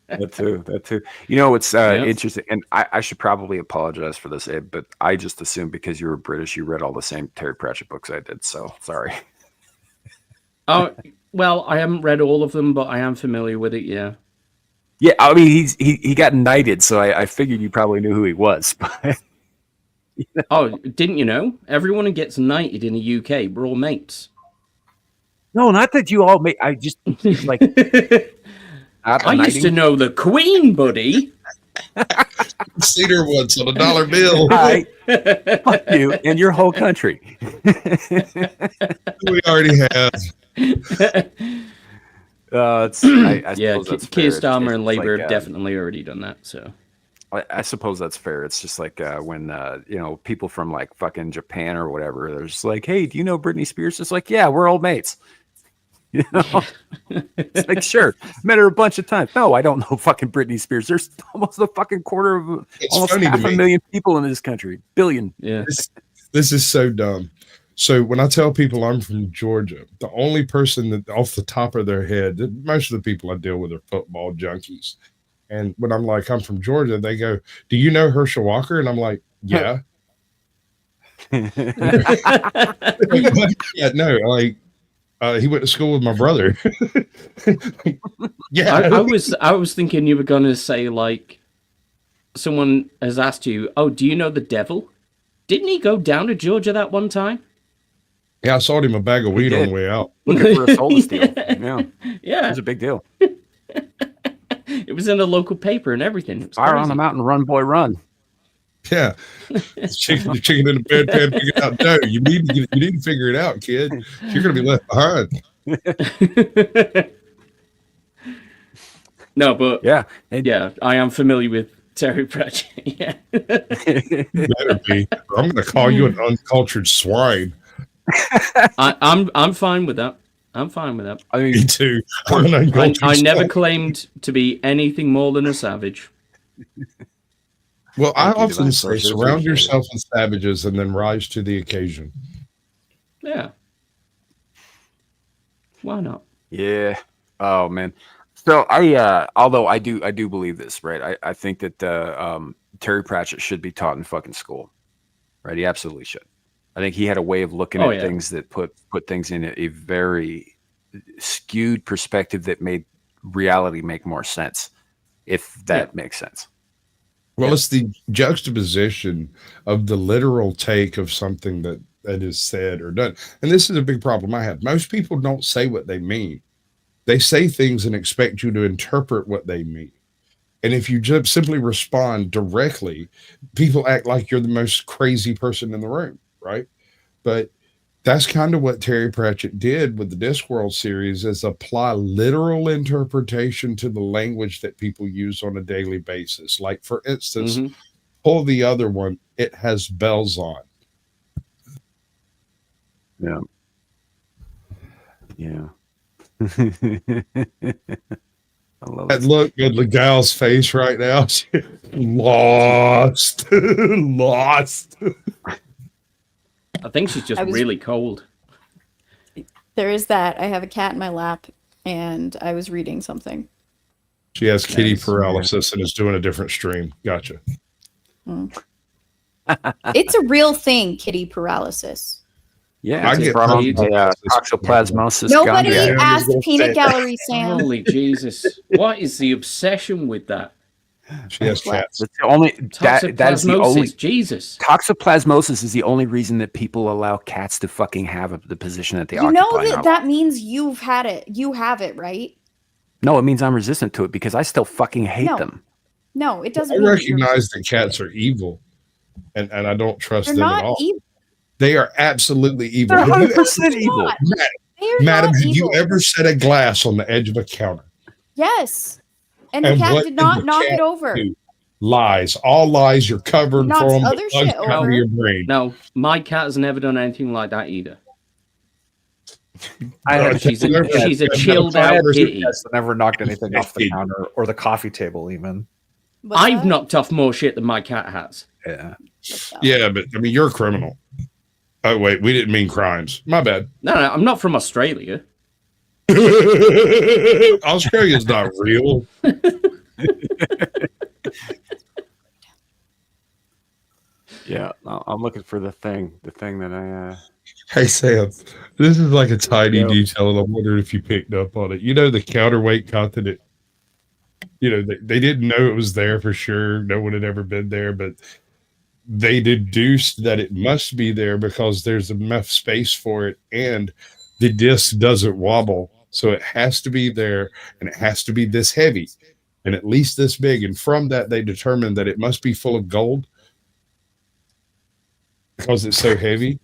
That too. You know, it's Yeah. interesting, and I should probably apologize for this, Abe, but I just assumed because you were British, you read all the same Terry Pratchett books I did. So sorry. Oh, well, I haven't read all of them, but I am familiar with it. Yeah. Yeah, I mean, he got knighted, so I figured you probably knew who he was. But Oh, didn't you know? Everyone who gets knighted in the UK, we're all mates. no, not that you all made. I just like not I used to knighting. know the Queen, buddy. Seen her once on a dollar bill. Hi, fuck you and your whole country. We already have. I Yeah, suppose that's fair. Keir Starmer and It's Labour like, have definitely already done that. So I suppose that's fair. It's just like when people from like fucking Japan or whatever, they're just like, "Hey, do you know Britney Spears?" It's like, "Yeah, we're old mates." You know, it's like, sure, met her a bunch of times. No, I don't know fucking Britney Spears. There's almost a fucking quarter of, It's almost funny to half a me. million people in this country, billion. yeah, This is so dumb. So when I tell people I'm from Georgia, the only person that off the top of their head, most of the people I deal with are football junkies. And when I'm like, I'm from Georgia, they go, "Do you know Herschel Walker?" And I'm like, "Yeah." Like, "What?" Yeah, no, like he went to school with my brother. Yeah. I was thinking you were gonna say like someone has asked you, "Oh, do you know the devil? Didn't he go down to Georgia that one time?" Yeah, I sold him a bag of weed did. on the way out. Looking for a soul to steal. Yeah, it Yeah, was a big deal. it was in the local paper and everything. It was Fire on crazy. the mountain, run, boy, run. Yeah. The chicken in the bedpan figured out. No, you need to figure it out, kid. You're gonna be left behind. No, but Yeah, and yeah, I am familiar with Terry Pratchett. Yeah. You better be. I'm gonna call you an uncultured swine. I'm fine with that. I'm fine with that. I Me mean, too. I'm an uncultured I never swine. claimed to be anything more than a savage. Well, I Thank you, often Divine say Sorcerer. surround Appreciate it. yourself with savages and then rise to the occasion. Yeah. Why not? yeah. Oh man. So although I do believe this, right? I think that Terry Pratchett should be taught in fucking school, right? He absolutely should. I think he had a way of looking Oh, at yeah. things that put things in a very skewed perspective that made reality make more sense, if that makes sense. Well, Yeah. it's the juxtaposition of the literal take of something that is said or done. And this is a big problem I have. Most people don't say what they mean. They say things and expect you to interpret what they mean. And if you just simply respond directly, people act like you're the most crazy person in the room, right? But that's kind of what Terry Pratchett did with the Discworld series is apply literal interpretation to the language that people use on a daily basis. Like for instance, Mhm. pull the other one, it has bells on. Yeah. Yeah. I love And it. look at the gal's face right now. She- lost. Lost. I think she's just I was- really cold. There is that. I have a cat in my lap, and I was reading something. She has kitty Nice. paralysis and is doing a different stream. Gotcha. It's a real thing, kitty paralysis. Yeah, I it's get brought on paid. by toxoplasmosis Nobody Yeah, I gondii. was asked gonna Peanut say- Gallery Sam. Holy Jesus! What is the obsession with that? She has What? cats. That's the only that is the only Toxoplasmosis. Jesus. toxoplasmosis is the only reason that people allow cats to fucking have the position that they You occupy. know in our that that means you've had it. You have it, right? No, it means I'm resistant to it because I still fucking hate No. them. No, it doesn't. I mean that you're- recognize that cats are evil, and I don't trust They're them at not all. evil. They are absolutely evil. They're Have you 100% evil. Not. ever- They're Madam, not have you evil. ever set a glass on the edge of a counter? Yes. And the And cat what did did not the knock cat it over. do? Lies. All lies. You're covered Knocks from other the shit bugs out over. of your brain. No, my cat has never done anything like that either. I No, had She's a, Never- she's a never chilled I out had two kitty. cats that never knocked anything off the Kitty. counter or the coffee table, even. What's I've that? knocked off more shit than my cat has. Yeah. Yeah, but I mean, you're a criminal. Oh wait, we didn't mean crimes. My bad. No, I'm not from Australia. Australia's not real. Yeah, I'm looking for the thing that I. Hey Sam, this is like a tiny Yeah. detail, and I'm wondering if you picked up on it. You know, the counterweight continent. You know, they didn't know it was there for sure. No one had ever been there, but they deduced that it must be there because there's enough space for it, and the disc doesn't wobble, so it has to be there, and it has to be this heavy, and at least this big. And from that, they determined that it must be full of gold because it's so heavy.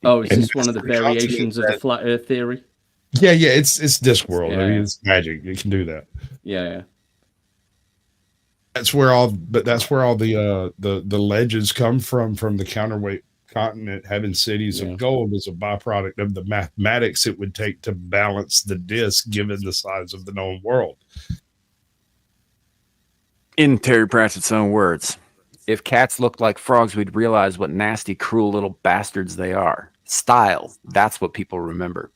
Oh, is And this one of the that's the continent variations of the flat Earth theory? Yeah, it's Discworld. I mean, Yeah. it's magic. It can do that. Yeah. That's where all the legends come from the counterweight continent having cities Yeah. of gold as a byproduct of the mathematics it would take to balance the disk given the size of the known world. In Terry Pratchett's own words, if cats looked like frogs, we'd realize what nasty, cruel little bastards they are. Style, that's what people remember.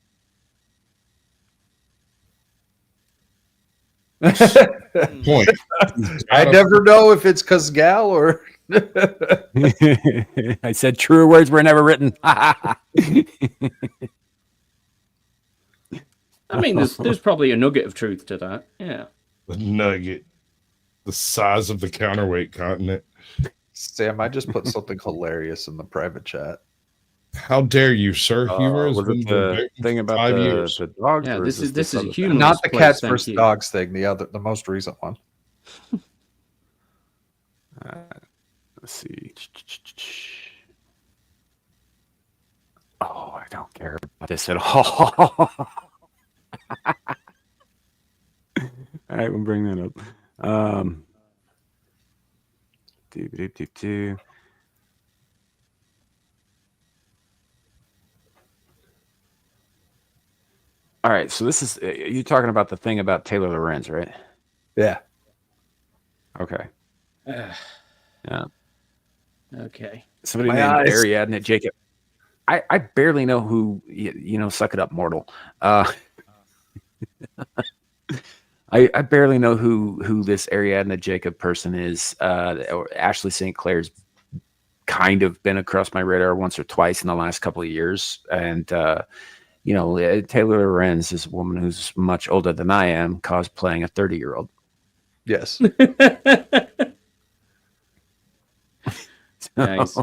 Point. I never know if it's because Gal or. I said truer words were never written. I mean, there's probably a nugget of truth to that. Yeah. The nugget, the size of the counterweight continent. Sam, I just put something hilarious in the private chat. How dare you, sir? Humor has was been it the the thing about 5 the, years. the dogs? Yeah, or this is this a other thing? humorous Not the place, cats thank versus you. dogs thing, the most recent one. Let's see. Oh, I don't care about this at all. All right, we'll bring that up. Do. All right, so this is you're talking about the thing about Taylor Lorenz, right? Yeah. Okay. Yeah. Okay. Somebody My named eyes. Ariadne Jacob. I barely know who suck it up, mortal. I barely know who this Ariadne Jacob person is. Or Ashley St. Clair's kind of been across my radar once or twice in the last couple of years, and Taylor Lorenz is a woman who's much older than I am, cosplaying a 30-year-old. Yes. Nice.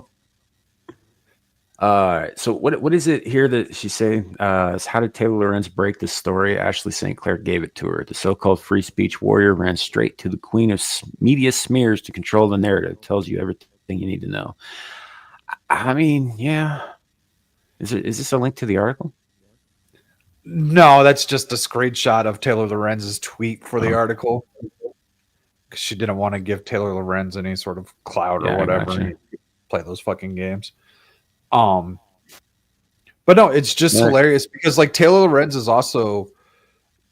So what is it here that she's saying? Is how did Taylor Lorenz break the story? Ashley St. Clair gave it to her. The so-called free speech warrior ran straight to the queen of media smears to control the narrative. Tells you everything you need to know. I mean, yeah. Is this a link to the article? No, that's just a screenshot of Taylor Lorenz's tweet for the article. Because she didn't want to give Taylor Lorenz any sort of clout or whatever. Gotcha. And play those fucking games. But no, it's just hilarious because like Taylor Lorenz is also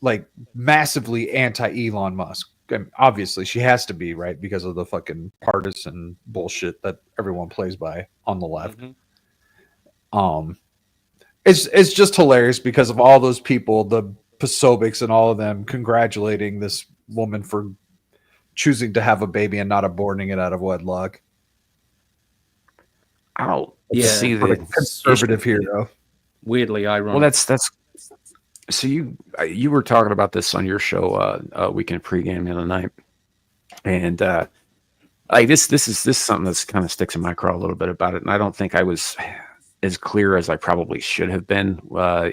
like massively anti Elon Musk. And obviously, she has to be, right, because of the fucking partisan bullshit that everyone plays by on the left. It's just hilarious because of all those people, the Posobics and all of them congratulating this woman for choosing to have a baby and not aborting it out of wedlock. I'll Yeah. see For the the conservative hero. Weirdly ironic. Well, that's so you were talking about this on your show weekend pregame the other night, and like this is something that's kind of sticks in my craw a little bit about it, and I don't think I was as clear as I probably should have been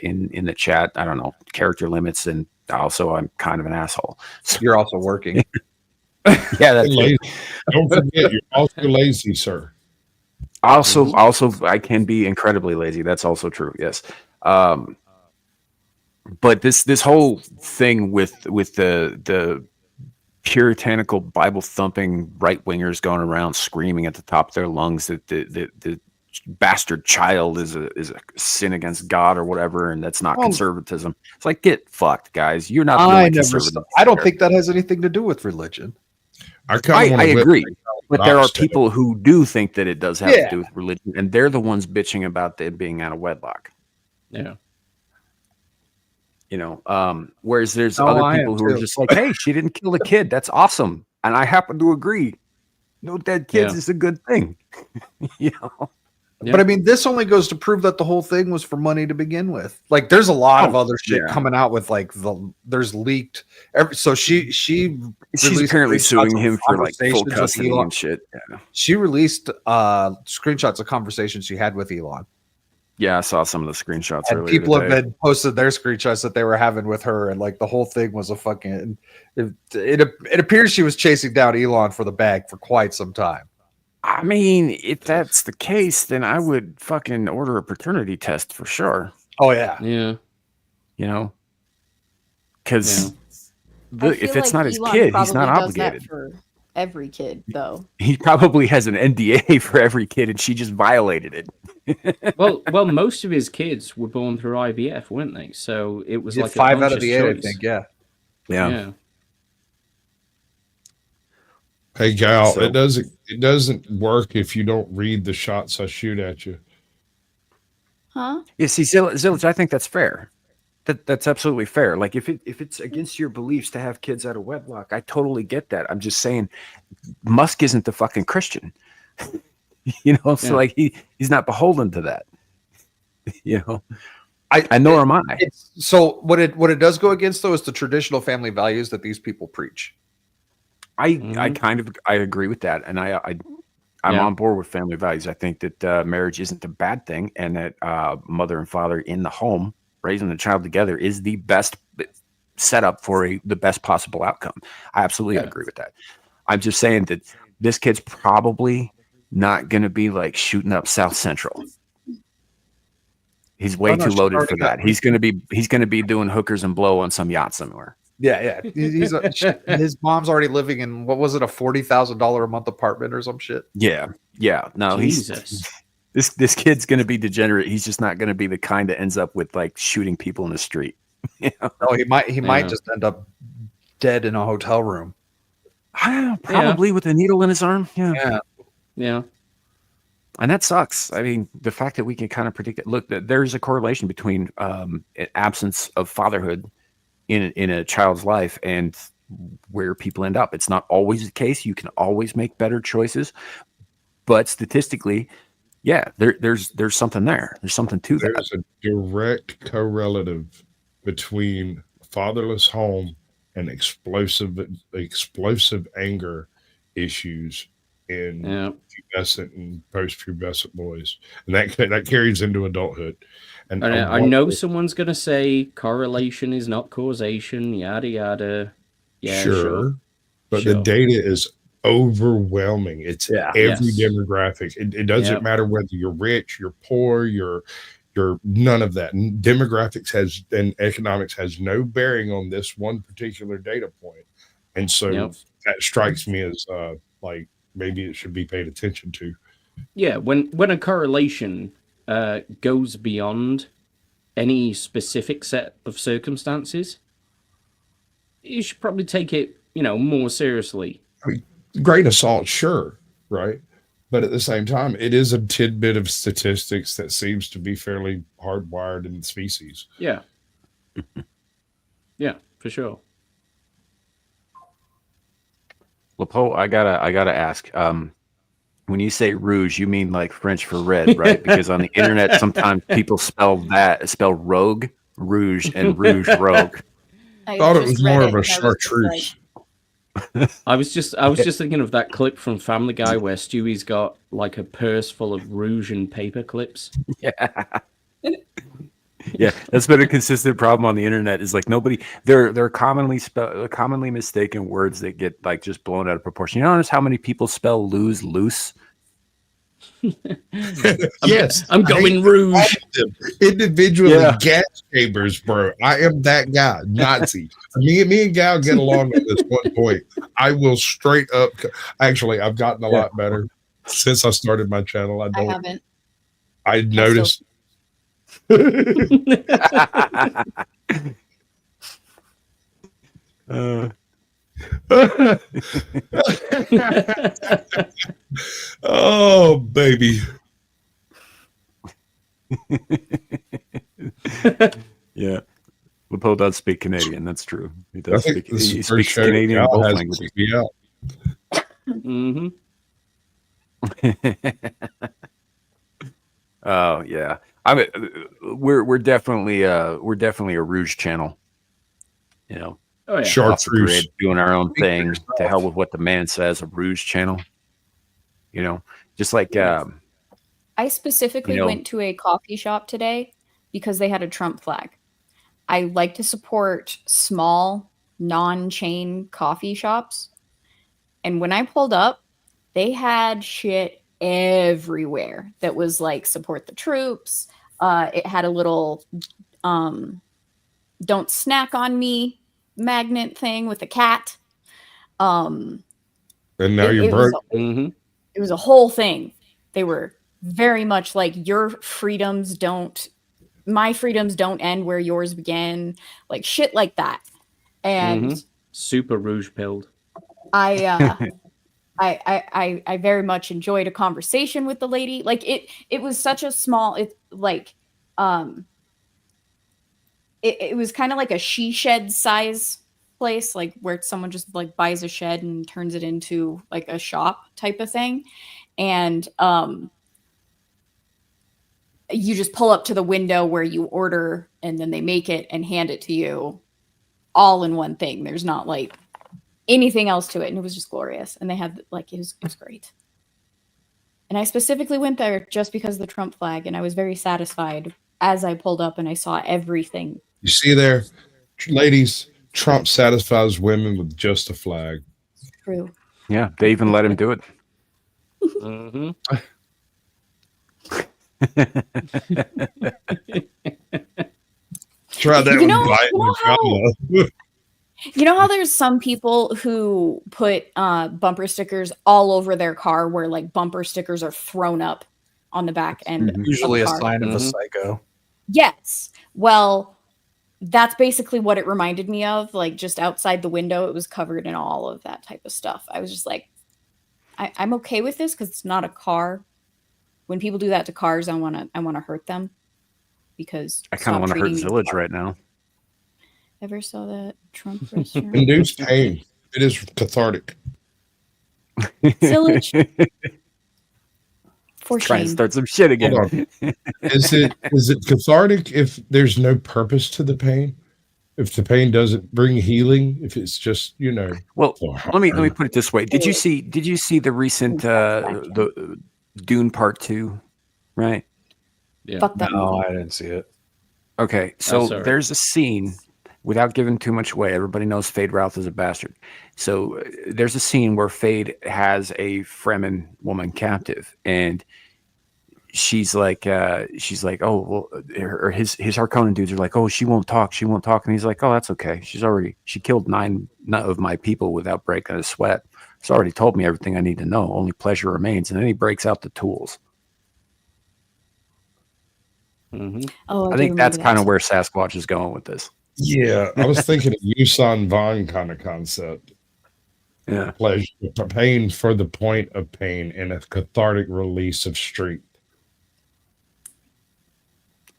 in the chat. I don't know, character limits, and also I'm kind of an asshole. So, You're also working. yeah, that's Lazy. Don't forget, you're also lazy, sir. also I can be incredibly lazy. That's also true. Yes. But this whole thing with the puritanical Bible thumping right wingers going around screaming at the top of their lungs that the bastard child is a sin against God or whatever, and that's not conservatism. It's like, get fucked, guys. You're not. I don't think that has anything to do with religion. I kind of I agree, but there are Rocksteady. people who do think that it does have to do with religion, and they're the ones bitching about it being out of wedlock. Yeah. You know, whereas there's Oh, other I people am who are too. just like, hey, she didn't kill the kid. That's awesome. And I happen to agree. No dead kids Yeah. is a good thing. You know? Yeah. But I mean, this only goes to prove that the whole thing was for money to begin with. Like, there's a lot of other shit yeah. coming out with like there's leaked. So she's She's apparently suing him for like full conversations with custody Elon. and shit. Yeah. She released screenshots of conversations she had with Elon. Yeah, I saw some of the screenshots And earlier people today. have been posted their screenshots that they were having with her, and like the whole thing was a fucking. It appears she was chasing down Elon for the bag for quite some time. I mean, if that's the case, then I would fucking order a paternity test for sure. Oh yeah, Yeah. You know, because I feel if it's like not his Elon kid, he's probably not does that obligated. for every kid, though. He probably has an NDA for every kid, and she just violated it. Well, most of his kids were born through IVF, weren't they? So it was like 5 a out of the 8, conscious I choice. think. Yeah. Yeah. Hey, Gal, So- it doesn't work if you don't read the shots I shoot at you. Huh? Yeah, see, Zillage, I think that's fair. That's absolutely fair. Like if it's against your beliefs to have kids out of wedlock, I totally get that. I'm just saying, Musk isn't the fucking Christian, you know. So Yeah. like he's not beholden to that, you know. I nor am I. So what it does go against though is the traditional family values that these people preach. I kind of agree with that, and I'm Yeah. on board with family values. I think that marriage isn't a bad thing, and that mother and father in the home raising the child together is the best setup for the best possible outcome. I absolutely agree with that. I'm just saying that this kid's probably not going to be like shooting up South Central. He's way Oh, no, too she's loaded already for got that. He's going to be doing hookers and blow on some yacht somewhere. Yeah. His mom's already living in what was it, a $40,000 a month apartment or some shit. Yeah. No, Jesus. This kid's going to be degenerate. He's just not going to be the kind that ends up with like shooting people in the street. You know? Oh, he might Yeah. just end up dead in a hotel room. Probably with a needle in his arm. Yeah. Yeah. And that sucks. I mean, the fact that we can kind of predict it. Look, there's a correlation between absence of fatherhood in a child's life and where people end up. It's not always the case. You can always make better choices, but statistically, yeah, there's something there. There's something to that. There's a direct correlative between fatherless home and explosive anger issues in Yeah. pubescent and post-pubescent boys, and that carries into adulthood. And And I wonder- know someone's gonna say correlation is not causation, yada yada. Yeah, sure. but the Sure. data is overwhelming. It's Yeah. every Yes. demographic. It doesn't Yep. matter whether you're rich, you're poor, you're none of that. Demographics and economics has no bearing on this one particular data point. And so Yep. that strikes me as like maybe it should be paid attention to. Yeah, when a correlation goes beyond any specific set of circumstances, you should probably take it, more seriously. Grain of salt, sure, right? But at the same time, it is a tidbit of statistics that seems to be fairly hardwired in the species. Yeah. Yeah, for sure. Lepo, I gotta ask. When you say rouge, you mean like French for red, right? Because on the internet, sometimes people spell rogue, rouge, and rouge rogue. I thought it was more of a chartreuse. I was just thinking of that clip from Family Guy where Stewie's got like a purse full of rouge and paper clips. Yeah, that's been a consistent problem on the internet. Is like they're commonly mistaken words that get like just blown out of proportion. You notice how many people spell lose loose? Yes, I'm going rouge. Individually, gas chambers, bro. I am that guy, Nazi. me and Gal get along at this one point. I will straight up. Actually, I've gotten a lot better since I started my channel. I haven't. I noticed. Oh, baby. Yeah. Lepo does speak Canadian. That's true. He does I think speak. this is He the first speaks show Canadian in Gal both has languages. me out. Mm-hmm. Oh yeah. I mean, we're definitely a rouge channel. Oh yeah. Off the Chartreuse. grid, doing our own thing. To hell with what the man says. A rouge channel. Just like I specifically went to a coffee shop today because they had a Trump flag. I like to support small, non-chain coffee shops. And when I pulled up, they had shit everywhere that was like support the troops. It had a little don't snack on me magnet thing with a cat. And now you're it broke. It was a whole thing. They were very much like my freedoms don't end where yours began, like shit like that. And super rouge pilled. I very much enjoyed a conversation with the lady. Like it was such a small, it was kind of like a she shed size place, like where someone just like buys a shed and turns it into like a shop type of thing. And you just pull up to the window where you order and then they make it and hand it to you all in one thing. There's not like anything else to it. And it was just glorious. And they had like, it was great. And I specifically went there just because of the Trump flag. And I was very satisfied as I pulled up and I saw everything. You see there, ladies, Trump satisfies women with just a flag. True. Yeah, they even let him do it. Try that You know how there's some people who put bumper stickers all over their car where like bumper stickers are thrown up on the back end. Usually a car. sign of a psycho. Yes. Well, that's basically what it reminded me of. Like just outside the window, it was covered in all of that type of stuff. I was just like, I'm okay with this because it's not a car. When people do that to cars, I want to hurt them because I kind of want to hurt Zillage right now. Ever saw that Trump restaurant? Induced pain. It is cathartic. Zillage. For Trying to shame. start some shit again. Is it cathartic if there's no purpose to the pain? if the pain doesn't bring healing, if it's just, Well, for let me harm. put it this way. Did you see the recent the Dune Part 2, right? Yeah. Fuck that No, movie. I didn't see it. Okay, so sorry. there's a scene, without giving too much away, everybody knows Fade Routh is a bastard. So there's a scene where Fade has a Fremen woman captive, and she's like, oh, well, or his Harkonnen dudes are like, oh, she won't talk, and he's like, oh, that's okay. She killed 9 of my people without breaking a sweat. She's already told me everything I need to know. Only pleasure remains, and then he breaks out the tools. Mm-hmm. Oh, I think that's kind of where Sasquatch is going with this. Yeah, I was thinking of Yusan Vaughn kind of concept. Yeah. Pleasure, pain for the point of pain, and a cathartic release of strength.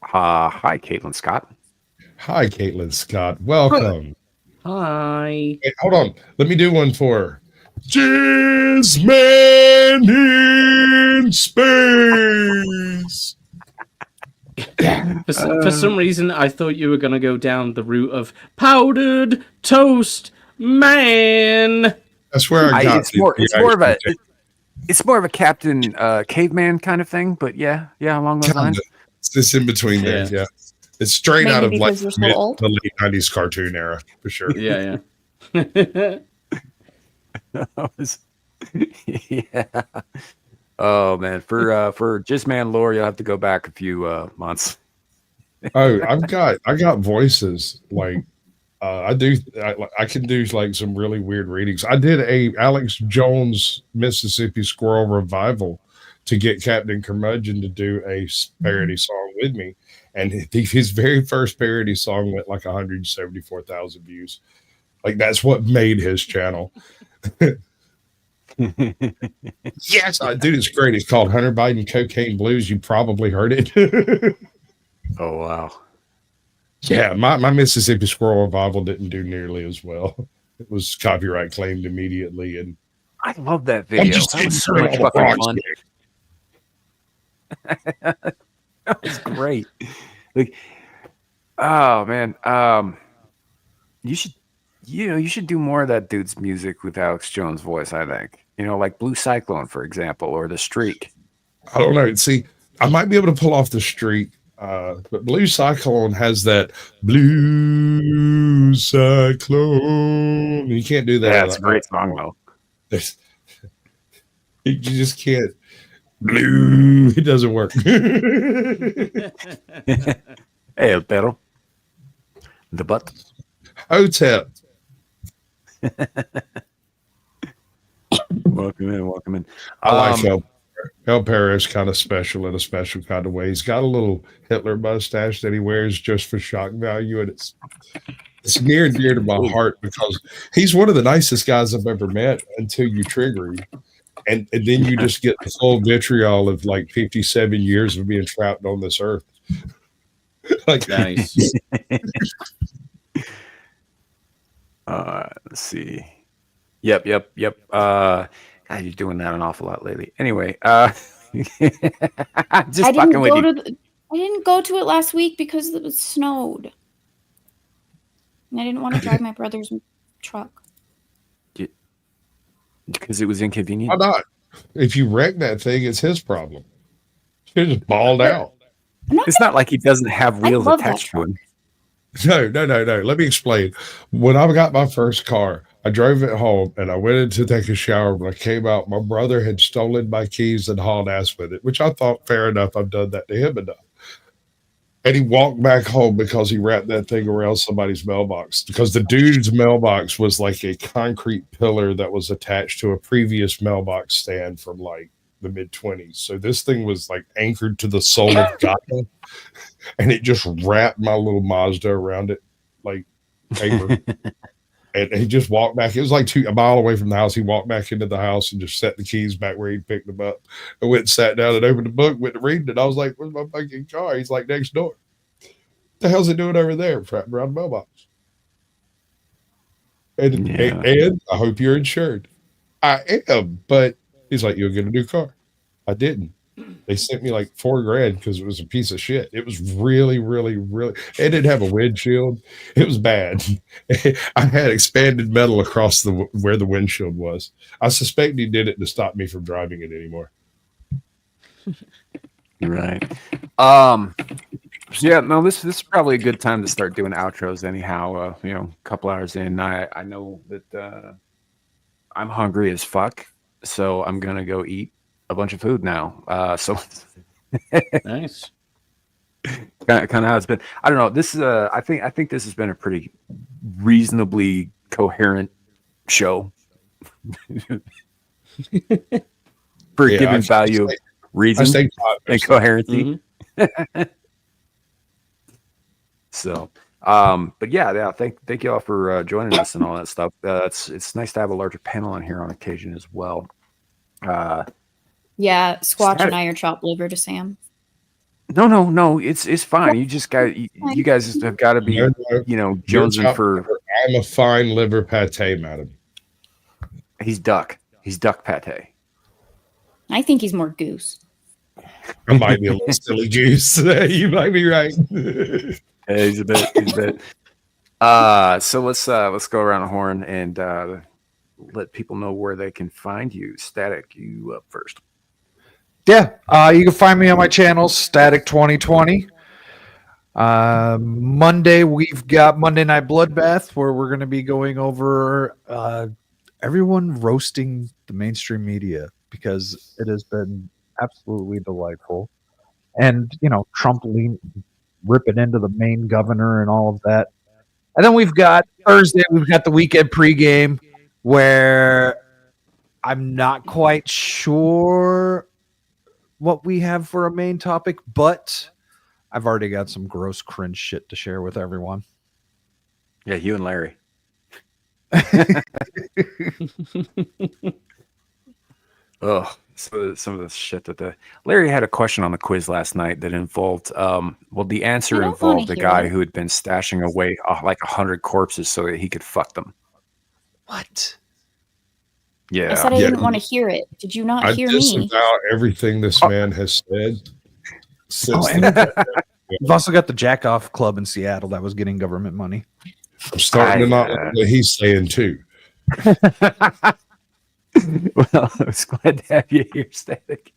Hi, Caitlin Scott. Hi, Caitlin Scott. Welcome. Hi. Hey, hold on. Let me do one for her. Jizz Man in Space. For some reason, I thought you were going to go down the route of powdered toast man. That's where I got It's more of a Captain Caveman kind of thing, but yeah, along those lines. It's this in between there. Yeah. It's straight Maybe out of like because you're so mid old? to late 90s cartoon era for sure. Yeah. Yeah. Oh man, for Just Man lore, you'll have to go back a few months. Oh, I got voices like I can do like some really weird readings. I did a Alex Jones Mississippi Squirrel revival to get Captain Curmudgeon to do a parody song with me, and his very first parody song went like 174,000 views. Like that's what made his channel. Yes, dude, it's great. It's called Hunter Biden Cocaine Blues. You probably heard it. Oh wow. Yeah, my Mississippi Squirrel revival didn't do nearly as well. It was copyright claimed immediately, and I love that video. That was so much fucking fun. That was great. Like, oh man, you should do more of that dude's music with Alex Jones' voice. I think like Blue Cyclone, for example, or The Streak. I don't know. See, I might be able to pull off The Streak, but Blue Cyclone has that Blue Cyclone. You can't do that. Yeah, it's a great song though. You just can't. Blue, it doesn't work. Hey, El Perro. The butt. Hotep. Welcome in. I like El Perro is kind of special in a special kind of way. He's got a little Hitler mustache that he wears just for shock value, and it's near and dear to my heart because he's one of the nicest guys I've ever met until you trigger him. And then you just get the full vitriol of like 57 years of being trapped on this earth. Like, Nice. Let's see. Yep. God, you're doing that an awful lot lately. Anyway, just fucking with you. I didn't go to it last week because it was snowed. And I didn't want to drive my brother's truck. Because it was inconvenient. why not? If you wreck that thing, it's his problem. He's just balled out. It's not like he doesn't have wheels love attached that to him. No. Let me explain. When I got my first car, I drove it home and I went in to take a shower. When I came out, my brother had stolen my keys and hauled ass with it, which I thought fair enough. I've done that to him enough. And he walked back home because he wrapped that thing around somebody's mailbox because the dude's mailbox was like a concrete pillar that was attached to a previous mailbox stand from like the mid-20s. So this thing was like anchored to the soul of God, and it just wrapped my little Mazda around it like paper. And he just walked back. It was like a mile away from the house. He walked back into the house and just set the keys back where he picked them up. I went and sat down and opened the book, went to reading it. I was like, where's my fucking car? He's like, next door. What the hell's it doing over there? Around the mailbox. And I hope you're insured. I am, but he's like, you'll get a new car. I didn't. They sent me like $4,000 because it was a piece of shit. It was really, really, really. It didn't have a windshield. It was bad. I had expanded metal across where the windshield was. I suspect he did it to stop me from driving it anymore. Right. So yeah, no, this is probably a good time to start doing outros. Anyhow, a couple hours in, I know that I'm hungry as fuck, so I'm gonna go eat a bunch of food now. So Nice. kind of how it's been. I don't know. This is I think this has been a pretty reasonably coherent show for giving value, reason, and coherency. Mm-hmm. So, but yeah. Thank you all for joining us and all that stuff. It's nice to have a larger panel on here on occasion as well. Yeah, Squatch and I are chopped liver to Sam. No, it's fine. You just got you guys have got to be jonesing for. I'm a fine liver pate, madam. He's duck pate. I think he's more goose. I might be a little silly goose. You might be right. Yeah, he's a bit. So let's go around the horn and let people know where they can find you. Static, you up first. Yeah, you can find me on my channel, Static 2020. Monday, we've got Monday Night Bloodbath, where we're going to be going over everyone roasting the mainstream media because it has been absolutely delightful. And, Trump ripping into the main governor and all of that. And then we've got Thursday, we've got the weekend pregame where I'm not quite sure what we have for a main topic, but I've already got some gross cringe shit to share with everyone. Yeah, you and Larry. Oh, some of the shit that Larry had a question on the quiz last night that involved the answer involved a guy who had been stashing away like 100 corpses so that he could fuck them. What? Yeah, I said I didn't want to hear it. Did you not hear me? I disavow everything this man has said. We've also got the Jack Off Club in Seattle that was getting government money. I'm starting to not like what he's saying too. Well, I was glad to have you here, Static.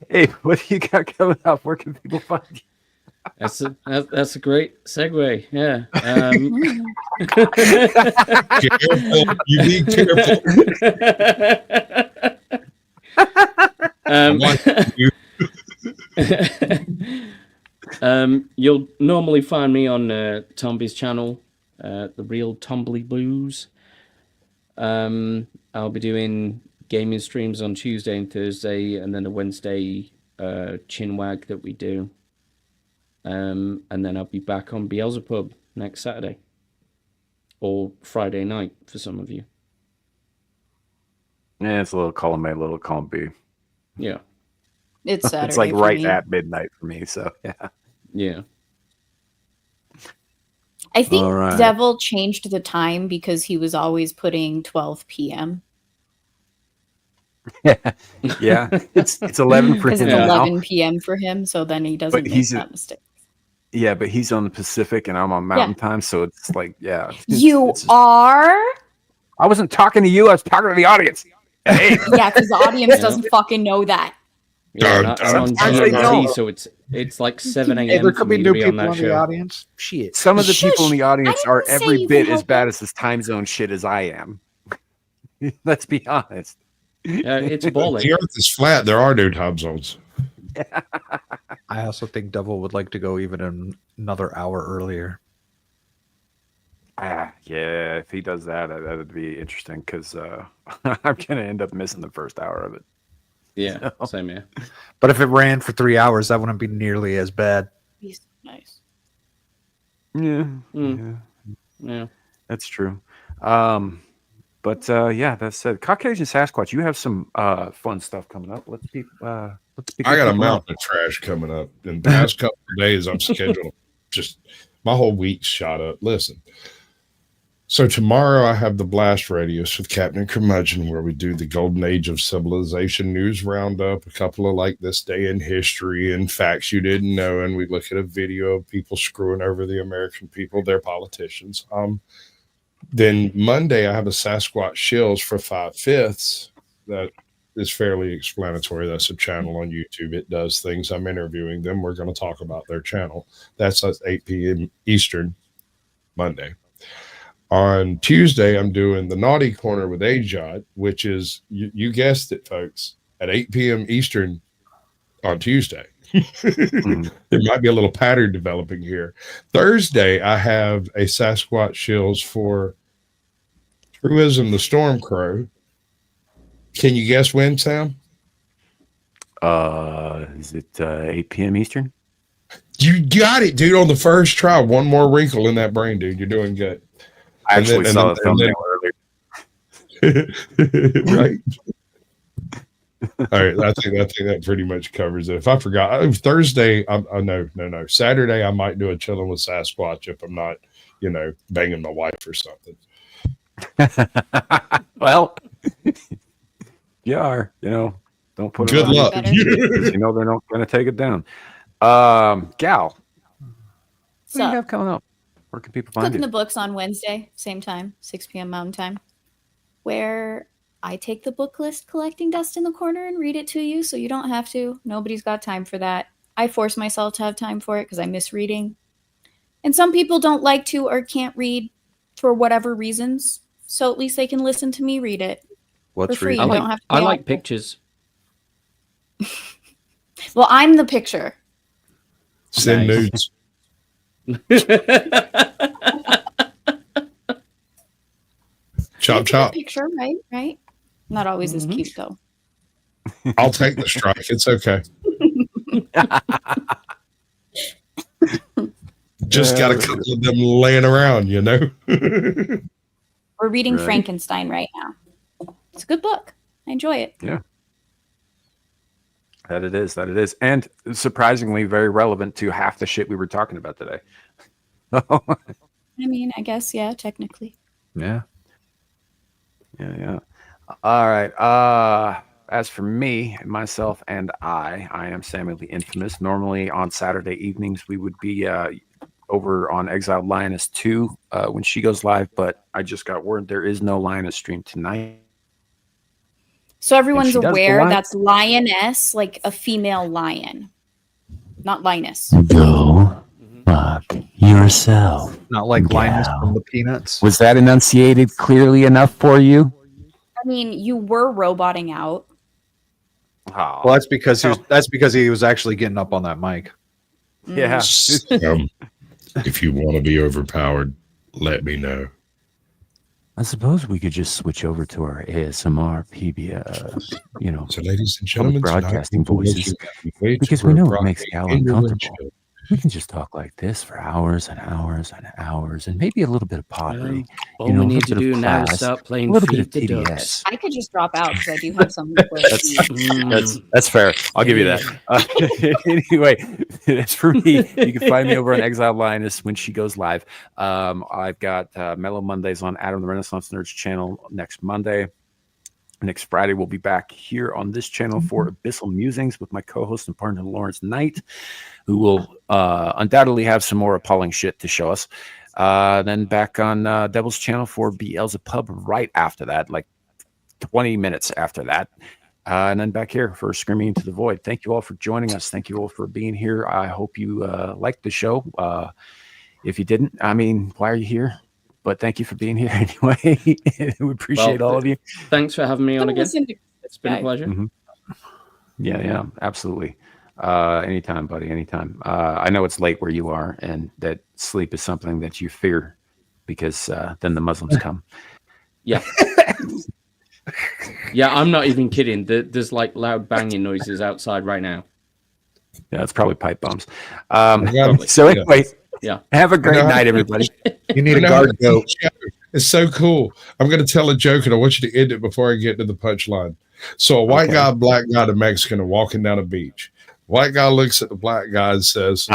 Hey, what do you got coming up? Where can people find you? That's a great segue. Yeah. Careful. You be careful. You'll normally find me on Tomby's channel, The Real Tombly Blues. I'll be doing gaming streams on Tuesday and Thursday, and then a Wednesday chinwag that we do. And then I'll be back on Beelzebub next Saturday or Friday night for some of you. Yeah, it's a little column A, a little column B. Yeah. It's Saturday. It's like for right me. at midnight for me. So yeah. Yeah. I think All right. Devil changed the time because he was always putting 12 p.m. Yeah, it's 11 for Because him it's now. 11 p.m. for him, so then he doesn't make that mistake. Yeah, but he's on the Pacific and I'm on Mountain Time, so it's like, yeah. It's are? I wasn't talking to you. I was talking to the audience. Hey. Yeah, because the audience doesn't fucking know that. Yeah, I'm on GMT, so it's like 7 a.m. Hey, there for could me be to new be on people that in show. the audience. Shit. Some of the Shush, people in the audience I are didn't say every you bit can as help bad it. as this time zone shit as I am. Let's be honest. It's The balling. earth is flat. There are no time zones. I also think Devil would like to go even another hour earlier. Yeah, if he does that, that would be interesting because I'm gonna end up missing the first hour of it. Yeah, same here. But if it ran for 3 hours, that wouldn't be nearly as bad. He's nice. Yeah, Yeah. that's true. But yeah, that said, Caucasian Sasquatch, you have some fun stuff coming up. Let's be. I got a mountain of trash coming up. In the past couple of days, I'm scheduled. Just my whole week's shot up. Listen, So tomorrow I have the Blast Radius with Captain Curmudgeon, where we do the Golden Age of Civilization news roundup, a couple of like this day in history and facts you didn't know, and we look at a video of people screwing over the American people, their politicians. Then Monday I have a Sasquatch Shills for 5/5 that is fairly explanatory. That's a channel on YouTube. It does things. I'm interviewing them. We're going to talk about their channel. That's at 8 p.m. Eastern Monday. On Tuesday, I'm doing the Naughty Corner with Ajot, which is, you guessed it, folks, at 8 p.m. Eastern on Tuesday. There might be a little pattern developing here. Thursday, I have a Sasquatch Shills for Truism the Storm Crow. Can you guess when, Sam? Is it 8 p.m. Eastern? You got it, dude, on the first try. One more wrinkle in that brain, dude. You're doing good. I actually saw the thumbnail earlier. Right. All right. I think that pretty much covers it. If I forgot, Thursday, no. Saturday, I might do a chilling with Sasquatch if I'm not, banging my wife or something. Well, you are, don't put good it on luck. they're not going to take it down. Gal, what do you have coming up? Where can people find Cooking you? the Books on Wednesday, same time, 6 p.m. Mountain Time, where I take the book list collecting dust in the corner and read it to you so you don't have to. Nobody's got time for that. I force myself to have time for it because I miss reading. And some people don't like to or can't read for whatever reasons, so at least they can listen to me read it. What's for free. reading? You don't have to I pay like all- pictures. Well, I'm the picture. Send Nice. nudes. Chop, chop. Picture, right? Not always as cute though. I'll take the strike. It's okay. Just got a couple of them laying around, We're reading Right. Frankenstein right now. It's a good book. I enjoy it. Yeah. That it is. And surprisingly very relevant to half the shit we were talking about today. I mean, I guess, yeah, technically. Yeah. All right. As for me, myself, and I am Samuel the Infamous. Normally on Saturday evenings, we would be over on Exiled Lioness 2 when she goes live, but I just got word there is no Lioness stream tonight. So everyone's she does go aware live? that's lioness, like a female lion, not lioness. Go fuck yourself. Not like Linus from the Peanuts. Was that enunciated clearly enough for you? I mean, you were roboting out. Oh, Well, that's because he was actually getting up on that mic. yeah. If you want to be overpowered, let me know. I suppose we could just switch over to our ASMR So, ladies and gentlemen, broadcasting tonight, voices, way too because we know it broad- makes Gal in your uncomfortable. windshield. We can just talk like this for hours and hours and hours, and maybe a little bit of pottery. All You know, we a need little to bit of do now is class, start a playing little bit of Feed the TDS. Ducks. I could just drop out because I do have some. That's fair. I'll give you that. Anyway, that's for me. You can find me over on Exiled Lioness when she goes live. I've got Mellow Mondays on Adam the Renaissance Nerds channel next Monday. Next Friday, we'll be back here on this channel for Abyssal Musings with my co-host and partner, Lawrence Knight, who will undoubtedly have some more appalling shit to show us. Then back on Devil's channel for Beelzebub right after that, like 20 minutes after that. And then back here for Screaming Into the Void. Thank you all for joining us. Thank you all for being here. I hope you liked the show. If you didn't, I mean, why are you here? But thank you for being here anyway. We appreciate all of you. Thanks for having me on again. Listen to It's been a pleasure. Mhm. Yeah, absolutely. Anytime, buddy, anytime. I know it's late where you are, and that sleep is something that you fear because then the Muslims come. Yeah. Yeah, I'm not even kidding. There's like loud banging noises outside right now. Yeah, it's probably pipe bombs. Probably. So anyway, Yeah. have a great night, everybody. You need I a know guard how goat. this show is so cool. I'm going to tell a joke, and I want you to end it before I get to the punchline. So a white Okay. guy, black guy, and a Mexican are walking down a beach. White guy looks at the black guy and says,